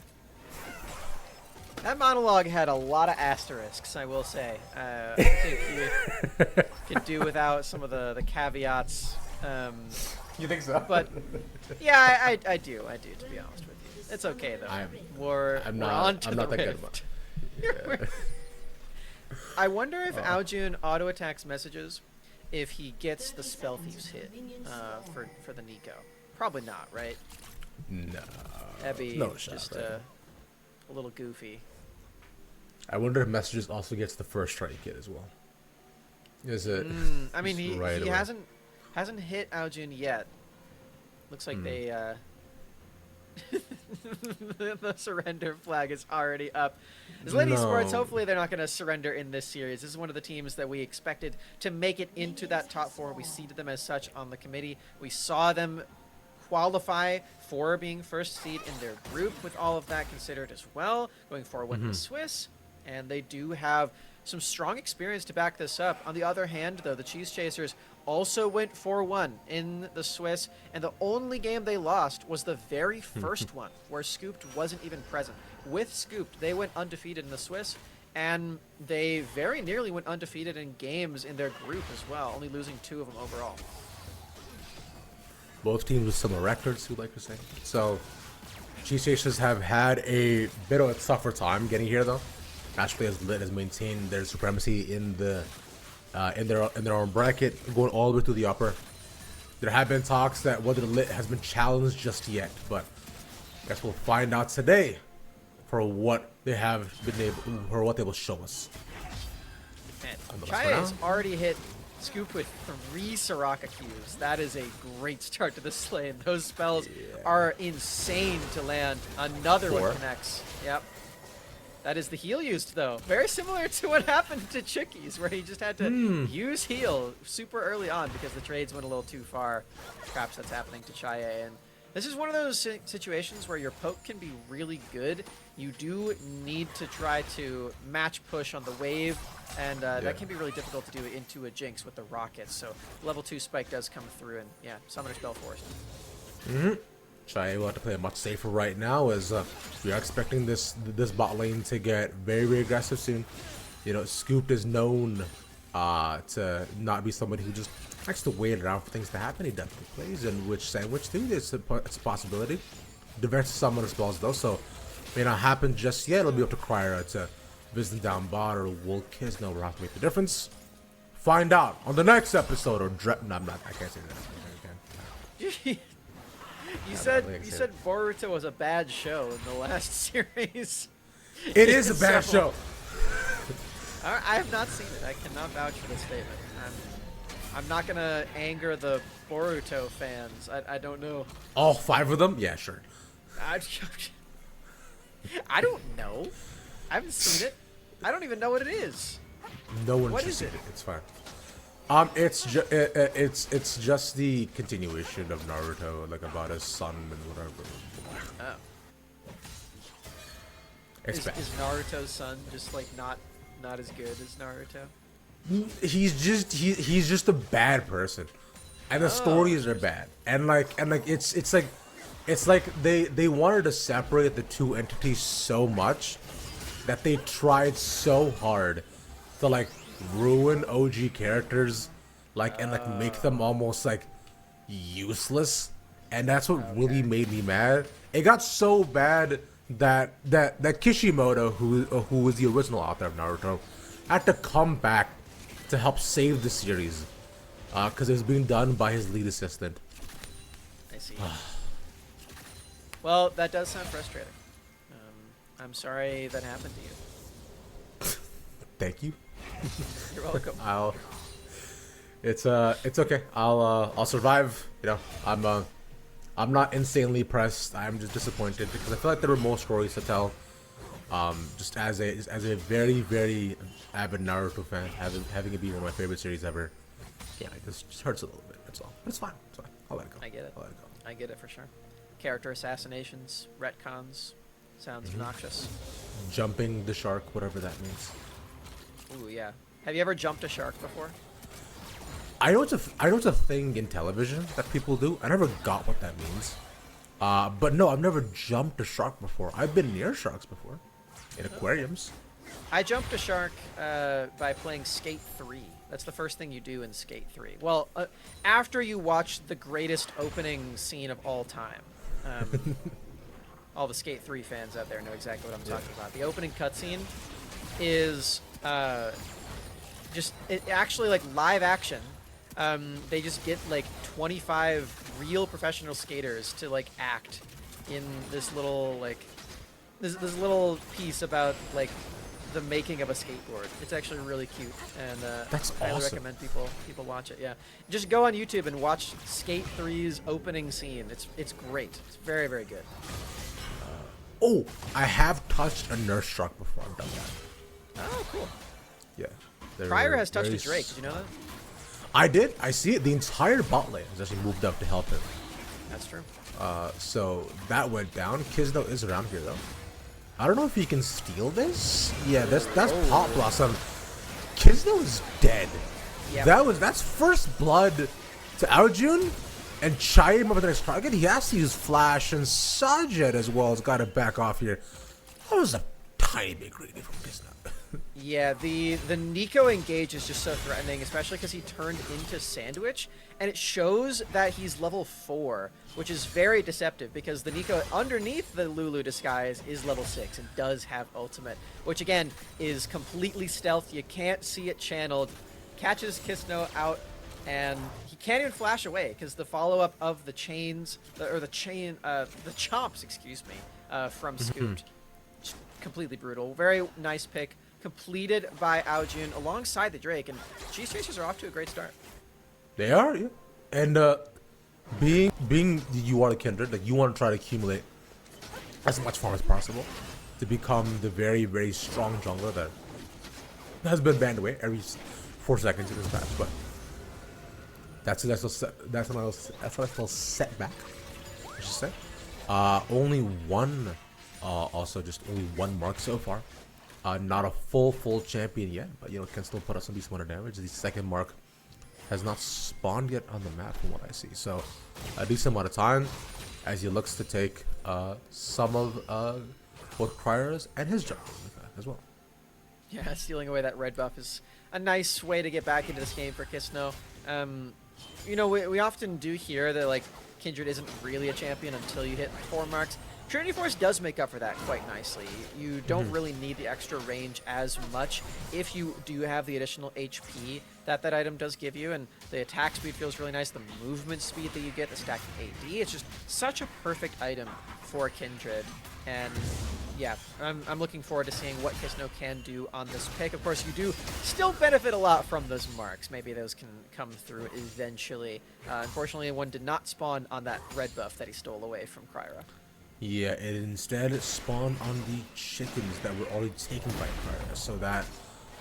That monologue had a lot of asterisks, I will say. I think you could do without some of the caveats. You think so? But yeah, I do, to be honest with you. It's okay though. We're on to the not that good rift. about it. I wonder if Aljun auto attacks messages if he gets the Spell Thieves hit for the Nico. Probably not, right? No. That'd be No shot, just right? a little goofy. I wonder if Messages also gets the first strike hit as well. Is it? I mean, he right away? hasn't hit Aljun yet. Looks like they the surrender flag is already up. As Lady Sports, hopefully they're not going to surrender in this series. This is one of the teams that we expected to make it into that top 4. We seeded them as such on the committee. We saw them qualify for being first seed in their group with all of that considered as well, going forward with the Swiss, and they do have some strong experience to back this up. On the other hand, though, the Cheese Chasers also went 4-1 in the Swiss, and the only game they lost was the very first one, where Scooped wasn't even present. With Scooped, they went undefeated in the Swiss, and they very nearly went undefeated in games in their group as well, only losing 2 of them overall. Both teams with similar records, you'd like to say. So, GCHs have had a bit of a tougher time getting here, though. Naturally, as Lit has maintained their supremacy in the in their own bracket, going all the way to the upper. There have been talks that whether Lit has been challenged just yet, but I guess we'll find out today for what they have been able, or what they will show us. And Chaya has already hit Scoop with 3 Soraka Qs. That is a great start to this lane. Those spells are insane to land. Another 4. one connects. Yep. That is the heal used, though. Very similar to what happened to Chickies, where he just had to use heal super early on because the trades went a little too far. Perhaps that's happening to Chaya. And this is one of those situations where your poke can be really good. You do need to try to match push on the wave, and that can be really difficult to do into a Jinx with the rockets. So level 2 spike does come through, and yeah, Summoner Spell forced. Chai will have to play much safer right now, as we are expecting this bot lane to get very, very aggressive soon. You know, Scooped is known to not be somebody who just likes to wait around for things to happen. He definitely plays in which sandwich too. It's a possibility. Defense Summoner spells though, so may not happen just yet. It'll be up to Cryer to visit down bot, or will Kisno will have to make the difference. Find out on the next episode, or no, I'm not. I can't say that. You said Boruto was a bad show in the last series. It is a bad show. I have not seen it. I cannot vouch for this statement. I'm not gonna anger the Boruto fans. I don't know. All 5 of them? Yeah, sure. I don't know. I haven't seen it. I don't even know what it is. No one What should is see it? it. It's fine. It's just the continuation of Naruto, like about his son and whatever. Oh. It's Is bad. Naruto's son just like not as good as Naruto? He's just a bad person, and the stories are bad, and it's like they wanted to separate the 2 entities so much that they tried so hard to like ruin OG characters, and make them almost like useless, and that's what really made me mad. It got so bad that Kishimoto, who was the original author of Naruto, had to come back to help save the series, because it was being done by his lead assistant. I see. Well, that does sound frustrating. I'm sorry that happened to you. Thank you. You're welcome. It's okay. I'll survive. You know, I'm not insanely pressed. I'm just disappointed because I feel like there were more stories to tell. Just as a very, very avid Naruto fan, having it be one of my favorite series ever. Yeah, it just hurts a little bit. That's all. But it's fine. It's fine. I'll let it go. I get it. I'll let it go. I get it for sure. Character assassinations, retcons, sounds obnoxious. Jumping the shark, whatever that means. Ooh, yeah. Have you ever jumped a shark before? I know it's a thing in television that people do. I never got what that means. But no, I've never jumped a shark before. I've been near sharks before, in aquariums. I jumped a shark by playing Skate 3. That's the first thing you do in Skate 3. Well, after you watch the greatest opening scene of all time. All the Skate 3 fans out there know exactly what I'm talking about. The opening cutscene is actually like live action. They just get like 25 real professional skaters to like act in this little like this little piece about like the making of a skateboard. It's actually really cute, and That's I highly awesome. recommend people watch it. Yeah, just go on YouTube and watch Skate 3's opening scene. It's great. It's very, very good. Oh, I have touched a nurse shark before. I've done that. Oh, cool. Yeah. They're Pryor has touched a very Drake. Did you know that? I did. I see it. The entire bot lane has actually moved up to help him. That's true. So that went down. Kisno is around here though. I don't know if he can steal this. Yeah, that's Pop Blossom. Kisno is dead. Yep. That's first blood to Aojun, and chime him up with the next target. He has to use Flash, and Sajed as well has got to back off here. That was a tiny bit greedy from Kisna. Yeah, the Nico engage is just so threatening, especially because he turned into Sandwich, and it shows that he's level 4, which is very deceptive because the Nico underneath the Lulu disguise is level 6 and does have ultimate, which again is completely stealth. You can't see it channeled. Catches Kisno out, and he can't even flash away because the follow-up of the chains, or the chomps, excuse me, from Scooped. Just completely brutal. Very nice pick. Completed by Aojun alongside the Drake, and Cheese Chasers are off to a great start. They are, yeah. And being you are the Kindred, like you want to try to accumulate as much farm as possible to become the very, very strong jungler that has been banned away every 4 seconds in this match. But that's a little setback, I should say. Only one mark so far. Not a full champion yet, but you know, can still put up some decent amount of damage. The second mark has not spawned yet on the map from what I see. So a decent amount of time as he looks to take some of both Crier's and his jungle as well. Yeah, stealing away that red buff is a nice way to get back into this game for Kisno. You know, we often do hear that like Kindred isn't really a champion until you hit 4 marks. Trinity Force does make up for that quite nicely. You don't really need the extra range as much if you do have the additional HP that item does give you, and the attack speed feels really nice, the movement speed that you get, the stack AD, it's just such a perfect item for Kindred. And yeah, I'm looking forward to seeing what Kisno can do on this pick. Of course, you do still benefit a lot from those marks. Maybe those can come through eventually. Unfortunately, one did not spawn on that red buff that he stole away from Kryra. Yeah, it instead spawned on the chickens that were already taken by Kryra, so that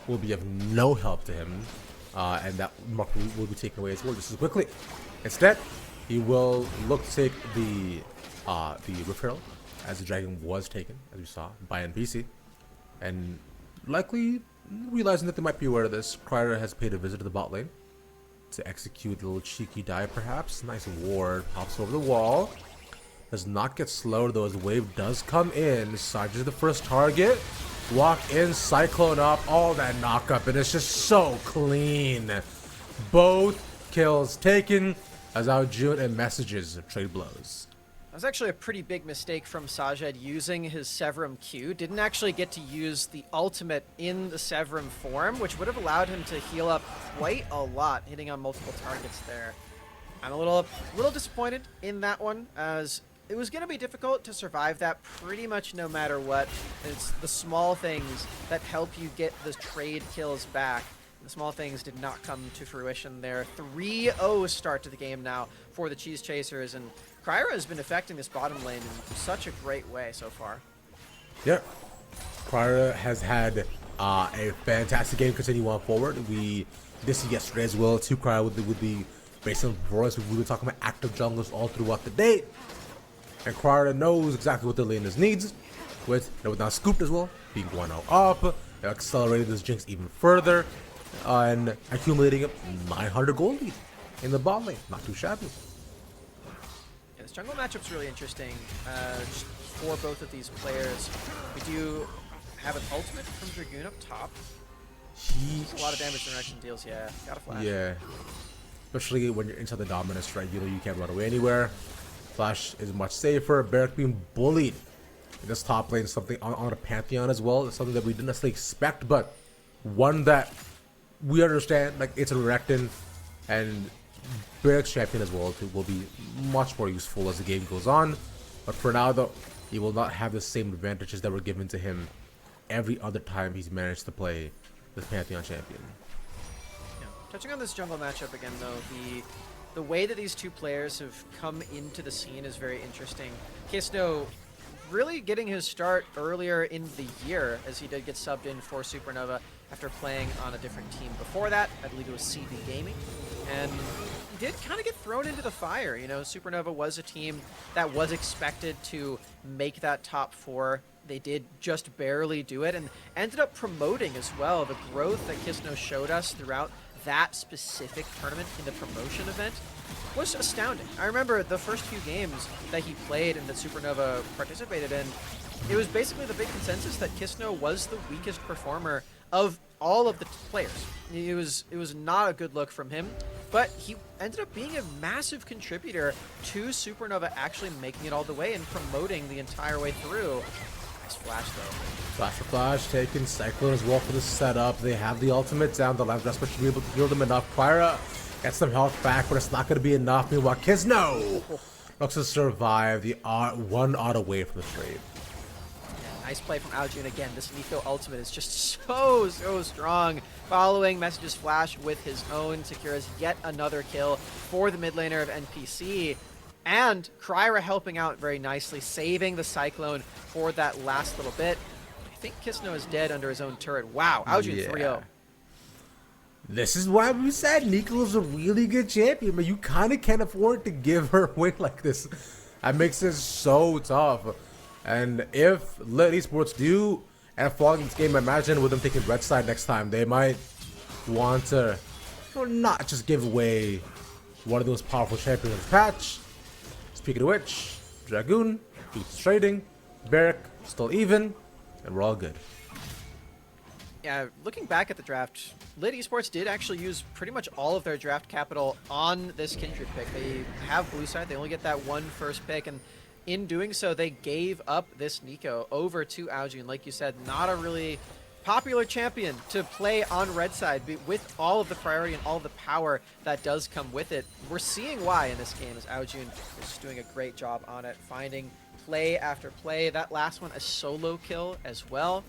will be of no help to him, and that mark will be taken away as well just as quickly. Instead, he will look to take the referral, as the dragon was taken, as we saw, by NPC, and likely realizing that they might be aware of this, Kryra has paid a visit to the bot lane to execute a little cheeky dive, perhaps. Nice ward, pops over the wall. Does not get slowed though, as wave does come in. Sarge is the first target. Walk in, Cyclone up, all that knock up, and it's just so clean. Both kills taken as Aojun and messages trade blows. That was actually a pretty big mistake from Sajed using his Severum Q. Didn't actually get to use the ultimate in the Severum form, which would have allowed him to heal up quite a lot, hitting on multiple targets there. I'm a little disappointed in that one, as it was going to be difficult to survive that pretty much no matter what. It's the small things that help you get the trade kills back. The small things did not come to fruition there. 3-0 start to the game now for the Cheese Chasers, and Kryra has been affecting this bottom lane in such a great way so far. Yeah, Kryra has had a fantastic game continue on forward. We did see yesterday as well too. Kryra with the based on performance, we were talking about active junglers all throughout the day. And Kryra knows exactly what the laners needs, with now Scooped as well, being 1-0 up, accelerated this Jinx even further, and accumulating a 900 gold lead in the bot lane. Not too shabby. Yeah, this jungle matchup's really interesting just for both of these players. We do have an ultimate from Dragoon up top. A lot of damage direction deals, yeah. Gotta flash. Yeah. Especially when you're inside the dominance, right? You know you can't run away anywhere. Flash is much safer. Barrack being bullied in this top lane, something on a Pantheon as well. It's something that we didn't necessarily expect, but one that we understand. Like, it's a Rectin, and Barrack's champion as well will be much more useful as the game goes on. But for now, though, he will not have the same advantages that were given to him every other time he's managed to play this Pantheon champion. Yeah. Touching on this jungle matchup again, though, the way that these two players have come into the scene is very interesting. Kisno really getting his start earlier in the year, as he did get subbed in for Supernova after playing on a different team before that. I believe it was CB Gaming. And he did kind of get thrown into the fire. You know, Supernova was a team that was expected to make that top 4. They did just barely do it, and ended up promoting as well. The growth that Kisno showed us throughout that specific tournament in the promotion event was astounding. I remember the first few games that he played and that Supernova participated in, it was basically the big consensus that Kisno was the weakest performer of all of the players. It was not a good look from him, but he ended up being a massive contributor to Supernova actually making it all the way and promoting the entire way through. Nice flash though. Flash for flash, taking Cyclone as well for the setup. They have the ultimate down the line, just to be able to heal them enough. Qualifier gets some health back, but it's not going to be enough. Meanwhile, Kisno looks to survive the one odd away from the trade. Nice play from Aojun again. This NACL ultimate is just so strong. Following Message's flash with his own, secures yet another kill for the mid laner of NPC. And Kryra helping out very nicely, saving the Cyclone for that last little bit. I think Kisno is dead under his own turret. Wow, Aojun 3-0. This is why we said NACL is a really good champion, but you kind of can't afford to give her a win like this. That makes it so tough. And if Lit Esports do end up falling in this game, I imagine with them taking red side next time, they might want to not just give away one of those powerful champions in the patch. Speaking of which, Dragoon beats Trading, Barrack still even, and we're all good. Yeah, looking back at the draft, Lit Esports did actually use pretty much all of their draft capital on this Kindred pick. They have blue side, they only get that one first pick, and in doing so, they gave up this Nico over to Aojun. Like you said, not a really popular champion to play on red side with all of the priority and all of the power that does come with it. We're seeing why in this game as Aojun is just doing a great job on it, finding play after play. That last one, a solo kill as well.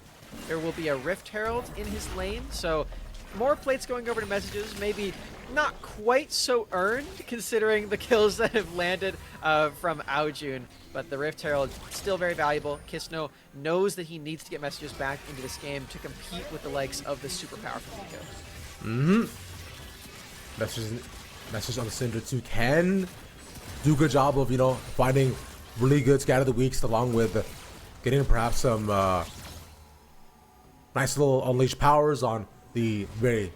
There will be a Rift Herald in his lane, so more plates going over to Messages, maybe not quite so earned considering the kills that have landed from Aojun, but the Rift Herald still very valuable. Kisno knows that he needs to get Messages back into this game to compete with the likes of the super powerful Nico. Messages on the Syndra 2 can do a good job of, finding really good scatter the weaks along with getting perhaps some nice little unleashed powers on the very,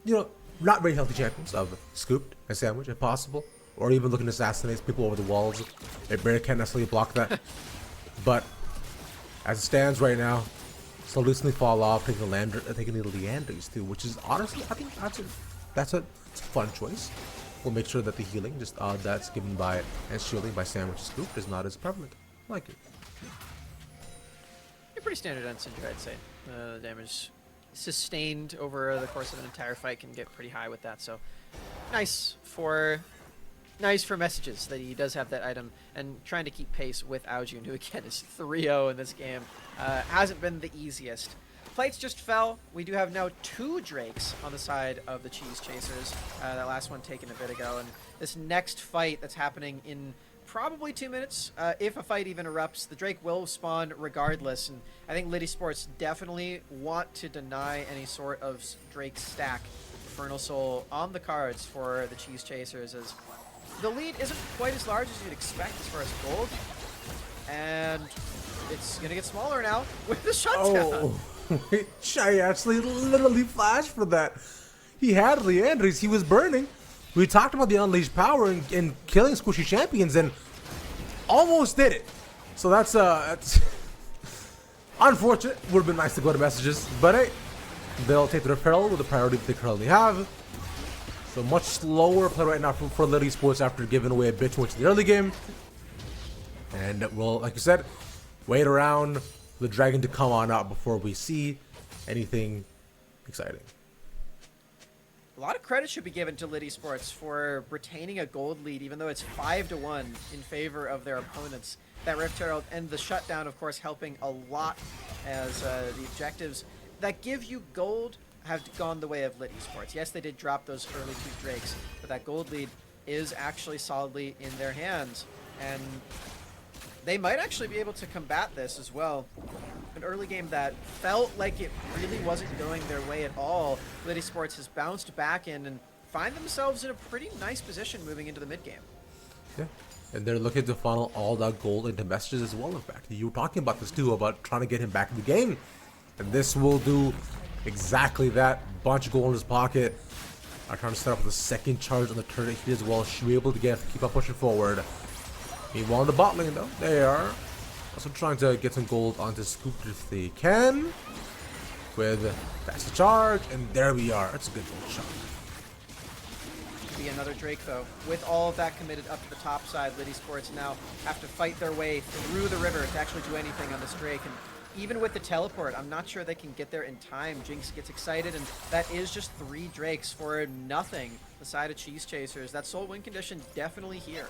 not very healthy champions of Scooped and Sandwich if possible, or even looking to assassinate people over the walls. It barely can't necessarily block that. But as it stands right now, so loosely fall off, taking the Leanders too, which is honestly, I think that's a fun choice. We'll make sure that the healing, that's given by and shielding by Sandwich Scoop is not as prevalent. I like it. You're pretty standard on Syndra, I'd say. The damage sustained over the course of an entire fight can get pretty high with that, so nice for Messages that he does have that item and trying to keep pace with Aojun, who again is 3-0 in this game. Hasn't been the easiest. Plates just fell. We do have now 2 Drakes on the side of the Cheese Chasers. That last one taken a bit ago, and this next fight that's happening in probably 2 minutes, if a fight even erupts, the Drake will spawn regardless, and I think Lit Esports definitely want to deny any sort of Drake stack. Infernal Soul on the cards for the Cheese Chasers, as the lead isn't quite as large as you'd expect as far as gold, and it's gonna get smaller now with the shutdown. I actually literally flashed for that. He had Leandris, he was burning. We talked about the unleashed power and killing squishy champions, and almost did it. So that's unfortunate. Would have been nice to go to Messages, but hey, they'll take the referral with the priority that they currently have. So much slower play right now for Lit Esports after giving away a bit too much in the early game. And we'll, like you said, wait around for the dragon to come on out before we see anything exciting. A lot of credit should be given to Lit Esports for retaining a gold lead, even though it's 5-1 in favor of their opponents. That Rift Herald and the shutdown, of course, helping a lot, as the objectives that give you gold have gone the way of Lit Esports. Yes, they did drop those early 2 Drakes, but that gold lead is actually solidly in their hands, and they might actually be able to combat this as well. An early game that felt like it really wasn't going their way at all, Lit Esports has bounced back in and find themselves in a pretty nice position moving into the mid game. Yeah, and they're looking to funnel all that gold into Messages as well. In fact, you were talking about this too, about trying to get him back in the game. And this will do exactly that. Bunch of gold in his pocket. I'm trying to set up with a second charge on the turret here as well. Should be able to keep on pushing forward. Meanwhile, in the bot lane though, they are also trying to get some gold onto Scoop if they can. With that's a charge, and there we are. That's a good gold shot. Be another Drake though. With all of that committed up to the top side, Liddy Sports now have to fight their way through the river to actually do anything on this Drake. And even with the teleport, I'm not sure they can get there in time. Jinx gets excited, and that is just 3 Drakes for nothing. The side of Cheese Chasers. That soul win condition definitely here.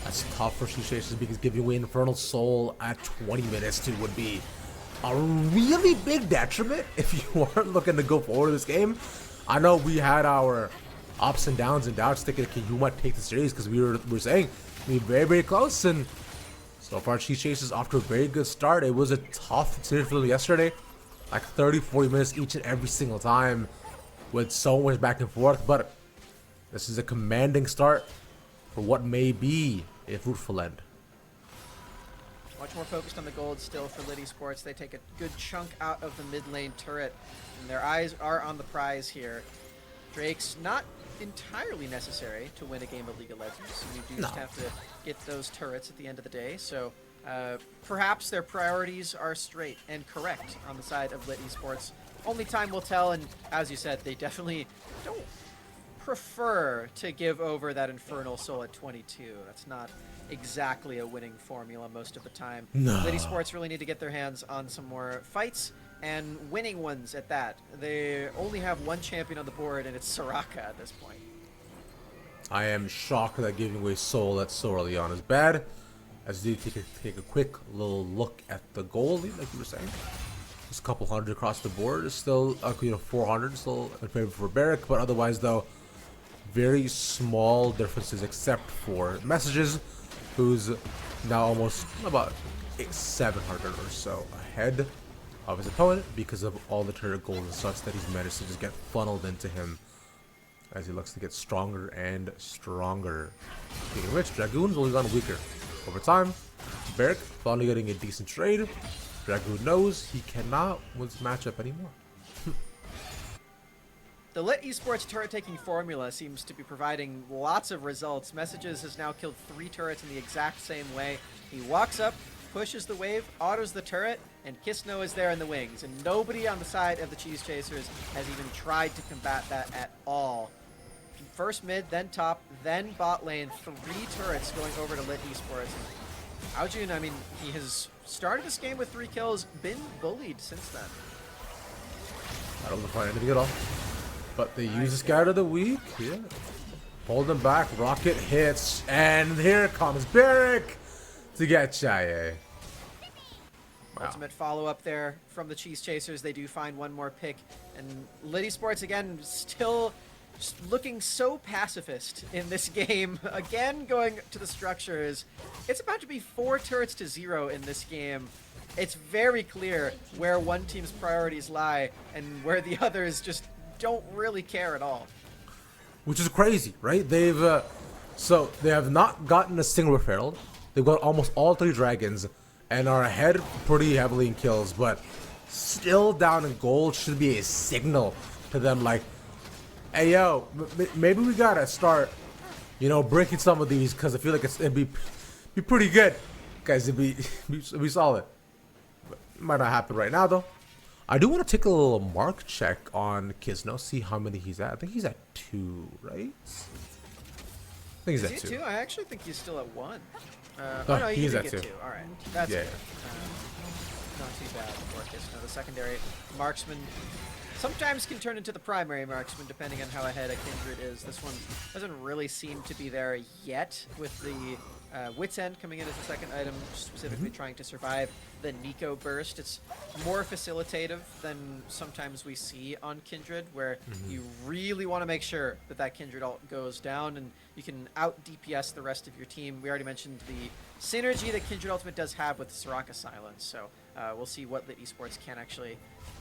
That's tough for Cheese Chasers because giving away Infernal Soul at 20 minutes too would be a really big detriment if you weren't looking to go forward in this game. I know we had our ups and downs and doubts thinking, okay, you might take the series because we were saying we were very, very close, and so far Cheese Chasers off to a very good start. It was a tough series for them yesterday, like 30-40 minutes each and every single time with so much back and forth, but this is a commanding start for what may be a fruitful end. Much more focused on the gold still for Liddy Sports. They take a good chunk out of the mid lane turret, and their eyes are on the prize here. Drake's not entirely necessary to win a game of League of Legends. You do just have to get those turrets at the end of the day. So perhaps their priorities are straight and correct on the side of Liddy Sports. Only time will tell, and as you said, they definitely don't prefer to give over that Infernal Soul at 22. That's not exactly a winning formula most of the time. No. Liddy Sports really need to get their hands on some more fights, and winning ones at that. They only have one champion on the board, and it's Soraka at this point. I am shocked that giving away Soul at so early on is bad. As you take a quick little look at the goal lead, like you were saying. Just a couple hundred across the board is still, 400 still in favor for Barrack, but otherwise though, very small differences except for Messages, who's now almost about 700 or so ahead of his opponent because of all the turret gold and such that he's managed to just get funneled into him as he looks to get stronger and stronger. Speaking of which, Dragoon's only gone weaker over time. Barrack finally getting a decent trade. Dragoon knows he cannot win this matchup anymore. The Lit Esports turret-taking formula seems to be providing lots of results. Messages has now killed 3 turrets in the exact same way. He walks up, pushes the wave, autos the turret, and Kisno is there in the wings. And nobody on the side of the Cheese Chasers has even tried to combat that at all. First mid, then top, then bot lane. 3 turrets going over to Lit Esports. Aojun, I mean, he has started this game with 3 kills, been bullied since then. I don't find anything at all. But they use the Scout of the Week. Yeah. Hold them back. Rocket hits. And here comes Barrack to get Chaye. Wow. Ultimate follow-up there from the Cheese Chasers. They do find one more pick. And Liddy Sports, again, still just looking so pacifist in this game. Again, going to the structures. It's about to be 4 turrets to 0 in this game. It's very clear where one team's priorities lie and where the others just don't really care at all. Which is crazy, right? They have not gotten a single referral. They've got almost all 3 dragons and are ahead pretty heavily in kills, but still down in gold should be a signal to them like, hey yo, maybe we gotta start, breaking some of these because I feel like it'd be pretty good, guys. It'd be solid. But it might not happen right now though. I do want to take a little mark check on Kisno, see how many he's at. I think he's at 2, right? I think he's at 2. 2? I actually think he's still at 1. No, no, he's you at did get 2. 2. All right, that's Yeah. good. Not too bad for Kisno. The secondary marksman sometimes can turn into the primary marksman depending on how ahead a Kindred is. This one doesn't really seem to be there yet with the Wit's End coming in as the second item, specifically trying to survive the Nico burst. It's more facilitative than sometimes we see on Kindred, where you really want to make sure that that Kindred ult goes down and you can out DPS the rest of your team. We already mentioned the synergy that Kindred Ultimate does have with Soraka Silence, so we'll see what Lit Esports can actually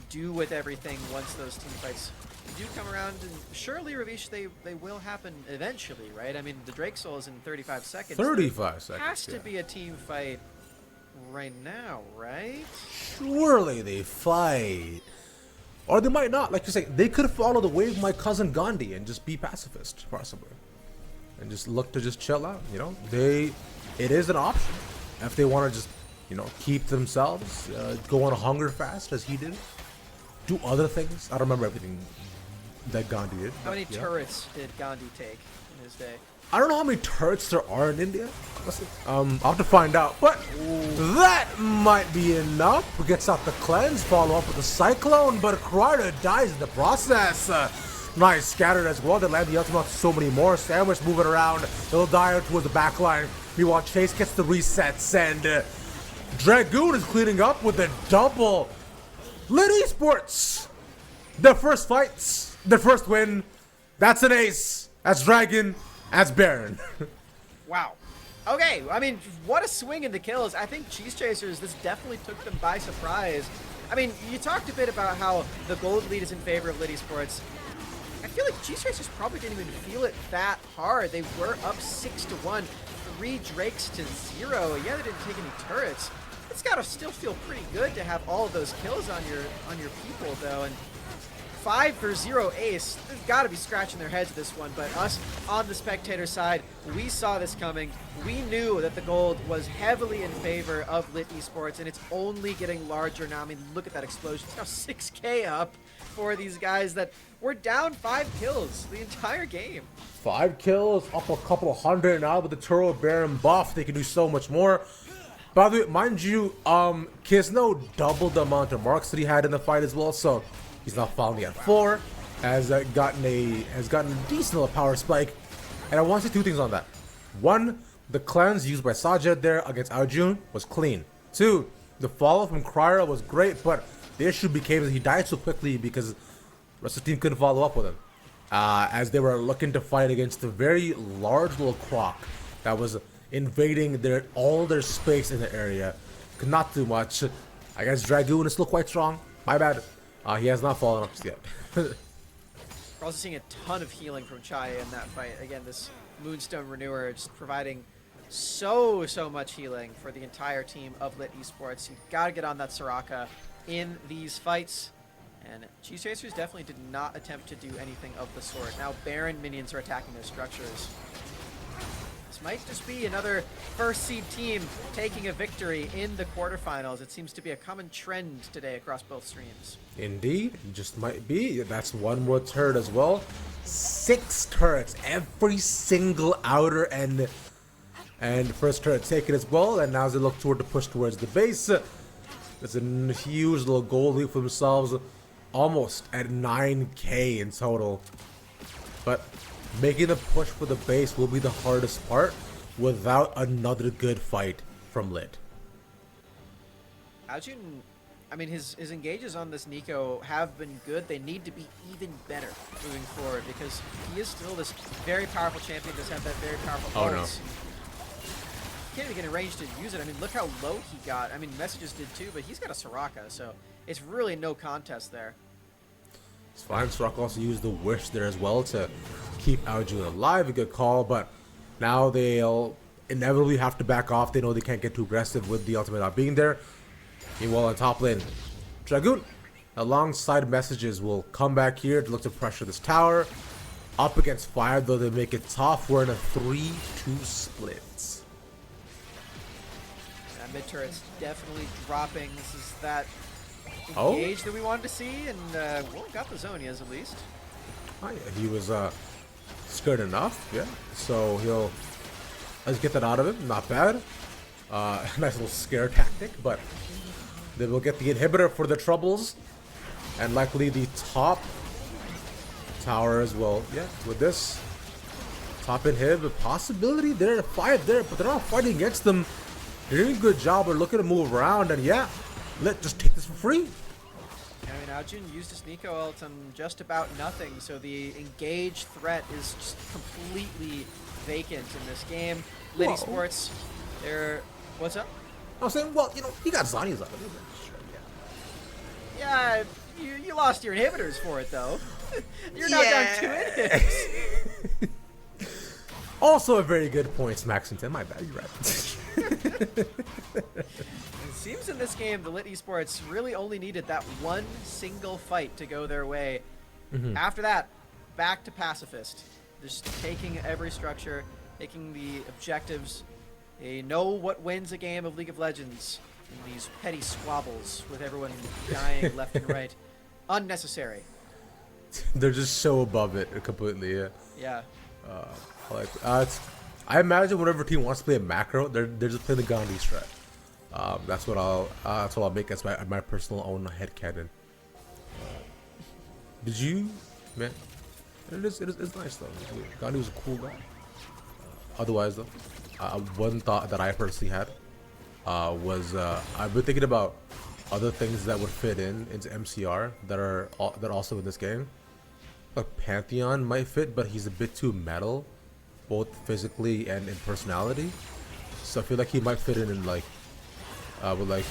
do with everything once those team fights do come around. And surely, Ravish, they will happen eventually, right? I mean, the Drake Soul is in 35 seconds. 35 seconds. Has to be a team fight right now, right? Surely they fight. Or they might not. Like you say, they could follow the way of my cousin Gandhi and just be pacifist, possibly. And just look to just chill out, you know? It is an option. If they want to just, you know, keep themselves, go on a hunger fast as he did. Do other things. I don't remember everything that Gandhi did. How many yeah. turrets did Gandhi take in his day? I don't know how many turrets there are in India. Honestly. I'll have to find out. But that might be enough. Who gets out the cleanse, follow up with the cyclone, but Crowder dies in the process. Nice scattered as well. They land the ultimate so many more. Sandwich moving around. They'll die towards the back line. Meanwhile, Chase gets the resets and Dragoon is cleaning up with a double. Lit Esports. Their first fights. Their first win. That's an ace. That's Dragon. That's Baron. Wow. Okay, I mean, what a swing in the kills. I think Cheese Chasers, this definitely took them by surprise. I mean, you talked a bit about how the gold lead is in favor of Lit Esports. I feel like Cheese Chasers probably didn't even feel it that hard. They were up 6-1, 3 Drakes to 0. Yeah, they didn't take any turrets. It's gotta still feel pretty good to have all of those kills on your people, though. And 5-0 ace. They've got to be scratching their heads this one, but us on the spectator side, we saw this coming. We knew that the gold was heavily in favor of Lit Esports, and it's only getting larger now. I mean, look at that explosion. It's now 6K up for these guys that were down 5 kills the entire game. 5 kills, up a couple hundred now with the Turo Baron buff. They can do so much more. By the way, mind you, Kisno doubled the amount of marks that he had in the fight as well, so he's now finally at 4. Has gotten a decent little power spike, and I want to say 2 things on that. 1, the cleanse used by Sajid there against Arjun was clean. 2, the follow from Cryer was great, but the issue became that he died so quickly because the rest of the team couldn't follow up with him, as they were looking to fight against a very large little croc that was invading all their space in the area. Could not do much. I guess Dragoon is still quite strong. My bad. He has not fallen up just yet. We're also seeing a ton of healing from Chaya in that fight. Again, this Moonstone Renewer just providing so much healing for the entire team of Lit Esports. You've got to get on that Soraka in these fights. And Cheese Chasers definitely did not attempt to do anything of the sort. Now Baron minions are attacking their structures. This might just be another first seed team taking a victory in the quarterfinals. It seems to be a common trend today across both streams. Indeed, it just might be. That's one more turret as well. 6 turrets, every single outer and first turret taken as well. And now as they look toward the push towards the base, there's a huge little gold lead for themselves, almost at 9K in total. But making the push for the base will be the hardest part without another good fight from Lit. Aljun, I mean, his engages on this Nico have been good. They need to be even better moving forward because he is still this very powerful champion, does have that very powerful ult. Oh, no. Can't even get in range to use it. I mean, look how low he got. I mean, Messages did too, but he's got a Soraka, so it's really no contest there. It's fine. Soraka also used the Wish there as well to keep Aojun alive. A good call, but now they'll inevitably have to back off. They know they can't get too aggressive with the ultimate not being there. Meanwhile, on top lane, Dragoon, alongside Messages, will come back here to look to pressure this tower. Up against Fire, though, they make it tough. We're in a 3-2 split. Mid turret's definitely dropping. This is that engage that we wanted to see, and well, got the Zonias at least. Oh, yeah, he was scared enough, yeah. So let's get that out of him. Not bad. Nice little scare tactic, but they will get the inhibitor for the troubles, and likely the top tower as well. Yeah, with this top inhib, a possibility there to fight there, but they're not fighting against them. They're doing a good job. They're looking to move around, and yeah, let's just take this for free. I mean, Aljun used his Nico ult on just about nothing, so the engage threat is just completely vacant in this game. Lit Esports, they're... What's up? I was saying, well, you know, he got Zanias up. Yeah, you lost your inhibitors for it, though. You're not down 2 inhibs. Also a very good point, Maxington. My bad, you're right. It seems in this game, the Lit Esports really only needed that one single fight to go their way. After that, back to Pacifist. Just taking every structure, taking the objectives. They know what wins a game of League of Legends in these petty squabbles with everyone dying left and right. Unnecessary. They're just so above it completely. Yeah. Yeah. I imagine whatever team wants to play a macro, they're just playing the Gandhi strat. That's what I'll make as my personal own headcanon. Did you, man? It's nice though. Gandhi was a cool guy. Otherwise though, one thought that I personally had was I've been thinking about other things that would fit into MCR that are also in this game. Like Pantheon might fit, but he's a bit too metal, both physically and in personality. So I feel like he might fit in like with like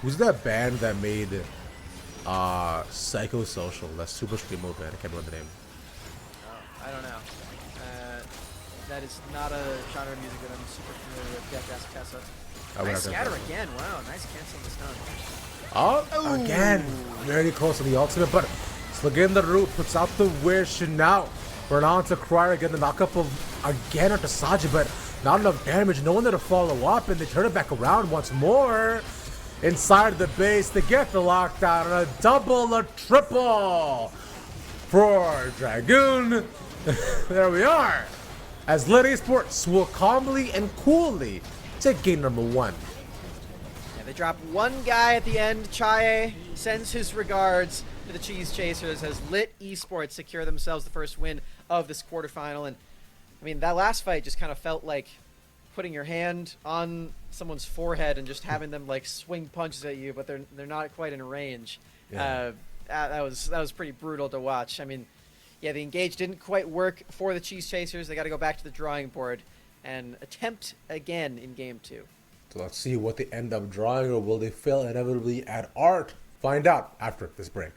who's that band that made Psychosocial, that super screamo band? I can't remember the name. I don't know. That is not a genre of music that I'm super familiar with. You have to ask Tessa. Nice scatter again. Wow, nice cancel the stun. Oh, again, very close to the ultimate, but Slagin the root puts out the wish, and now we're on to Crier again, the knockup of again onto Saji, but not enough damage, no one there to follow up, and they turn it back around once more. Inside the base, they get the lockdown, and a double, a triple for Dragoon. There we are, as Lit Esports will calmly and coolly take game number 1. Yeah, they drop one guy at the end. Chae sends his regards to the Cheese Chasers as Lit Esports secure themselves the first win of this quarterfinal. And I mean, that last fight just kind of felt like putting your hand on someone's forehead and just having them like swing punches at you, but they're not quite in range. Yeah. That was pretty brutal to watch. I mean, yeah, the engage didn't quite work for the Cheese Chasers. They got to go back to the drawing board and attempt again in game 2. So let's see what they end up drawing, or will they fail inevitably at art? Find out after this break.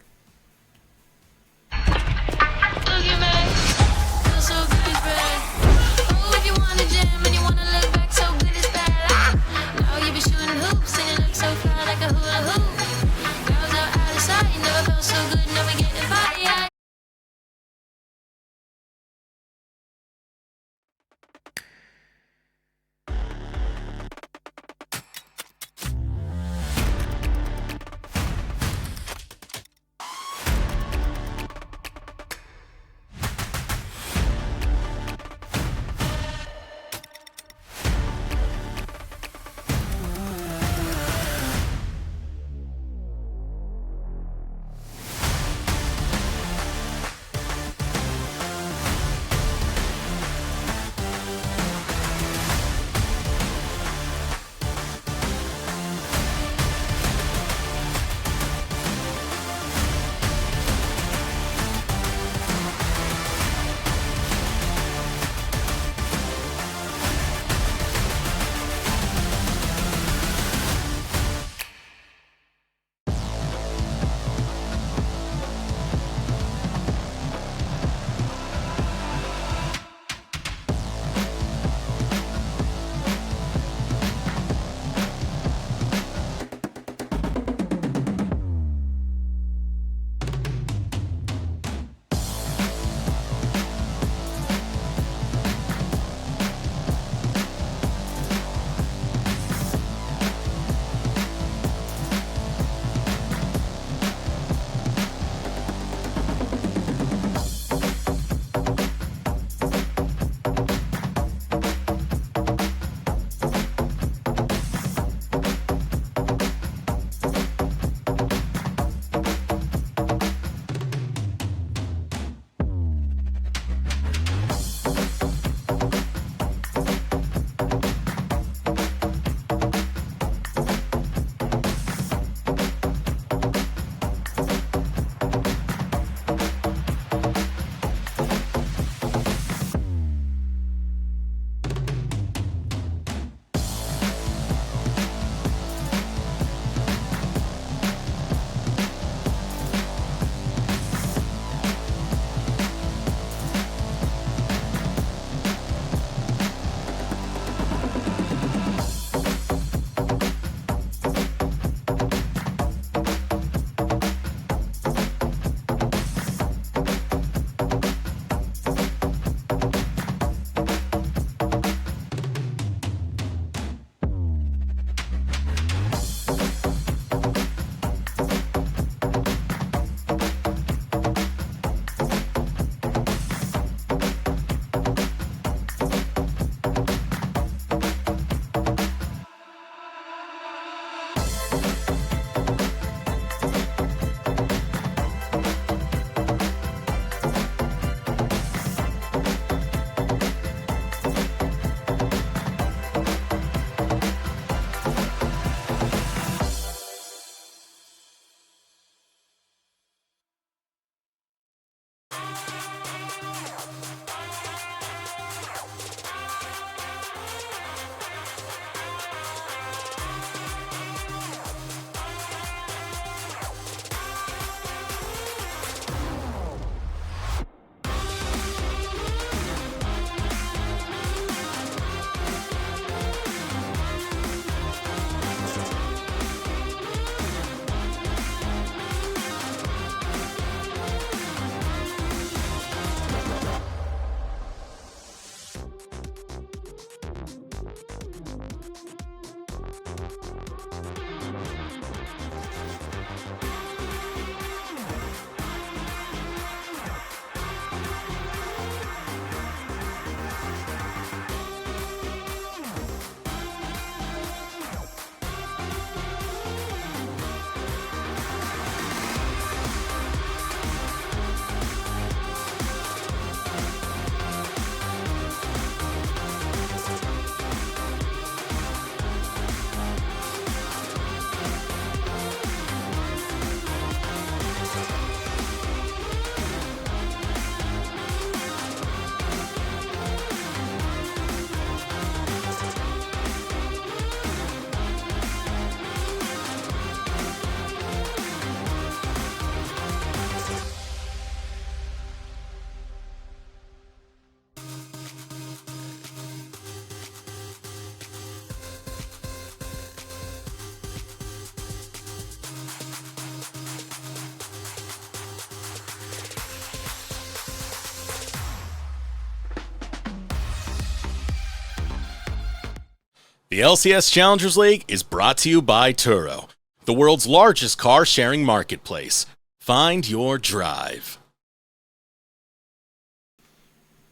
The LCS Challengers League is brought to you by Turo, the world's largest car sharing marketplace. Find your drive.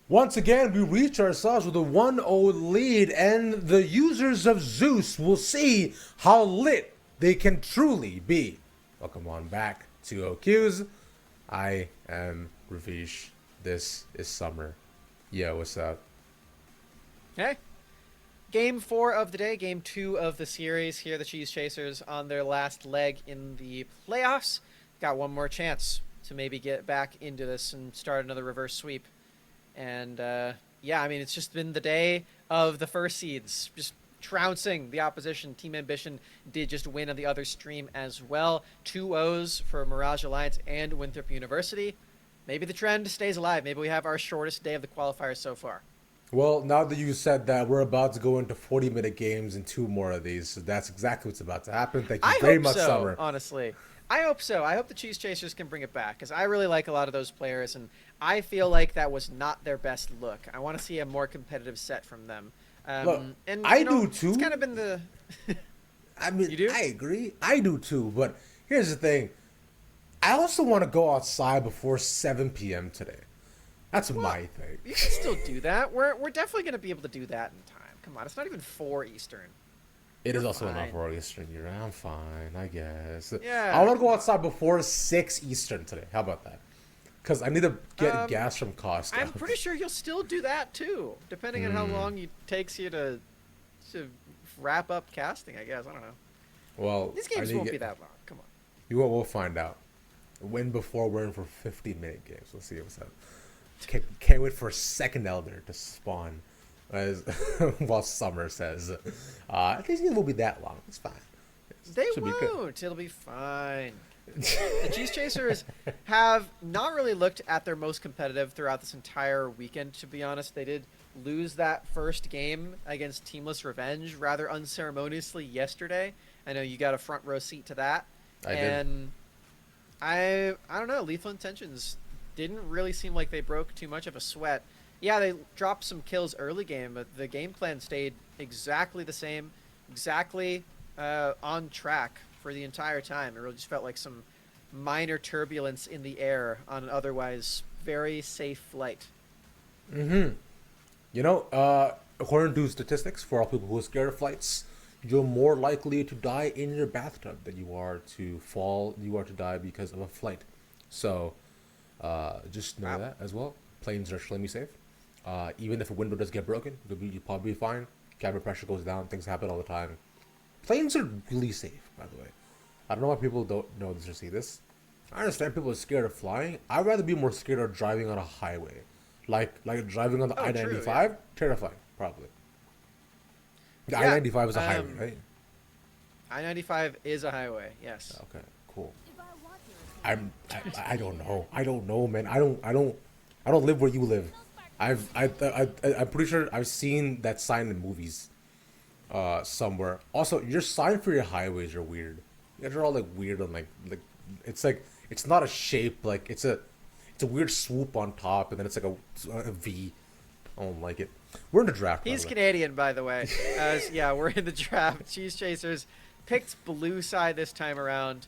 Once again, we reach ourselves with a 1-0 lead, and the users of Zeus will see how lit they can truly be. Welcome on back to OQs. I am Ravish. This is Summer. Yo, what's up? Okay. Game 4 of the day, game 2 of the series. Here, the Cheese Chasers on their last leg in the playoffs. Got one more chance to maybe get back into this and start another reverse sweep. And, yeah, I mean, it's just been the day of the first seeds, just trouncing the opposition. Team Ambition did just win on the other stream as well. 2 O's for Mirage Alliance and Winthrop University. Maybe the trend stays alive. Maybe we have our shortest day of the qualifiers so far. Well, now that you said that, we're about to go into 40-minute games and 2 more of these. So that's exactly what's about to happen. Thank you very much, Summer. Honestly. I hope so. I hope the Cheese Chasers can bring it back, because I really like a lot of those players, and I feel like that was not their best look. I want to see a more competitive set from them. Look, and I do too. It's kind of been the... I mean, You do? I agree. I do too. But here's the thing. I also want to go outside before 7 p.m. today. That's my thing. You can still do that. We're definitely going to be able to do that in time. Come on, it's not even 4 Eastern. It is also fine. not for Eastern. I'm fine, I guess. Yeah. I want to go outside before 6 Eastern today. How about that? Because I need to get gas from cost. I'm pretty sure you'll still do that too, depending on how long it takes you to wrap up casting. I guess I don't know. Well, These games won't be that long. Come on. We'll find out. Win before we're in for 50-minute games. We'll see what's up. Can't wait for a second Elder to spawn, as while Summer says. These games won't be that long. It's fine. They won't. It'll be fine. The Cheese Chasers have not really looked at their most competitive throughout this entire weekend, to be honest. They did lose that first game against Teamless Revenge rather unceremoniously yesterday. I know you got a front row seat to that. I did. I don't know. Lethal Intentions didn't really seem like they broke too much of a sweat. Yeah, they dropped some kills early game, but the game plan stayed exactly the same, exactly on track for the entire time. It really just felt like some minor turbulence in the air on an otherwise very safe flight. Mm-hmm. You know, according to statistics, for all people who are scared of flights, you're more likely to die in your bathtub than you are to die because of a flight. So, just know that as well. Planes are extremely safe. Even if a window does get broken, you'll probably be fine. Cabin pressure goes down. Things happen all the time. Planes are really safe, by the way. I don't know why people don't know this or see this. I understand people are scared of flying. I'd rather be more scared of driving on a highway. Like driving on the I-95, true, yeah. Terrifying, probably. The Yeah, I-95 is a highway, right? I-95 is a highway, yes. Okay, cool. I don't know. I don't know, man. I don't live where you live. I'm pretty sure I've seen that sign in movies, somewhere. Also, your sign for your highways are weird. You guys are all like weird on like it's not a shape, like it's a weird swoop on top, and then it's like a V. I don't like it. We're in the draft. He's Canadian, by the way. Yeah, we're in the draft. Cheese Chasers picked blue side this time around,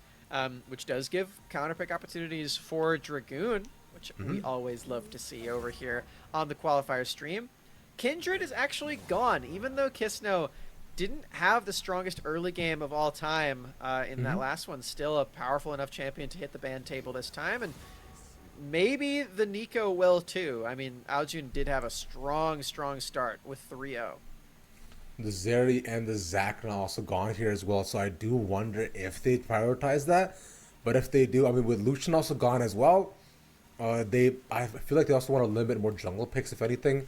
which does give counter pick opportunities for Dragoon, which we always love to see over here on the qualifier stream. Kindred is actually gone, even though Kisno didn't have the strongest early game of all time in that last one. Still a powerful enough champion to hit the ban table this time, and maybe the Nico will too. I mean, Aljun did have a strong start with 3-0. The Zeri and the Zac are also gone here as well, so I do wonder if they prioritize that. But if they do, I mean, with Lucian also gone as well, I feel like they also want to limit more jungle picks, if anything,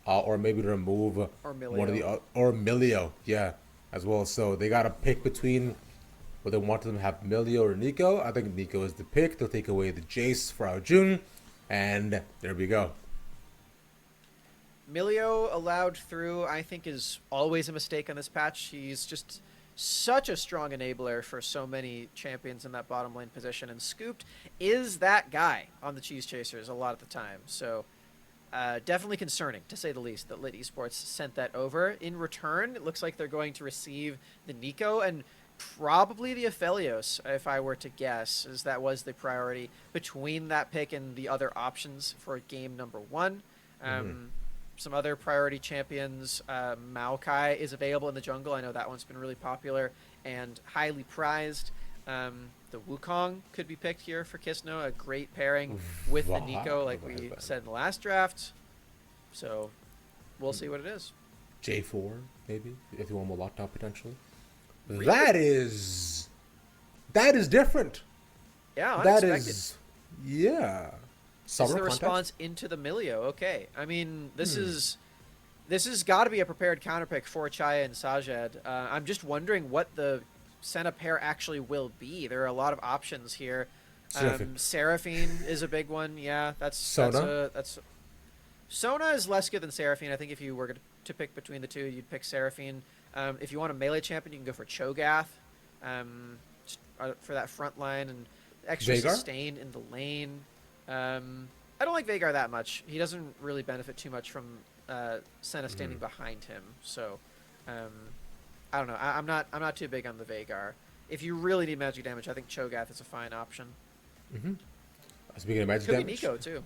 or maybe to remove one of the or Milio, yeah, as well. So they got to pick between whether they want them to have Milio or Nico. I think Nico is the pick. They'll take away the Jace for Aljun, and there we go. Milio allowed through, I think, is always a mistake on this patch. He's just such a strong enabler for so many champions in that bottom lane position, and Scooped is that guy on the Cheese Chasers a lot of the time. So definitely concerning, to say the least, that Lit Esports sent that over. In return, it looks like they're going to receive the Nico and probably the Aphelios, if I were to guess, as that was the priority between that pick and the other options for game number 1. Some other priority champions, Maokai is available in the jungle. I know that one's been really popular and highly prized. The Wukong could be picked here for Kisno, a great pairing with the Nico, like we said in the last draft. So we'll see what it is. J4, maybe, if you want more locked out potentially. Really? That is different. Yeah, That unexpected. is, yeah. This is the context? response into the Milio. Okay, I mean this has got to be a prepared counterpick for Chaya and Sajed. I'm just wondering what the Senna pair actually will be. There are a lot of options here. Seraphine is a big one. Yeah, Sona? that's Sona is less good than Seraphine. I think if you were to pick between the two, you'd pick Seraphine. If you want a melee champion, you can go for Cho'Gath for that front line and extra Veigar? sustain in the lane. I don't like Veigar that much. He doesn't really benefit too much from Senna standing behind him. So I don't know. I'm not too big on the Veigar. If you really need magic damage, I think Cho'Gath is a fine option. Speaking of magic Could damage. be Nico too.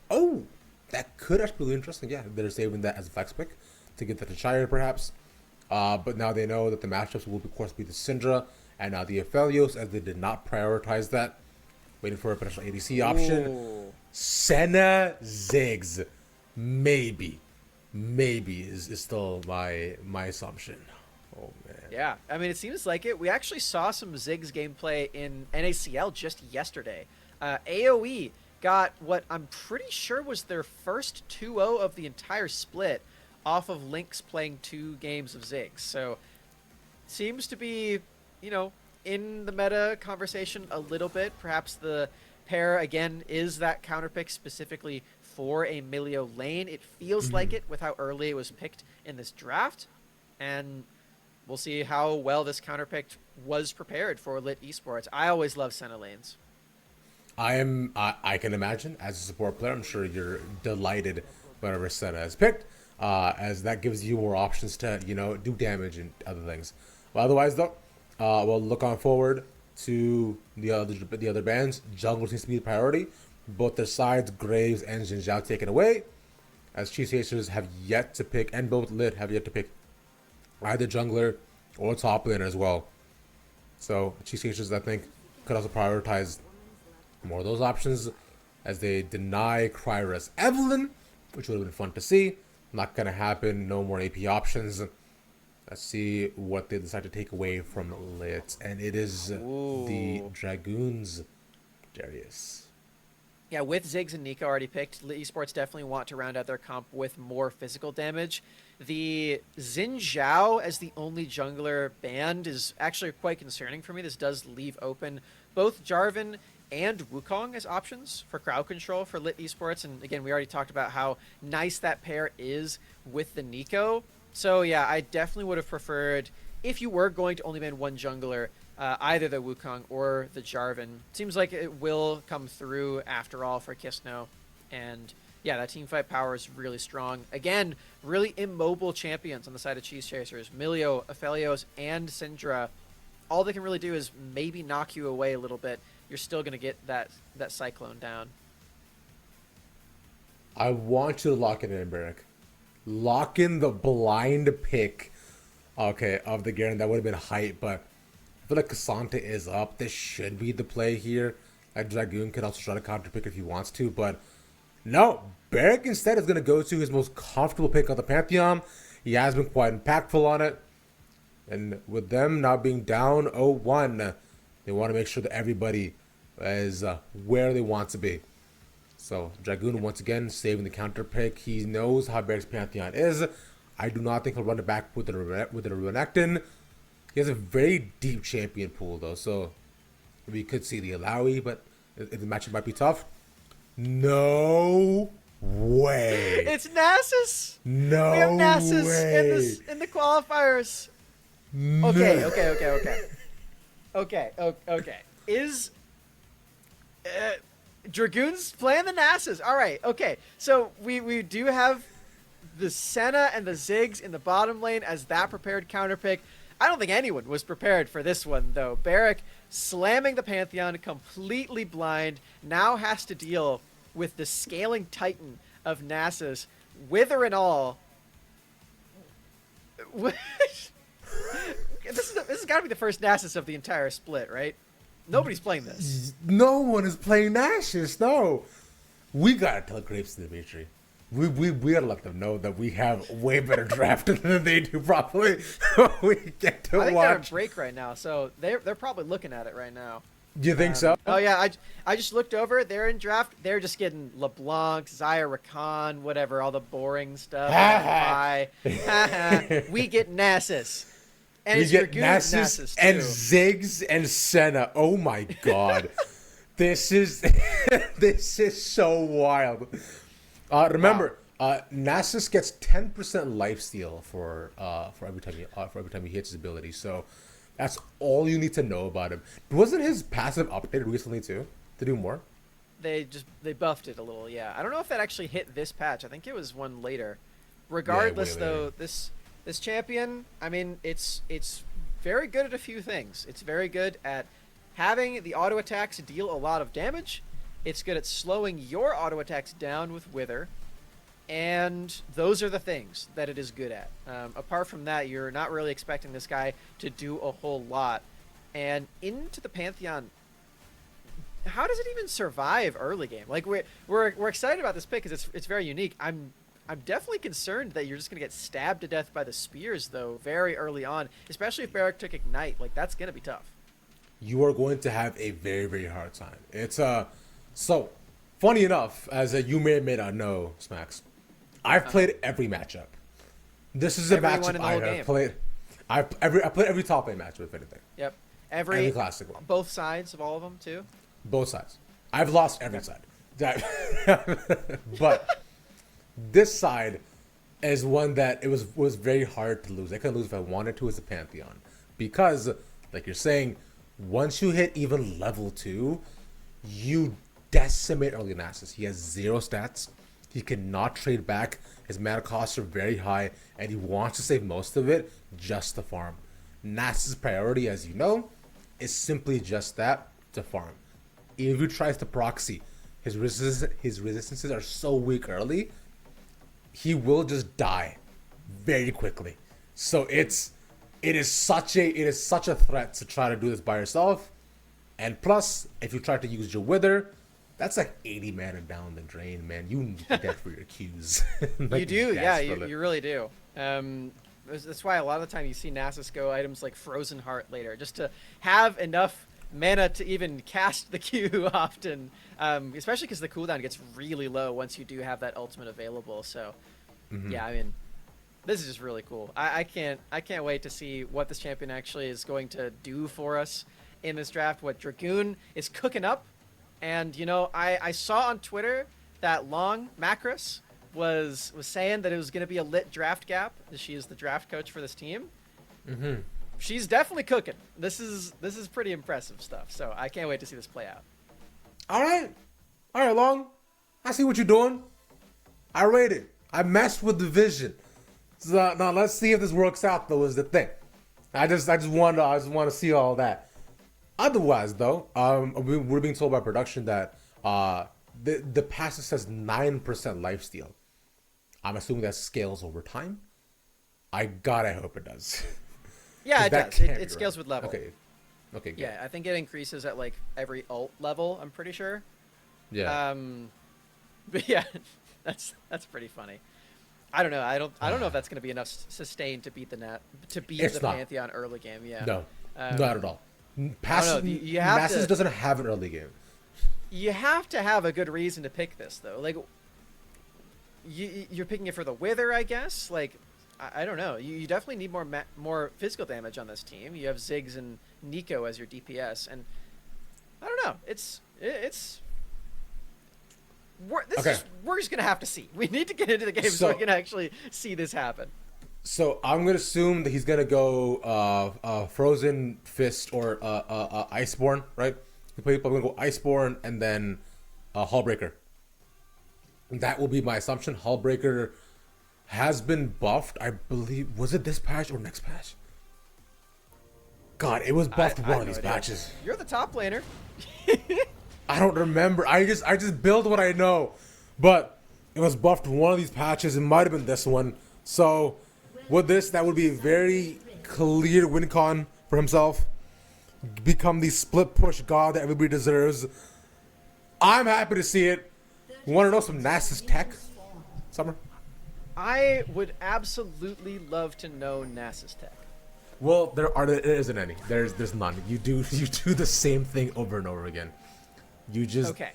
Oh, that could actually be really interesting. Yeah, they're saving that as a flex pick to get that to Shire perhaps. But now they know that the matchups will, of course, be the Syndra and now the Aphelios, as they did not prioritize that. Waiting for a potential ADC option. Ooh. Senna Ziggs, maybe is still my assumption. Oh man. Yeah, I mean, it seems like it. We actually saw some Ziggs gameplay in NACL just yesterday. AoE got what I'm pretty sure was their first 2-0 of the entire split off of Lynx playing 2 games of Ziggs. So, seems to be, in the meta conversation a little bit. Perhaps the pair, again, is that counterpick specifically for a Milio lane. It feels like it with how early it was picked in this draft. And we'll see how well this counterpick was prepared for Lit Esports. I always love Senna lanes. I can imagine, as a support player, I'm sure you're delighted whenever Senna is picked, as that gives you more options to, do damage and other things. Well, otherwise, though, we'll look on forward to the other bands. Jungle seems to be the priority. Both their sides, Graves and Xin Zhao, taken away, as Cheese Chasers have yet to pick, and both Lit have yet to pick either jungler or top laner as well. So Cheese Chasers, I think, could also prioritize more of those options as they deny Kryra's Evelyn, which would have been fun to see. Not going to happen. No more AP options. Let's see what they decide to take away from Lit. And it is the Dragoons, Darius. Yeah, with Ziggs and Nico already picked, Lit Esports definitely want to round out their comp with more physical damage. The Xin Zhao as the only jungler banned is actually quite concerning for me. This does leave open both Jarvan and Wukong as options for crowd control for Lit Esports. And again, we already talked about how nice that pair is with the Nico. So yeah, I definitely would have preferred, if you were going to only ban one jungler, either the Wukong or the Jarvan. Seems like it will come through after all for Kisno. And yeah, that teamfight power is really strong. Again, really immobile champions on the side of Cheese Chasers. Milio, Aphelios, and Syndra. All they can really do is maybe knock you away a little bit. You're still going to get that Cyclone down. I want you to lock it in, Barrick. Lock in the blind pick, of the Garen. That would have been hype, but I feel like Cassandra is up. This should be the play here. Like Dragoon could also try to counter pick if he wants to, but no. Barrick instead is going to go to his most comfortable pick of the Pantheon. He has been quite impactful on it. And with them now being down 0-1, they want to make sure that everybody is where they want to be. So Dragoon once again saving the counter pick. He knows how Barrick's Pantheon is. I do not think he'll run it back with the Renekton. He has a very deep champion pool though, so we could see the Alawi, but the matchup might be tough. No way. It's Nasus. No we have Nasus way. in the qualifiers. No. Okay. Is Dragoon's playing the Nasus. All right, okay. So we do have the Senna and the Ziggs in the bottom lane as that prepared counter pick. I don't think anyone was prepared for this one, though. Barrack slamming the Pantheon completely blind, now has to deal with the scaling titan of Nasus, Wither and all. This has got to be the first Nasus of the entire split, right? Nobody's playing this. No one is playing Nasus. No, we gotta tell Grapes and Dimitri. We gotta let them know that we have way better draft than they do. Probably we get to I think watch. they're on break right now, so they're probably looking at it right now. Do you think so? Oh yeah, I just looked over. They're in draft. They're just getting LeBlanc, Zaya Rakan, whatever, all the boring stuff. We get Nasus. And We it's get Dragoon Nasus too. and Ziggs and Senna. Oh my god, this is this is so wild. Remember, Nasus gets 10% lifesteal for every time he hits his ability. So that's all you need to know about him. Wasn't his passive updated recently too to do more? They buffed it a little. Yeah, I don't know if that actually hit this patch. I think it was one later. Regardless, way though, later. this champion, I mean, it's very good at a few things. It's very good at having the auto attacks deal a lot of damage. It's good at slowing your auto attacks down with Wither. And those are the things that it is good at. Apart from that, you're not really expecting this guy to do a whole lot. And into the Pantheon, how does it even survive early game? Like we're excited about this pick because it's very unique. I'm definitely concerned that you're just gonna get stabbed to death by the spears though very early on, especially if Barrack took Ignite. Like that's gonna be tough. You are going to have a very, very hard time. It's so funny enough, as you may or may not know, Smacks, I've played every matchup. This is a Everyone matchup in the I whole have game. played. I played every top lane matchup, if anything. Yep. Every classic one. Both sides of all of them too. Both sides. I've lost every side. But this side is one that it was very hard to lose. I couldn't lose if I wanted to as a Pantheon. Because, like you're saying, once you hit even level 2, you decimate early Nasus. He has 0 stats. He cannot trade back. His mana costs are very high, and he wants to save most of it just to farm. Nasus' priority, as you know, is simply just that, to farm. Even if he tries to proxy, his resistances are so weak early, he will just die very quickly. So it is such a threat to try to do this by yourself. And plus, if you try to use your Wither, that's like 80 mana down the drain, man. You need that for your Qs. Like, You do, yeah, desperately. you really do. That's why a lot of the time you see Nasus go items like Frozen Heart later, just to have enough mana to even cast the Q often, especially because the cooldown gets really low once you do have that ultimate available. So, yeah, I mean, this is just really cool. I can't wait to see what this champion actually is going to do for us in this draft. What Dragoon is cooking up. And, you know, I saw on Twitter that Long Macros was saying that it was going to be a lit draft gap. She is the draft coach for this team. Mm-hmm. She's definitely cooking. This is pretty impressive stuff. So I can't wait to see this play out. All right, Long. I see what you're doing. I rate it. I messed with the vision. So now let's see if this works out. Though is the thing. I just want to see all that. Otherwise, though, we're being told by production that the passive says 9% lifesteal. I'm assuming that scales over time. I hope it does. Yeah, it That does. can't It be scales right. with level. Okay, good. Yeah, I think it increases at like every ult level. I'm pretty sure. Yeah. But yeah, that's pretty funny. I don't know. I don't know if that's going to be enough sustain to beat It's the not. Pantheon early game. Yeah. No, not at all. Passive You have Nasus to- doesn't have an early game. You have to have a good reason to pick this, though. Like, you're picking it for the Wither, I guess. Like, I don't know. You definitely need more physical damage on this team. You have Ziggs and Nico as your DPS, and I don't know. We're just gonna have to see. We need to get into the game so we can actually see this happen. So I'm gonna assume that he's gonna go Frozen Fist or Iceborne, right? I'm gonna go Iceborne and then Hullbreaker. That will be my assumption. Hullbreaker has been buffed. I believe, was it this patch or next patch? God, it was buffed one of these patches. You're the top laner. I don't remember. I just build what I know. But it was buffed one of these patches. It might have been this one. So with this, that would be a very clear win con for himself. Become the split push god that everybody deserves. I'm happy to see it. Want to know some NASA's tech, Summer? I would absolutely love to know NASA's tech. Well, there isn't any. There's none. You do the same thing over and over again. You just Okay.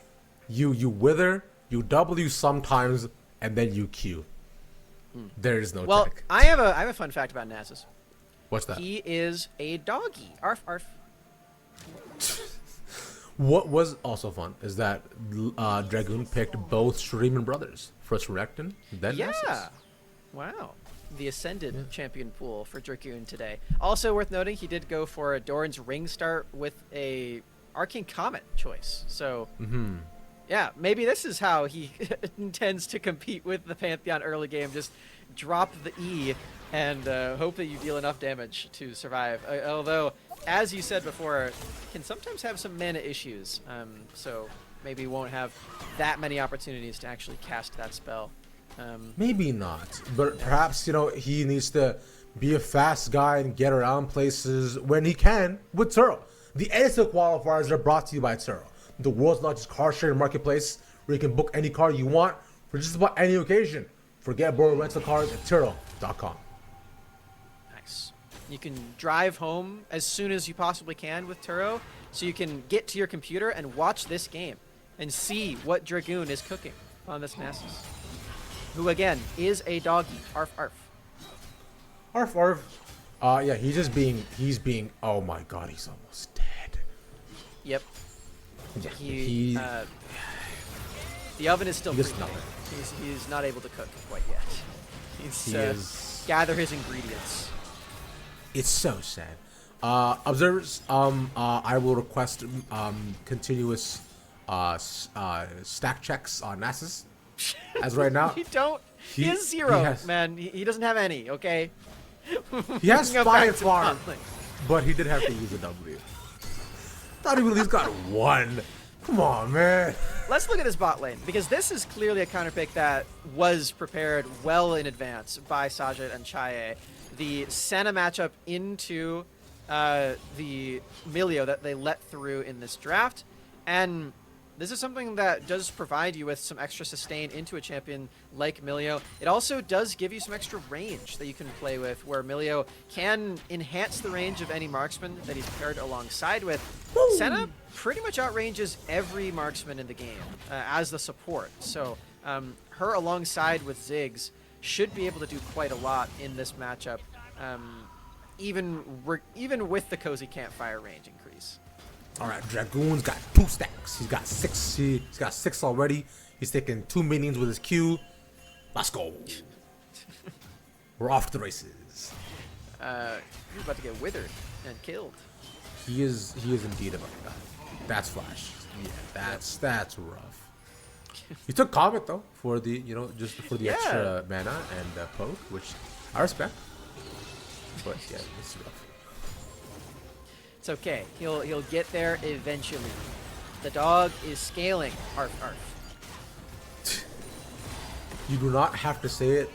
You wither, you W sometimes, and then you Q. There is no Well, tech. I have a fun fact about NASA's. What's that? He is a doggy. Arf arf. What was also fun is that Dragoon picked both Shuriman brothers. First Recton, then Yeah. Nasus. Wow. The Ascended champion pool for Dragoon today. Also worth noting, he did go for a Doran's Ring start with a Arcane Comet choice. So, yeah, maybe this is how he intends to compete with the Pantheon early game. Just drop the E and hope that you deal enough damage to survive. Although, as you said before, can sometimes have some mana issues. So maybe won't have that many opportunities to actually cast that spell. Maybe not, but perhaps he needs to be a fast guy and get around places when he can with Turo. The NACL qualifiers are brought to you by Turo, the world's largest car sharing marketplace where you can book any car you want for just about any occasion. Forget borrow rental cars at Turo.com. Nice. You can drive home as soon as you possibly can with Turo, so you can get to your computer and watch this game and see what Dragoon is cooking on this Nasus. Who again is a doggy. Arf arf. Arf arf. Yeah, he's being. Oh my God, he's almost dead. Yep. Yeah, The oven is still just preheating. nothing. He's not able to cook quite yet. He's He is. gather his ingredients. It's so sad. Observers, I will request continuous stack checks on Nasus. As right now, He has zero, has- man. He doesn't have any. Okay. he has Moving up 5 back to farm, bot lane. but he did have to use a W. Thought he at least got 1. Come on, man. Let's look at his bot lane, because this is clearly a counter pick that was prepared well in advance by Sajid and Chaye. The Senna matchup into the Milio that they let through in this draft. And this is something that does provide you with some extra sustain into a champion like Milio. It also does give you some extra range that you can play with, where Milio can enhance the range of any marksman that he's paired alongside with. Senna pretty much outranges every marksman in the game as the support. So her alongside with Ziggs should be able to do quite a lot in this matchup, even with the Cozy Campfire range increase. All right, Dragoon's got 2 stacks. He's got 6. He's got 6 already. He's taking 2 minions with his Q. Let's go. We're off to the races. He's about to get withered and killed. He is indeed about that. That's Flash. Yeah, that's rough. He took Comet though for the just for the extra mana and poke, which I respect. But yeah, it's rough. It's okay. He'll get there eventually. The dog is scaling. Arf arf. You do not have to say it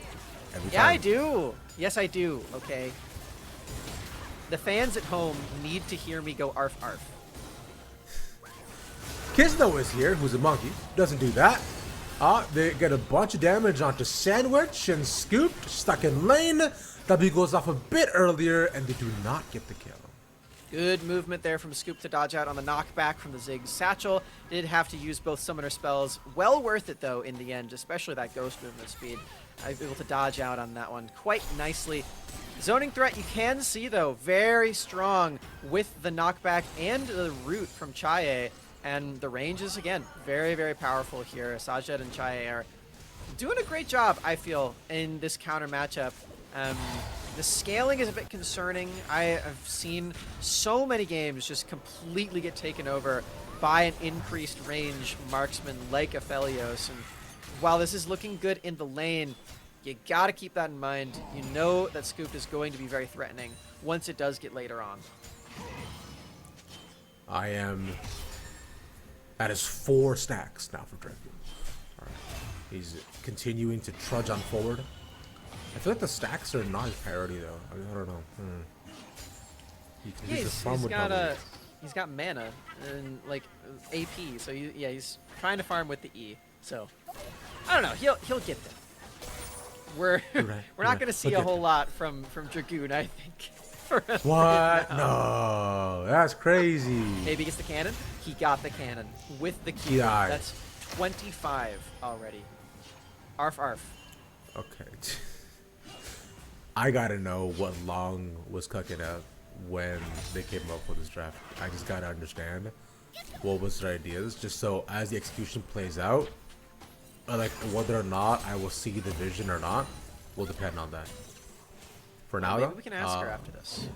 every Yeah, time. I do. Yes, I do. Okay. The fans at home need to hear me go arf arf. Kisno is here, who's a monkey. Doesn't do that. They get a bunch of damage onto Sandwich and Scooped, stuck in lane. W goes off a bit earlier, and they do not get the kill. Good movement there from Scoop to dodge out on the knockback from the Ziggs Satchel. Did have to use both summoner spells. Well worth it, though, in the end, especially that ghost movement speed. I was able to dodge out on that one quite nicely. Zoning threat, you can see, though, very strong with the knockback and the root from Chaye. And the range is, again, very, very powerful here. Sajed and Chaye are doing a great job, I feel, in this counter matchup. The scaling is a bit concerning. I have seen so many games just completely get taken over by an increased range marksman like Aphelios. And while this is looking good in the lane, you gotta keep that in mind. You know that Scoop is going to be very threatening once it does get later on. I am. That is 4 stacks now for Dragoon. All right. He's continuing to trudge on forward. I feel like the stacks are not his priority though. I don't know. He can use the farm recovery. He's got mana and like AP, so he's trying to farm with the E. So I don't know. He'll get there. We're not going to see a whole lot from Dragoon, I think. What? No, that's crazy. Maybe he gets the cannon. He got the cannon with the Q. Yeah. That's 25 already. Arf arf. Okay. I gotta know what Long was cooking up when they came up with this draft. I just gotta understand what was their ideas, just so as the execution plays out, like whether or not I will see the vision or not will depend on that. For now, Maybe though, we can ask her after this.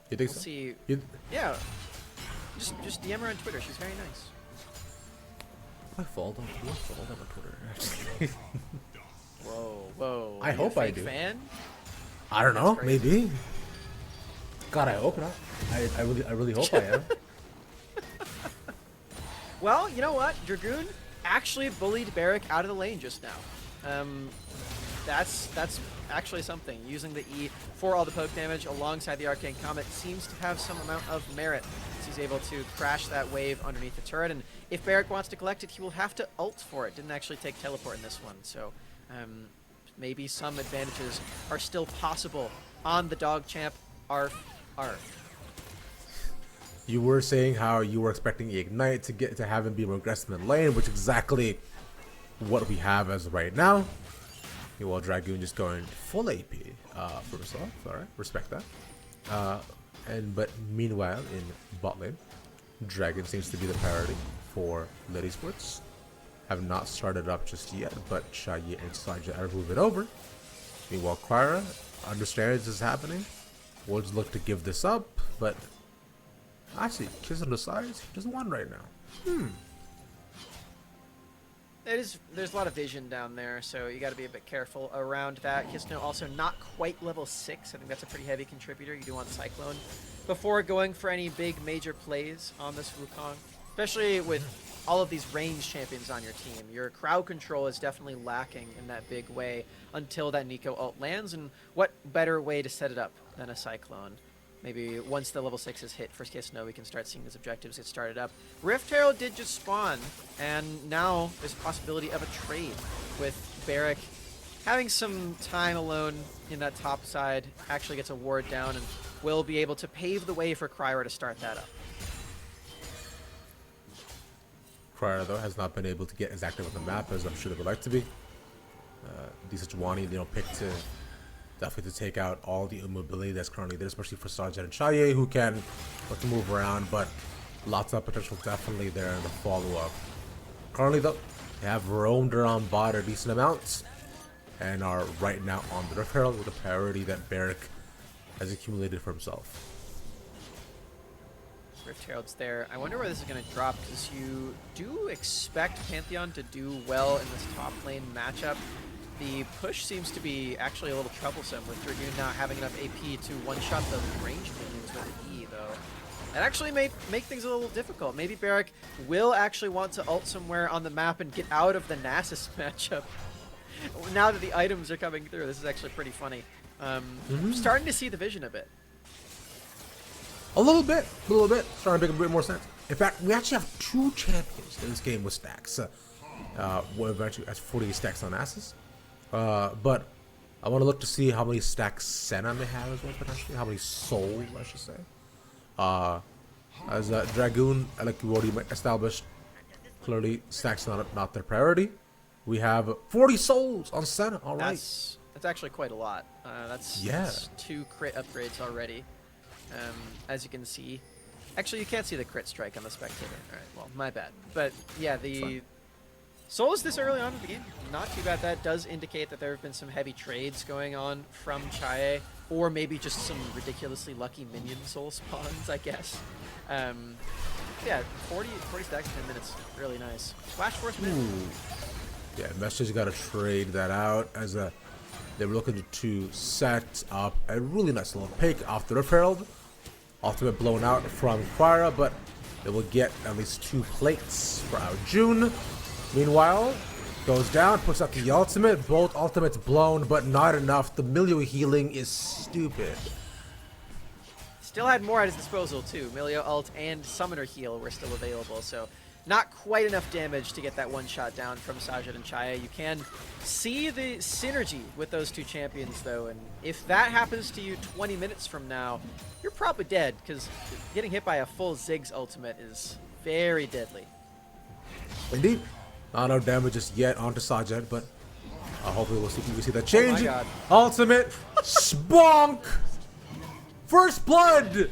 You think We'll so? see. You, Yeah. Just DM her on Twitter. She's very nice. I followed on Twitter. Actually. Whoa. I Are you hope a I fake do. fan? I don't know. crazy. Maybe. God, I hope not. I really hope I am. Well, you know what? Dragoon actually bullied Barrack out of the lane just now. That's actually something. Using the E for all the poke damage alongside the Arcane Comet seems to have some amount of merit. He's able to crash that wave underneath the turret, and if Barrack wants to collect it, he will have to ult for it. Didn't actually take teleport in this one, so maybe some advantages are still possible on the dog champ. Arf. You were saying how you were expecting Ignite to have him be more aggressive in lane, which is exactly what we have as of right now. While Dragoon just going full AP for himself. Alright, respect that. But meanwhile in bot lane, Dragon seems to be the priority for Lady Sports. Have not started up just yet, but Chaye and Saja are moving over. Meanwhile, Quira understands this is happening. Would look to give this up, but actually, Kiss on the sides, he doesn't want it right now. There's a lot of vision down there, so you got to be a bit careful around that. Kisno also not quite level 6. I think that's a pretty heavy contributor. You do want Cyclone before going for any big major plays on this Wukong, especially with all of these range champions on your team. Your crowd control is definitely lacking in that big way until that Nico ult lands, and what better way to set it up than a Cyclone? Maybe once the level 6 is hit for Kisno, we can start seeing his objectives get started up. Rift Herald did just spawn, and now there's a possibility of a trade with Barrack having some time alone in that top side, actually gets a ward down, and will be able to pave the way for Cryer to start that up. Cryer, though, has not been able to get as active on the map as I'm sure they would like to be. Sejuani, picked to definitely to take out all the immobility that's currently there, especially for Sajid and Chaye, who can look to move around, but lots of potential definitely there in the follow-up. Currently, though, they have roamed around bot a decent amount, and are right now on the Rift Herald with the priority that Barrack has accumulated for himself. Rift Herald's there. I wonder where this is going to drop, because you do expect Pantheon to do well in this top lane matchup. The push seems to be actually a little troublesome with Dragoon not having enough AP to one-shot the range minions with an E, though. That actually may make things a little difficult. Maybe Barrack will actually want to ult somewhere on the map and get out of the Nasus matchup. Now that the items are coming through, this is actually pretty funny. I'm starting to see the vision a bit. A little bit. Starting to make a bit more sense. In fact, we actually have 2 champions in this game with stacks. We're eventually at 48 stacks on Nasus. But I want to look to see how many stacks Senna may have as well, potentially. How many souls, I should say. As Dragoon, like we already established, clearly stacks not their priority. We have 40 souls on Senna. All right. That's actually quite a lot. That's 2 crit upgrades already. As you can see. Actually, you can't see the crit strike on the spectator. All right, well, my bad. But yeah, the souls this early on in the game, not too bad. That does indicate that there have been some heavy trades going on from Chaye. or maybe just some ridiculously lucky minion soul spawns, I guess. Yeah, 40 stacks in 10 minutes. Really nice. Flash Force mid. Yeah, Message got to trade that out as they were looking to set up a really nice little pick off the Rift Herald. Ultimate blown out from Qualifier, but they will get at least 2 plates for our June. Meanwhile, goes down, puts out the ultimate. Both ultimates blown, but not enough. The Milio healing is stupid. Still had more at his disposal too. Milio ult and Summoner heal were still available, so not quite enough damage to get that one shot down from Sajid and Chaya. You can see the synergy with those two champions though, and if that happens to you 20 minutes from now, you're probably dead, because getting hit by a full Ziggs ultimate is very deadly. Indeed. Not enough damage just yet onto Sajid, but hopefully we'll see that change. Oh my God. Ultimate spunk! First blood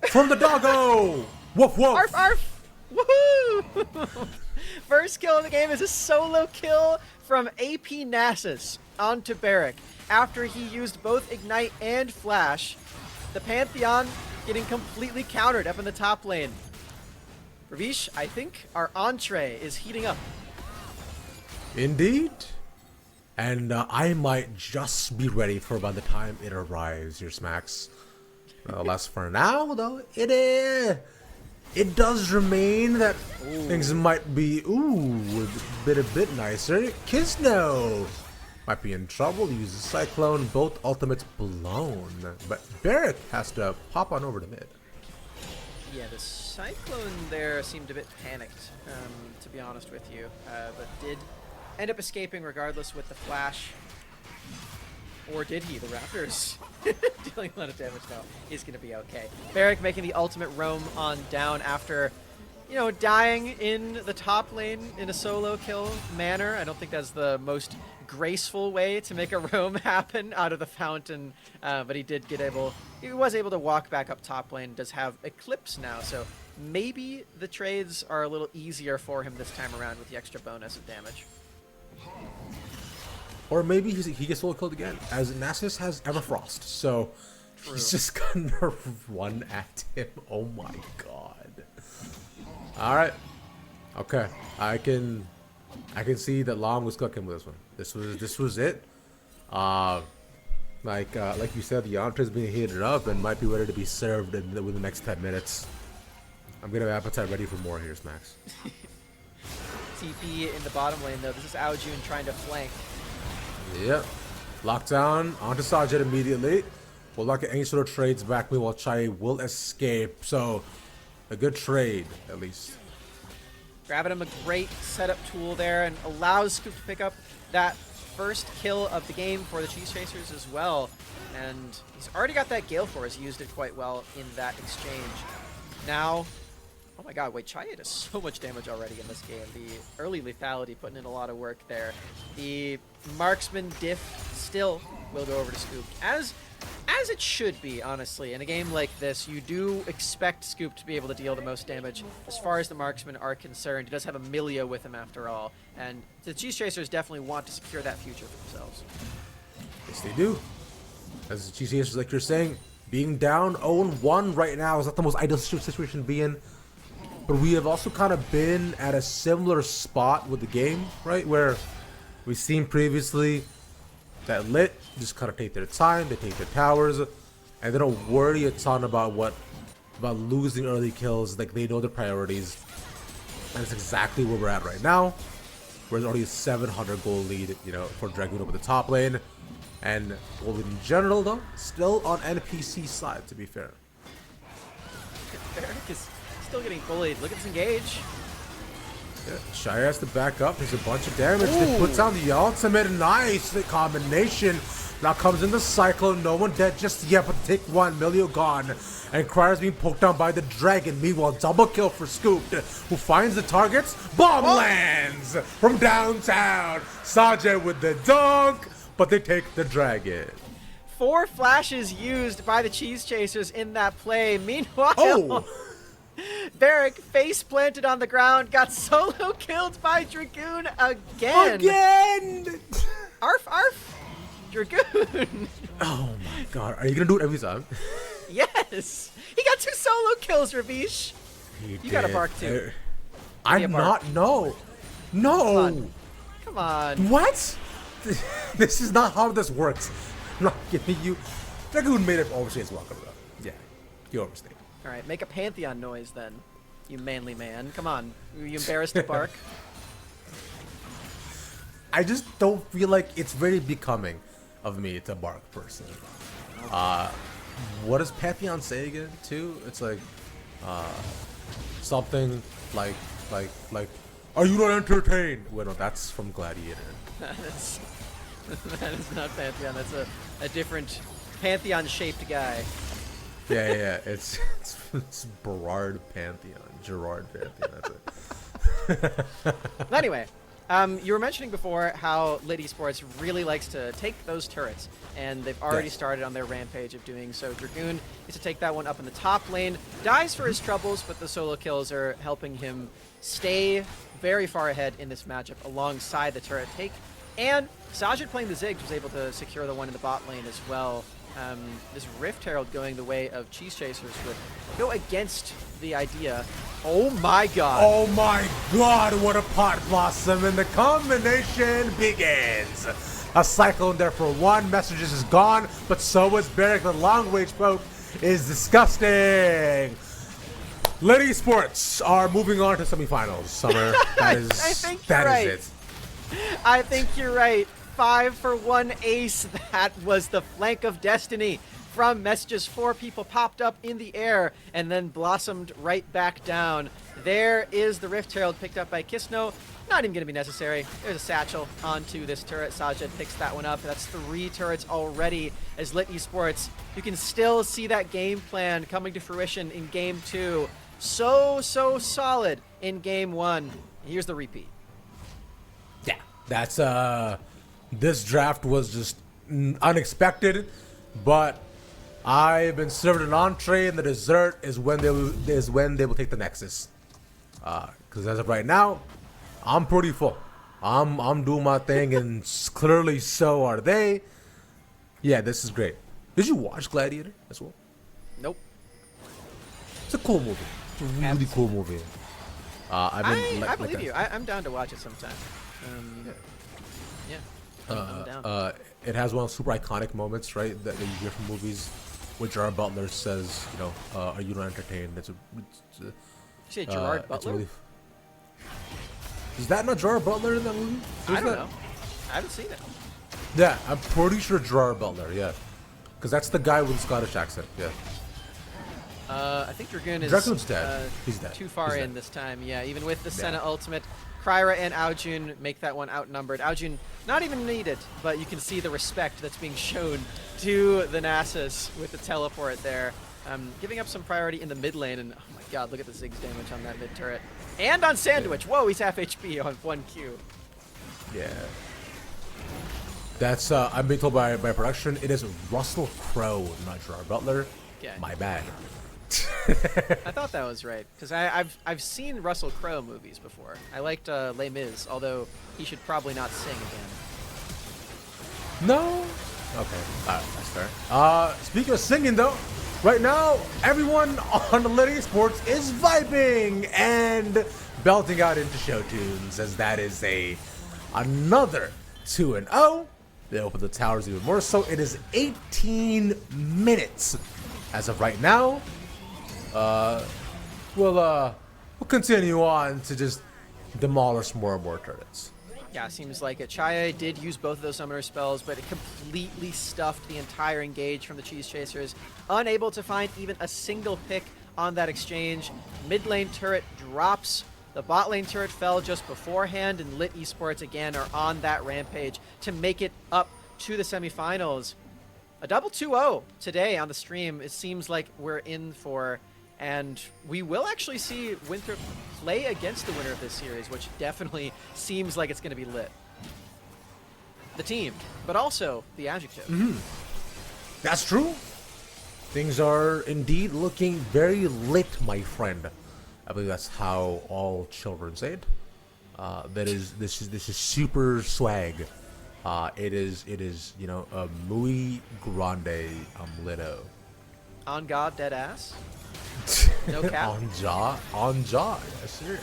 from the doggo! Woof woof! Arf arf! Woohoo! First kill of the game is a solo kill from AP Nasus onto Barrack after he used both Ignite and Flash. The Pantheon getting completely countered up in the top lane. Ravish, I think our entree is heating up. Indeed. And I might just be ready for by the time it arrives, your smacks. Less for now, though, it does remain that things might be a bit nicer. Kisno might be in trouble. Uses Cyclone, both ultimates blown, but Barrack has to pop on over to mid. Yeah, the Cyclone there seemed a bit panicked, to be honest with you, but did end up escaping regardless with the Flash. Or did he? The Raptors dealing a lot of damage now. He's going to be okay. Barrack making the ultimate roam on down after, dying in the top lane in a solo kill manner. I don't think that's the most graceful way to make a roam happen out of the fountain, but he was able to walk back up top lane. Does have Eclipse now, so maybe the trades are a little easier for him this time around with the extra bonus of damage. Or maybe he gets solo killed again, as Nasus has Everfrost, so he's just gonna run at him. Oh my god. Alright. Okay. I can see that Lam was cooking with this one. This was it. Like you said, the entree's being heated up and might be ready to be served within the next 10 minutes. I'm gonna have appetite ready for more here, Smacks. TP in the bottom lane though. This is Aojun trying to flank. Yep. Lockdown onto Sajid immediately. We'll lock at any sort of trades back. Meanwhile, Chai will escape. So, a good trade, at least. Grabbing him a great setup tool there and allows Scoop to pick up that first kill of the game for the Cheese Chasers as well. And he's already got that Gale Force. He used it quite well in that exchange. Now, oh my god, wait, Chaya does so much damage already in this game. The early lethality putting in a lot of work there. The marksman diff still will go over to Scoop, as it should be, honestly. In a game like this, you do expect Scoop to be able to deal the most damage as far as the marksmen are concerned. He does have a Milio with him after all, and the Cheese Chasers definitely want to secure that future for themselves. Yes, they do. As the Cheese Chasers, like you're saying, being down 0-1 right now is not the most ideal situation to be in. But we have also kind of been at a similar spot with the game, right? Where we've seen previously that Lit just kind of take their time, they take their towers, and they don't worry a ton about losing early kills. Like, they know their priorities. And it's exactly where we're at right now. Where there's already a 700 goal lead, for Dragoon over the top lane. And well, in general, though, still on NPC side, to be fair. Barrack is still getting bullied. Look at this engage. Yeah, Shire has to back up. There's a bunch of damage. They put down the ultimate. Nice. The combination. Now comes in the Cyclone. No one dead just yet, but take one. Milio gone. And Crier's being poked down by the Dragon. Meanwhile, double kill for Scooped, who finds the targets. Bomb lands from downtown. Sajid with the dunk, but they take the Dragon. 4 flashes used by the Cheese Chasers in that play. Meanwhile, Barrack face planted on the ground, got solo killed by Dragoon again. Again! Arf, arf. Dragoon. Oh my god, are you gonna do it every time? Yes, he got 2 solo kills, Ravish. You gotta bark too. I'm bark. not. No. Come on. What? This is not how this works. I'm not giving you. Dragoon made it overstay his welcome though. Yeah, you overstayed. All right, make a Pantheon noise then, you manly man. Come on. Are you embarrassed to bark? I just don't feel like it's very becoming of me to bark personally. What does Pantheon say again too? It's like something like are you not entertained? Well, no, that's from Gladiator. that is not Pantheon. That's a different Pantheon-shaped guy. Yeah. It's Gerard Pantheon. That's it. But anyway, you were mentioning before how Lit Esports really likes to take those turrets, and they've already started on their rampage of doing so. Dragoon is to take that one up in the top lane, dies for his troubles, but the solo kills are helping him stay very far ahead in this matchup alongside the turret take. And Sajid playing the Ziggs was able to secure the one in the bot lane as well. This Rift Herald going the way of Cheese Chasers would go against the idea. Oh my god. Oh my god, what a pot blossom, and the combination begins. A Cyclone there for 1, Messages is gone, but so is Barrack. The long range poke is disgusting. Lit Esports are moving on to semifinals. Summer, that is, I think that you're is right. it. I think you're right. 5 for 1 ace. That was the flank of destiny from Messages. 4 people popped up in the air and then blossomed right back down. There is the Rift Herald picked up by Kisno. Not even going to be necessary. There's a satchel onto this turret. Sajid picks that one up. That's 3 turrets already as Lit Esports. You can still see that game plan coming to fruition in Game 2. So solid in Game 1. Here's the repeat. Yeah, that's this draft was just unexpected, but I've been served an entree, and the dessert is when they will take the Nexus. Because as of right now, I'm pretty full. I'm doing my thing, and clearly so are they. Yeah, this is great. Did you watch Gladiator as well? Nope. It's a cool movie. It's a really cool movie. I believe you. I'm down to watch it sometime. Yeah. I'm down. It has one of the super iconic moments, right, that you hear from movies, where Gerard Butler says, you know, "Are you not entertained?" It's You say Gerard it's Butler? really is that not Gerard Butler in that movie? I don't know. I haven't seen it. Yeah, I'm pretty sure Gerard Butler. Yeah, because that's the guy with the Scottish accent. Yeah. I think Dragoon is Dragoon's dead. He's dead. too far He's in dead. this time. Yeah, even with the Senna ultimate, Kryra and Aojun make that one outnumbered. Aojun not even needed, but you can see the respect that's being shown to the Nasus with the teleport there. Giving up some priority in the mid lane, and oh my god, look at the Ziggs damage on that mid turret. And on Sandwich. Whoa, he's half HP on 1Q. Yeah. That's I'm being told by production. It is Russell Crowe, not Gerard Butler. Okay. My bad. I thought that was right, because I've seen Russell Crowe movies before. I liked Les Mis, although he should probably not sing again. No. Okay. That's fair. Speaking of singing, though, right now everyone on the Lit Esports is vibing and belting out into show tunes, as that is another 2-0. They open the towers even more so. It is 18 minutes as of right now. We'll continue on to just demolish more and more turrets. Yeah, seems like it. Chaya did use both of those summoner spells, but it completely stuffed the entire engage from the Cheese Chasers. Unable to find even a single pick on that exchange. Mid lane turret drops. The bot lane turret fell just beforehand, and Lit Esports again are on that rampage to make it up to the semifinals. A double 2-0 today on the stream, it seems like we're in for, and we will actually see Winthrop play against the winner of this series, which definitely seems like it's going to be lit. The team, but also the adjective. That's true. Things are indeed looking very lit, my friend. I believe that's how all children say it. This is super swag. It is a muy grande Lido. On God, dead ass. No cap. on jaw, yes sir.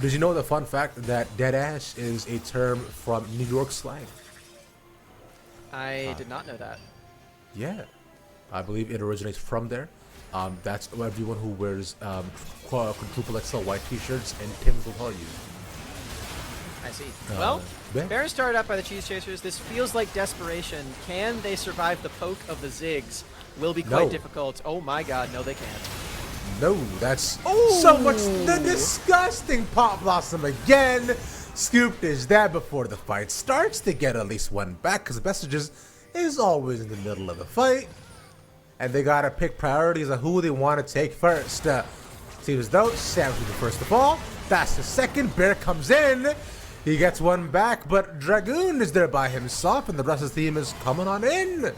Did you know the fun fact that deadass is a term from New York slang? I did not know that. Yeah, I believe it originates from there. That's everyone who wears quadruple XL white T-shirts, and Tim will tell you. I see. Well, yeah. Baron started up by the Cheese Chasers. This feels like desperation. Can they survive the poke of the Ziggs? Will be quite difficult. Oh my god, no they can't. No, that's so much the disgusting Pop Blossom again. Scooped his dad before the fight starts to get at least one back, because Messages is always in the middle of the fight. And they gotta pick priorities on who they want to take first. Seems though Sam's the first to fall. That's the second. Bear comes in. He gets one back, but Dragoon is there by himself, and the rest of the team is coming on in. Man,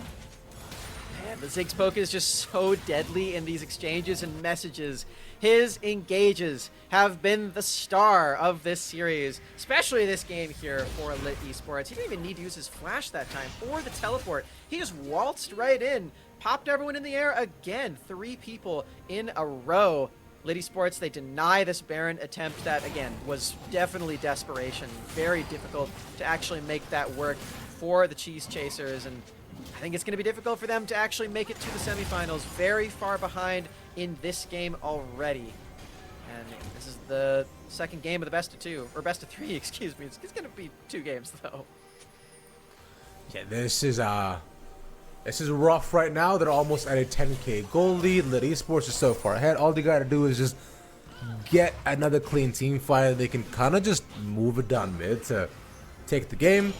the Ziggs poke is just so deadly in these exchanges and Messages. His engages have been the star of this series, especially this game here for Lit Esports. He didn't even need to use his flash that time or the teleport. He just waltzed right in, popped everyone in the air again. 3 people in a row. Lit Esports, they deny this Baron attempt that, again, was definitely desperation. Very difficult to actually make that work for the Cheese Chasers, and I think it's going to be difficult for them to actually make it to the semifinals. Very far behind in this game already. And this is the second game of the best of 2, or best of 3, excuse me. It's going to be 2 games, though. Yeah, this is rough right now. They're almost at a 10k goal lead. Lit Esports is so far ahead. All they gotta do is just get another clean team fight. They can kind of just move it down mid to take the game.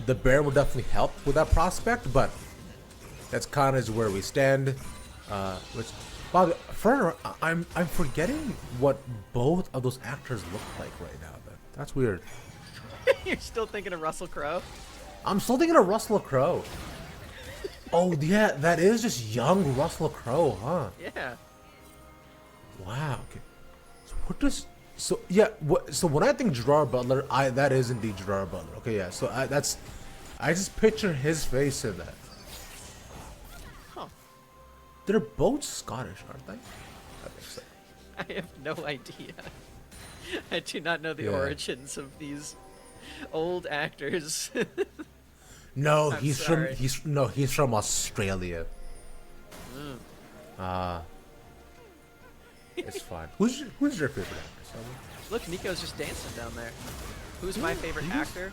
The Baron will definitely help with that prospect, but that's kind of where we stand. Which, by the way, I'm forgetting what both of those actors look like right now. That's weird. You're still thinking of Russell Crowe? I'm still thinking of Russell Crowe. Oh yeah, that is just young Russell Crowe, huh? Yeah. Wow. Okay. So what does? So yeah. So when I think Gerard Butler, that is indeed Gerard Butler. Okay, yeah. So I just picture his face in that. Huh. They're both Scottish, aren't they? I think so. I have no idea. I do not know the origins of these old actors. No, I'm he's sorry. he's from Australia. It's fine. Who's your favorite actor? Look, Nico's just dancing down there. Who's my favorite actor?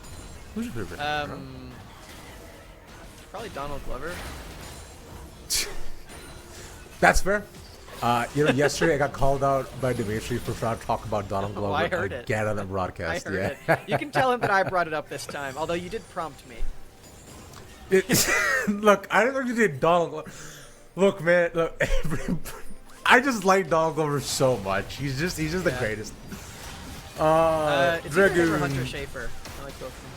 Who's your favorite actor? Probably Donald Glover. That's fair. Yesterday I got called out by Dimitri for trying to talk about Donald Glover I heard it. again on the broadcast. I heard it. You can tell him that I brought it up this time, although you did prompt me. Look, I don't know if you did Donald Glover. Look, man, look, I just like Donald Glover so much. He's just the greatest. It's either him or Dragoon. Hunter Schafer. I like both of them.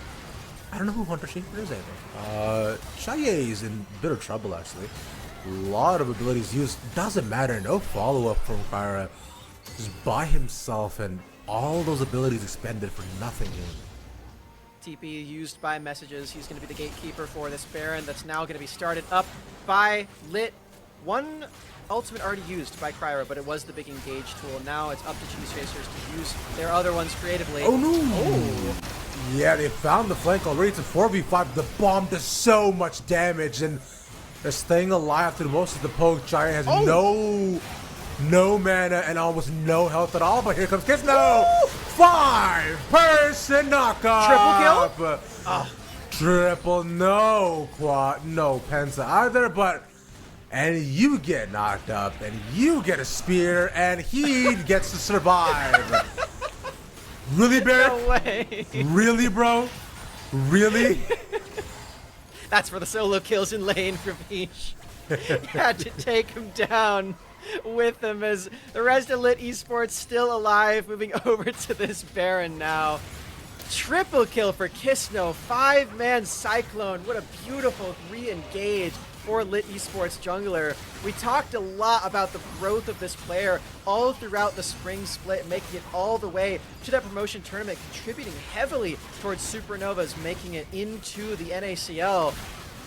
I don't know who Hunter Schafer is either. Chaye is in a bit of trouble actually. A lot of abilities used. Doesn't matter. No follow up from Kyra. Just by himself, and all those abilities expended for nothing. TP used by Messages. He's going to be the gatekeeper for this Baron that's now going to be started up by Lit. One ultimate already used by Cryro, but it was the big engage tool. Now it's up to Cheese Chasers to use their other ones creatively. Oh no! Oh. Yeah, they found the flank already. It's a 4v5. The bomb does so much damage, and they're staying alive through most of the poke. Giant has no mana and almost no health at all. But here comes Kiss. No! 5-person knockoff! Triple kill? Triple, no quad, no Penta either, but... And you get knocked up, and you get a spear, and he gets to survive. Really, Barrett? No way. Really, bro? Really? That's for the solo kills in lane for Peach. Had to take him down with him as the rest of Lit Esports still alive, moving over to this Baron now. Triple kill for Kisno, 5-man Cyclone. What a beautiful re-engage. for Lit Esports jungler. We talked a lot about the growth of this player all throughout the spring split, making it all the way to that promotion tournament, contributing heavily towards Supernovas making it into the NACL.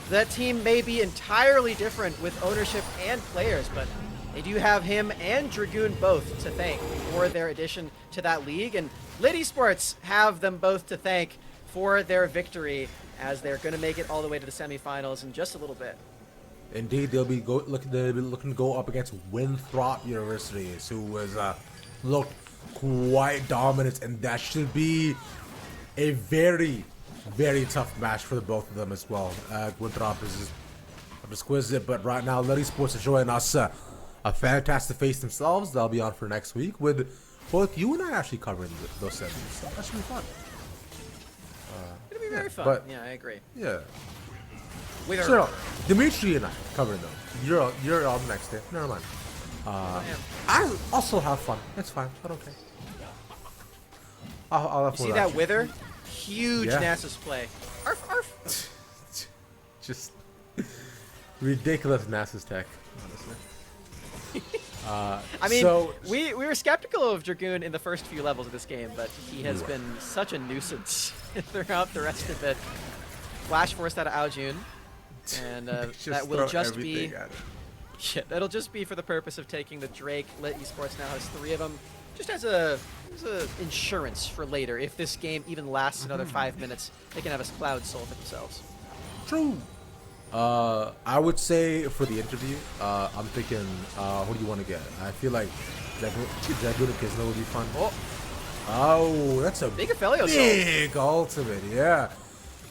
That team may be entirely different with ownership and players, but they do have him and Dragoon both to thank for their addition to that league, and Lit Esports have them both to thank for their victory as they're going to make it all the way to the semifinals in just a little bit. Indeed, they'll be looking to go up against Winthrop Universities, who was looked quite dominant, and that should be a very, very tough match for the both of them as well. Winthrop is just exquisite, but right now, Lit Esports is showing us a fantastic face themselves. They'll be on for next week with both you and I actually covering those semis. So that should be fun. It'll be very fun. But, yeah, I agree. Yeah. With So, Dimitri and I covering them. You're on next day. Never mind. I also have fun. It's fine. But okay. I'll have You fun see that with Wither? Huge Yeah. Nasus play. Arf, arf. Just ridiculous Nasus tech, honestly. I mean, so, we were skeptical of Dragoon in the first few levels of this game, but he has been such a nuisance throughout the rest of it. Flash forced out of Aojun, and just that will throw just be everything at it. yeah, that'll just be for the purpose of taking the Drake. Lit Esports now has 3 of them, just as a insurance for later. If this game even lasts another 5 minutes, they can have a Cloud Soul for themselves. True. I would say for the interview, I'm thinking, who do you want to get? I feel like Dragoon and Kisna would be fun. Oh, that's a Big Ophelio big ultimate, yeah.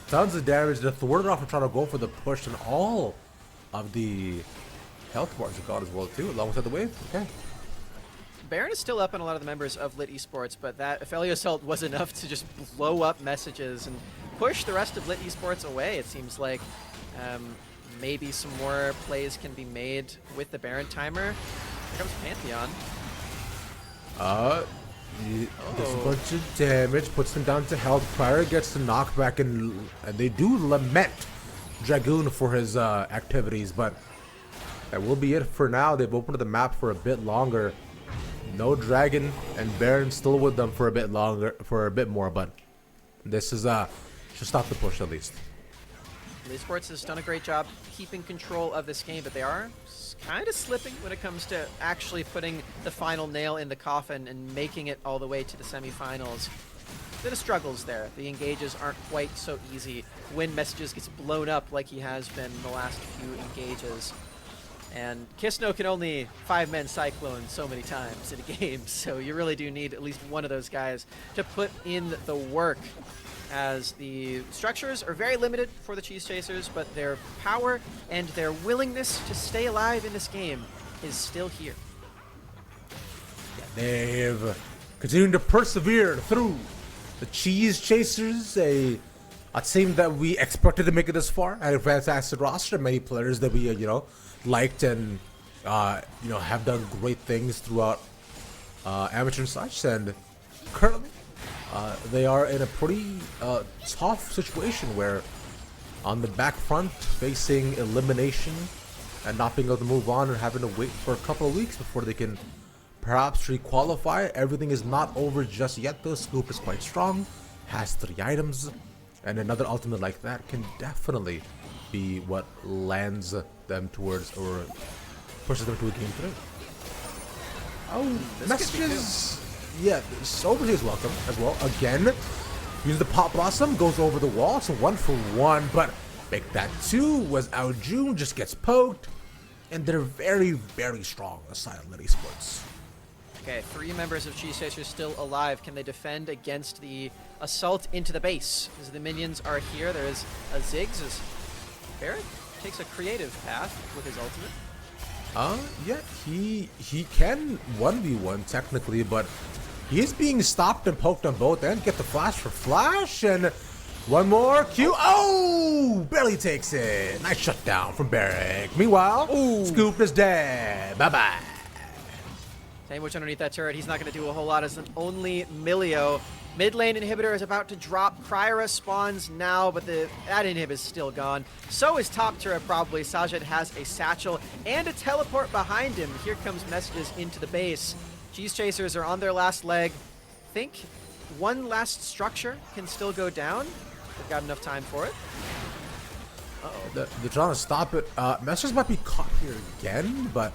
Tons of damage. The thwarted off and trying to go for the push, and all of the health bars are gone as well too, along with the wave. Okay. Baron is still up on a lot of the members of Lit Esports, but that Ophelio Assault was enough to just blow up messages and push the rest of Lit Esports away. It seems like maybe some more plays can be made with the Baron timer. Here comes Pantheon. There's a bunch of damage, puts them down to health. Fire gets the knockback, and they do lament Dragoon for his activities, but that will be it for now. They've opened the map for a bit longer. No Dragon, and Baron still with them for a bit longer, for a bit more, but this is should stop the push at least. Lit Esports has done a great job keeping control of this game, but they are kind of slipping when it comes to actually putting the final nail in the coffin and making it all the way to the semifinals. Bit of struggles there. The engages aren't quite so easy when messages gets blown up like he has been in the last few engages. And Kisno can only 5-man Cyclone so many times in a game, so you really do need at least one of those guys to put in the work, as the structures are very limited for the Cheese Chasers, but their power and their willingness to stay alive in this game is still here. They've continued to persevere through the Cheese Chasers, a team that we expected to make it this far. Had a fantastic roster, many players that we liked and have done great things throughout amateur and such. And currently, they are in a pretty tough situation where on the back front, facing elimination and not being able to move on and having to wait for a couple of weeks before they can perhaps re-qualify. Everything is not over just yet though. Scoop is quite strong, has 3 items, and another ultimate like that can definitely be what lands them towards or pushes them to a game 3. Oh, messages. Yeah, Overseer is welcome as well. Again, uses the Pop Blossom, goes over the wall. It's a 1-for-1, but make that 2 was Aojun, just gets poked. And they're very, very strong aside of Lit Esports. Okay, 3 members of Cheese Chasers still alive. Can they defend against the assault into the base? As the minions are here, there is a Ziggs as Barrett takes a creative path with his ultimate. Yeah, he can 1v1 technically, but he is being stopped and poked on both ends. Get the flash for Flash, and one more Q. Oh, barely takes it. Nice shutdown from Barrick. Meanwhile, Scoop is dead. Bye-bye. Sandwich underneath that turret. He's not going to do a whole lot as an only Milio. Mid lane inhibitor is about to drop. Kryra spawns now, but that inhib is still gone. So is top turret probably. Sajid has a satchel and a teleport behind him. Here comes messages into the base. Cheese Chasers are on their last leg. Think one last structure can still go down. They've got enough time for it. They're trying to stop it. Messers might be caught here again, but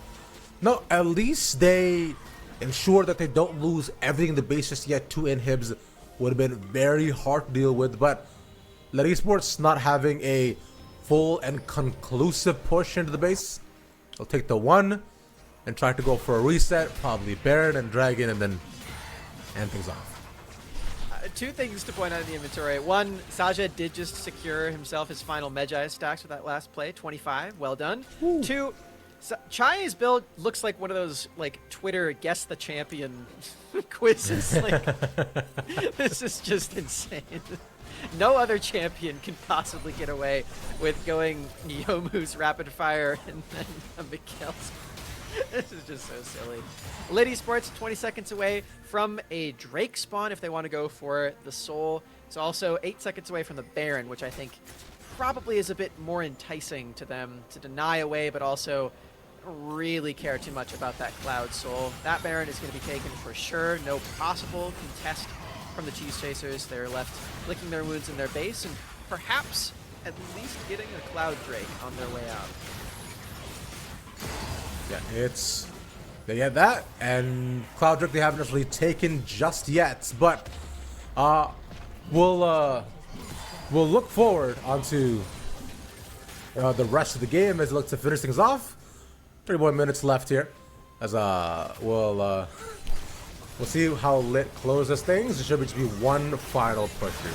no, at least they ensure that they don't lose everything in the base just yet. 2 inhibs would have been very hard to deal with, but Lit Esports not having a full and conclusive push into the base. They'll take the 1 and try to go for a reset, probably Baron and Dragon, and then end things off. 2 things to point out in the inventory. 1, Sajid did just secure himself his final Magi stacks with that last play, 25. Well done. Ooh. 2, Chai's build looks like one of those like Twitter guess the champion quizzes. Like, this is just insane. No other champion can possibly get away with going Yomu's rapid fire and then Mikhail's. This is just so silly. Lit Esports 20 seconds away from a Drake spawn if they want to go for the Soul. It's also 8 seconds away from the Baron, which I think probably is a bit more enticing to them to deny away, but also really care too much about that Cloud Soul. That Baron is going to be taken for sure. No possible contest from the Cheese Chasers. They're left licking their wounds in their base and perhaps at least getting a Cloud Drake on their way out. Yeah, they had that, and Cloud Drake they haven't actually taken just yet, but we'll look forward onto the rest of the game as it looks to finish things off. 30 more minutes left here, as we'll see how Lit closes things. There should just be one final push here.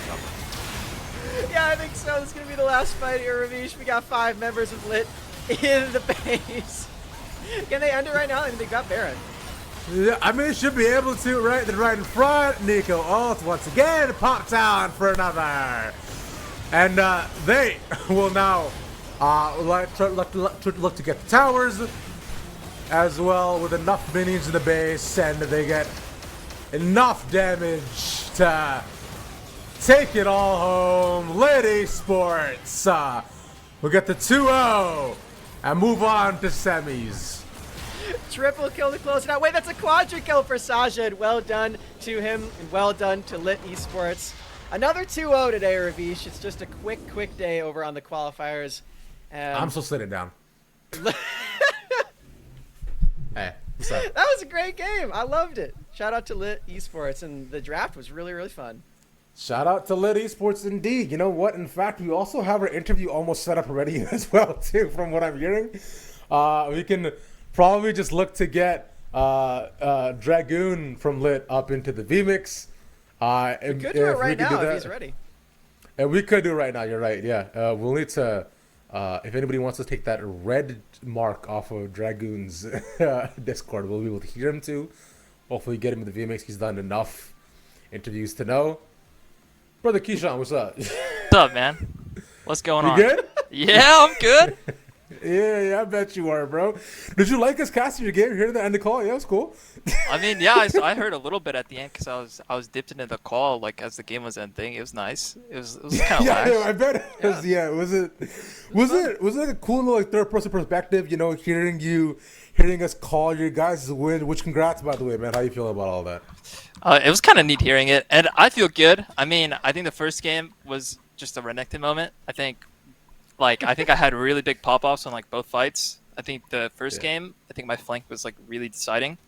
Yeah, I think so. This is going to be the last fight here, Ravish. We got 5 members of Lit in the base. Can they end it right now? I mean, they got Baron. Yeah, I mean, should be able to, right? They're right in front. Nico ult once again, pop down for another. And they will now look to get the towers as well with enough minions in the base, and they get enough damage to take it all home. Lit Esports we'll get the 2-0 and move on to semis. Triple kill to close it out. Wait, that's a quadra kill for Sajid. Well done to him, and well done to Lit Esports. Another 2-0 today, Ravish. It's just a quick day over on the qualifiers. I'm still sitting down. Hey, what's up? That was a great game. I loved it. Shout out to Lit Esports, and the draft was really, really fun. Shout out to Lit Esports indeed. You know what? In fact, we also have our interview almost set up already as well, too, from what I'm hearing. We can probably just look to get Dragoon from Lit up into the VMix. We could do it right now if he's ready. And we could do it right now. You're right. Yeah. We'll need to, if anybody wants to take that red mark off of Dragoon's Discord, we'll be able to hear him too. Hopefully get him in the VMix. He's done enough interviews to know. Brother Keyshawn, what's up? What's up, man? What's going on? You good? Yeah, I'm good. Yeah, I bet you are, bro. Did you like us casting your game here at the end of the call? Yeah, it was cool. I mean, yeah, I heard a little bit at the end because I was dipped into the call like as the game was ending. It was nice. It was kind of yeah, I bet it was. Yeah, was it like a cool little like third person perspective? You know, hearing us call your guys' win. Which congrats, by the way, man. How you feeling about all that? It was kind of neat hearing it, and I feel good. I mean, I think the first game was just a Renekton moment. I think I had really big pop-offs on like both fights. I think the first game, I think my flank was like really deciding.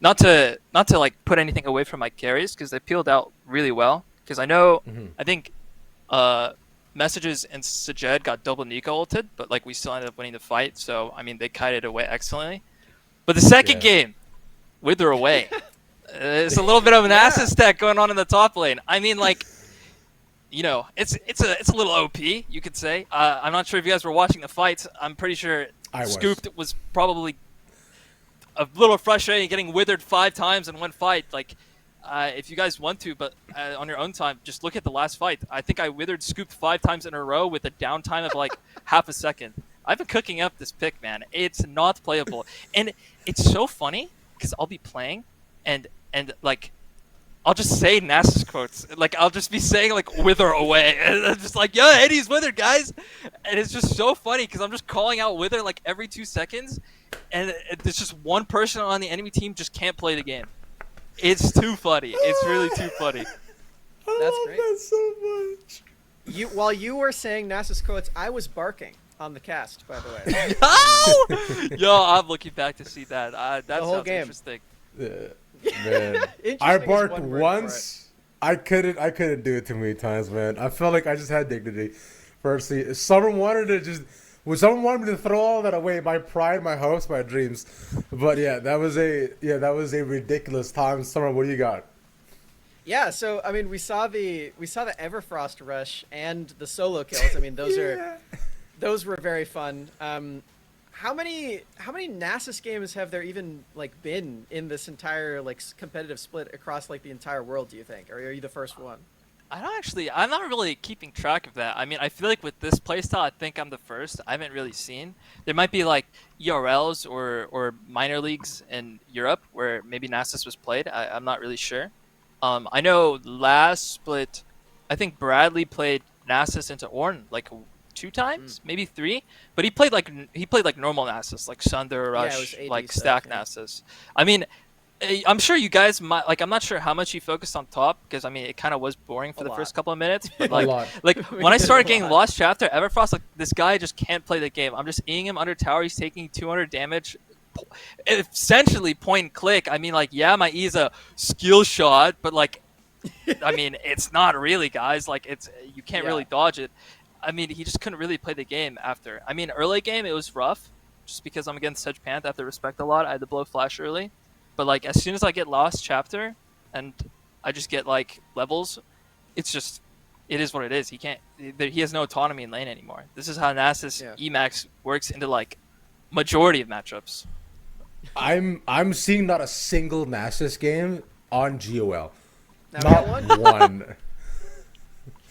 Not to like put anything away from my carries because they peeled out really well. Because I know, I think Messages and Sajed got double Nico ulted, but like we still ended up winning the fight. So I mean, they kited away excellently. But the second game, Wither away. It's a little bit of an assist stack going on in the top lane. I mean, like, you know, it's a little OP, you could say. I'm not sure if you guys were watching the fights. I'm pretty sure Scooped was probably a little frustrating getting withered 5 times in one fight. Like, if you guys want to, but on your own time, just look at the last fight. I think I withered Scooped 5 times in a row with a downtime of like half a second. I've been cooking up this pick, man. It's not playable. And it's so funny because I'll be playing, and like I'll just say Nasus quotes. Like I'll just be saying like "Wither away," and I'm just like, "Yo, Eddie's Wither, guys," and it's just so funny because I'm just calling out Wither like every 2 seconds, and there's just one person on the enemy team just can't play the game. It's too funny. It's really too funny. That's great. That so much. While you were saying Nasus quotes, I was barking on the cast, by the way. Oh! Yo, I'm looking back to see that. That whole sounds game. interesting. Yeah, man. Interesting I is barked one word for once. I couldn't do it too many times, man. I felt like I just had dignity. Firstly, if someone wanted me to throw all that away, my pride, my hopes, my dreams. But yeah, that was a ridiculous time. Summer, what do you got? Yeah, so I mean, we saw the Everfrost rush and the solo kills. I mean, those were very fun. How many Nasus games have there even like been in this entire like competitive split across like the entire world? Do you think, or are you the first one? I'm not really keeping track of that. I mean, I feel like with this playstyle, I think I'm the first. I haven't really seen. There might be like ERLs or minor leagues in Europe where maybe Nasus was played. I'm not really sure. I know last split, I think Bradley played Nasus into Ornn like 2 times, maybe 3. But he played like normal Nasus, like Sunder Yeah, it Rush, was AD like stuff, stack yeah. Nasus. I mean, I'm sure you guys might like. I'm not sure how much he focused on top because I mean it kind of was boring for A the lot. first couple of minutes. But A like, lot. when I did started a getting lot. lost chapter, Everfrost, like this guy just can't play the game. I'm just eating him under tower. He's taking 200 damage, essentially point and click. I mean, like yeah, my E is a skill shot, but like, I mean it's not really, guys. Like you can't Yeah. really dodge it. I mean, he just couldn't really play the game after. I mean, early game it was rough, just because I'm against Sedge Panth. I have to respect a lot. I had to blow flash early, but like as soon as I get lost chapter, and I just get like levels, it is what it is. He has no autonomy in lane anymore. This is how Nasus Yeah. Emax works into like majority of matchups. I'm seeing not a single Nasus game on GOL. Now we got Not one.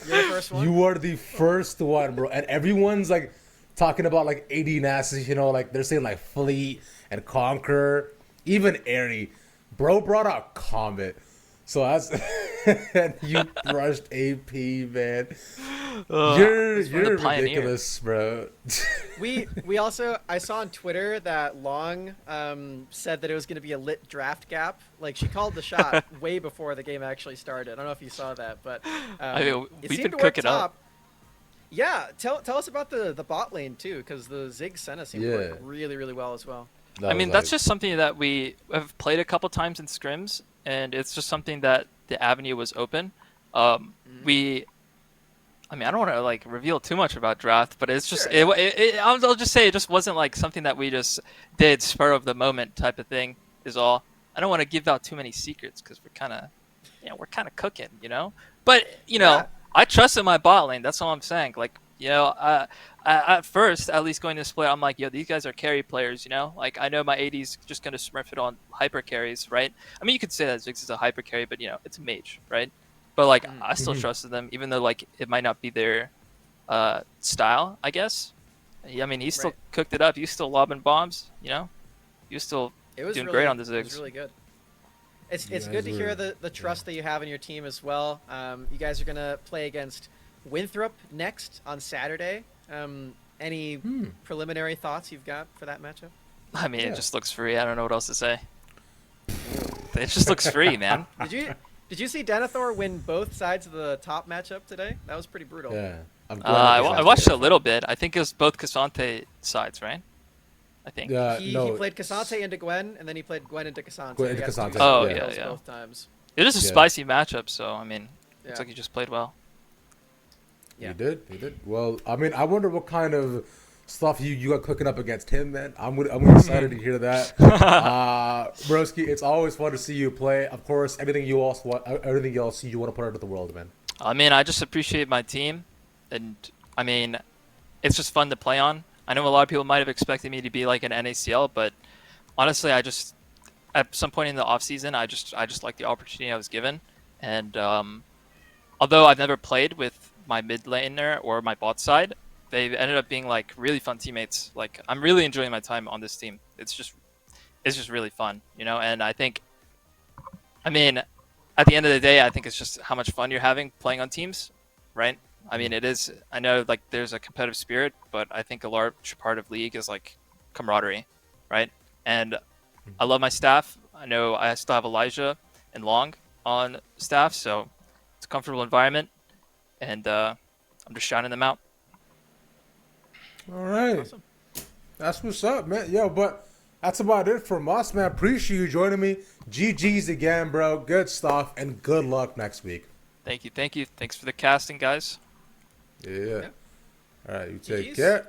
You're the first one. You are the first one, bro. And everyone's like talking about like 80 Nasus, you know, like they're saying like Fleet and Conqueror, even Airy. Bro brought out Comet. So that's and you brushed AP, man. You're He's one of the pioneers. ridiculous, bro. We also, I saw on Twitter that Long said that it was going to be a lit draft gap. Like she called the shot way before the game actually started. I don't know if you saw that, but I mean, it we've seemed been to work cooking up. top. Yeah, tell us about the bot lane too, because the Zig Senna seemed to work Yeah. really really well as well. That I mean, was that's like- just something that we have played a couple times in scrims, and it's just something that the avenue was open. I mean, I don't want to like reveal too much about draft, but it's just Sure. I'll just say it just wasn't like something that we just did spur of the moment type of thing. Is all. I don't want to give out too many secrets because we're kind of cooking, you know. But you know, Yeah. I trust in my bot lane. That's all I'm saying. Like, you know, at first, at least going to split, I'm like, yo, these guys are carry players, you know? Like, I know my AD's just going to smurf it on hyper carries, right? I mean, you could say that Ziggs is a hyper carry, but, you know, it's a mage, right? But, like, I still trusted them, even though, like, it might not be their style, I guess. I mean, he still Right. cooked it up. He was still lobbing bombs, you know? He was still It was doing really, great on the It Ziggs. was really good. It's You good guys to hear were- the trust that you have in your team as well. You guys are gonna play against Winthrop next on Saturday. Any preliminary thoughts you've got for that matchup? I mean, Yeah. it just looks free. I don't know what else to say. It just looks free, man. Did you see Denethor win both sides of the top matchup today? That was pretty brutal. Yeah. I'm I watched a little bit. I think it was both Cassante sides, right? I think. Yeah, He no. played Cassante into Gwen, and then he played Gwen into Cassante. Gwen into He got Cassante, two Oh, kills yeah. both times. It is a Yeah. spicy matchup, so I mean, Yeah. looks like he just played well. Yeah. You did. Well, I mean, I wonder what kind of stuff you got cooking up against him, man. I'm excited to hear that. Broski, it's always fun to see you play. Of course, everything else you want to put out into the world, man. I mean, I just appreciate my team, and I mean, it's just fun to play on. I know a lot of people might have expected me to be like an NACL, but honestly, I just at some point in the off season, I just like the opportunity I was given, and although I've never played with my mid laner or my bot side, they ended up being like really fun teammates. Like I'm really enjoying my time on this team. It's just is just really fun, you know. And I think, I mean, at the end of the day, I think it's just how much fun you're having playing on teams, right? I mean, it is. I know like there's a competitive spirit, but I think a large part of League is like camaraderie, right? And I love my staff. I know I still have Elijah and Long on staff, so it's a comfortable environment, and I'm just shining them out. All right. Awesome. That's what's up, man. Yo, but that's about it from us, man. Appreciate you joining me. GG's again, bro. Good stuff, and good luck next week. Thank you, thank you. Thanks for the casting, guys. Yeah. All right, you take GG's. care.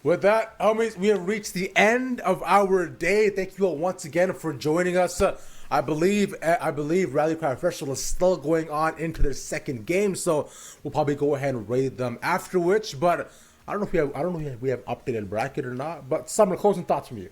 With that, homies, we have reached the end of our day. Thank you all once again for joining us. I believe Rally Cry Professional is still going on into their second game, so we'll probably go ahead and raid them after which. But I don't know if we have updated bracket or not. But Summer, closing thoughts from you.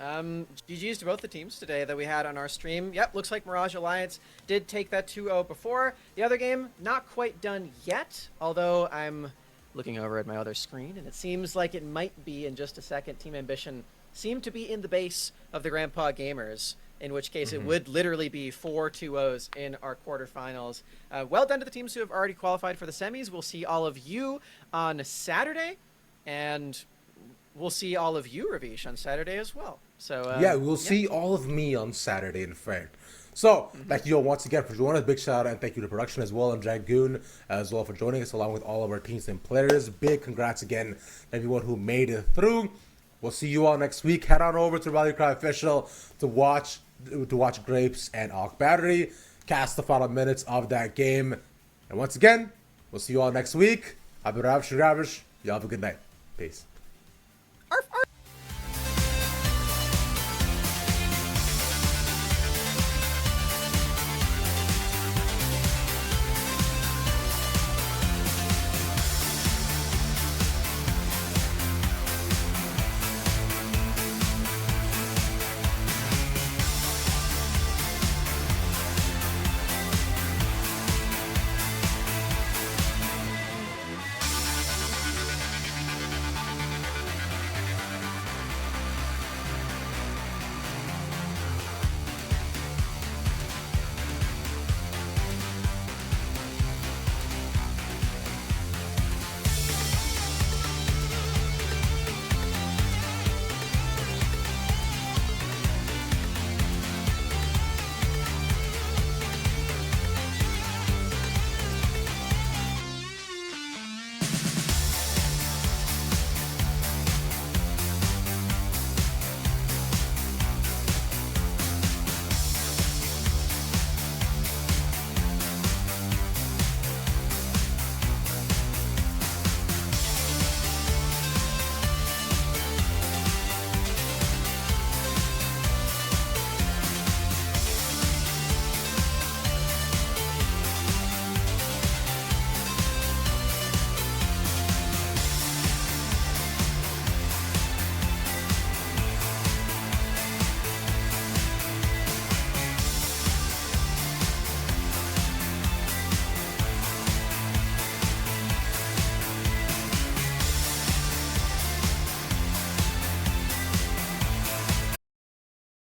GG's to both the teams today that we had on our stream. Yep, looks like Mirage Alliance did take that 2-0 before. The other game, not quite done yet, although I'm looking over at my other screen, and it seems like it might be in just a second. Team Ambition seem to be in the base of the Grandpa Gamers, in which case it would literally be 4 2-0s in our quarterfinals. Well done to the teams who have already qualified for the semis. We'll see all of you on Saturday, and we'll see all of you, Ravish, on Saturday as well. So Yeah, we'll see all of me on Saturday, in fact. So, thank you all once again for joining us. Big shout out and thank you to production as well, and Dragoon as well for joining us, along with all of our teams and players. Big congrats again to everyone who made it through. We'll see you all next week. Head on over to Rally Cry Official to watch Grapes and Arc Battery, cast the final minutes of that game. And once again, we'll see you all next week. I've been Ravish. Y'all have a good night. Peace.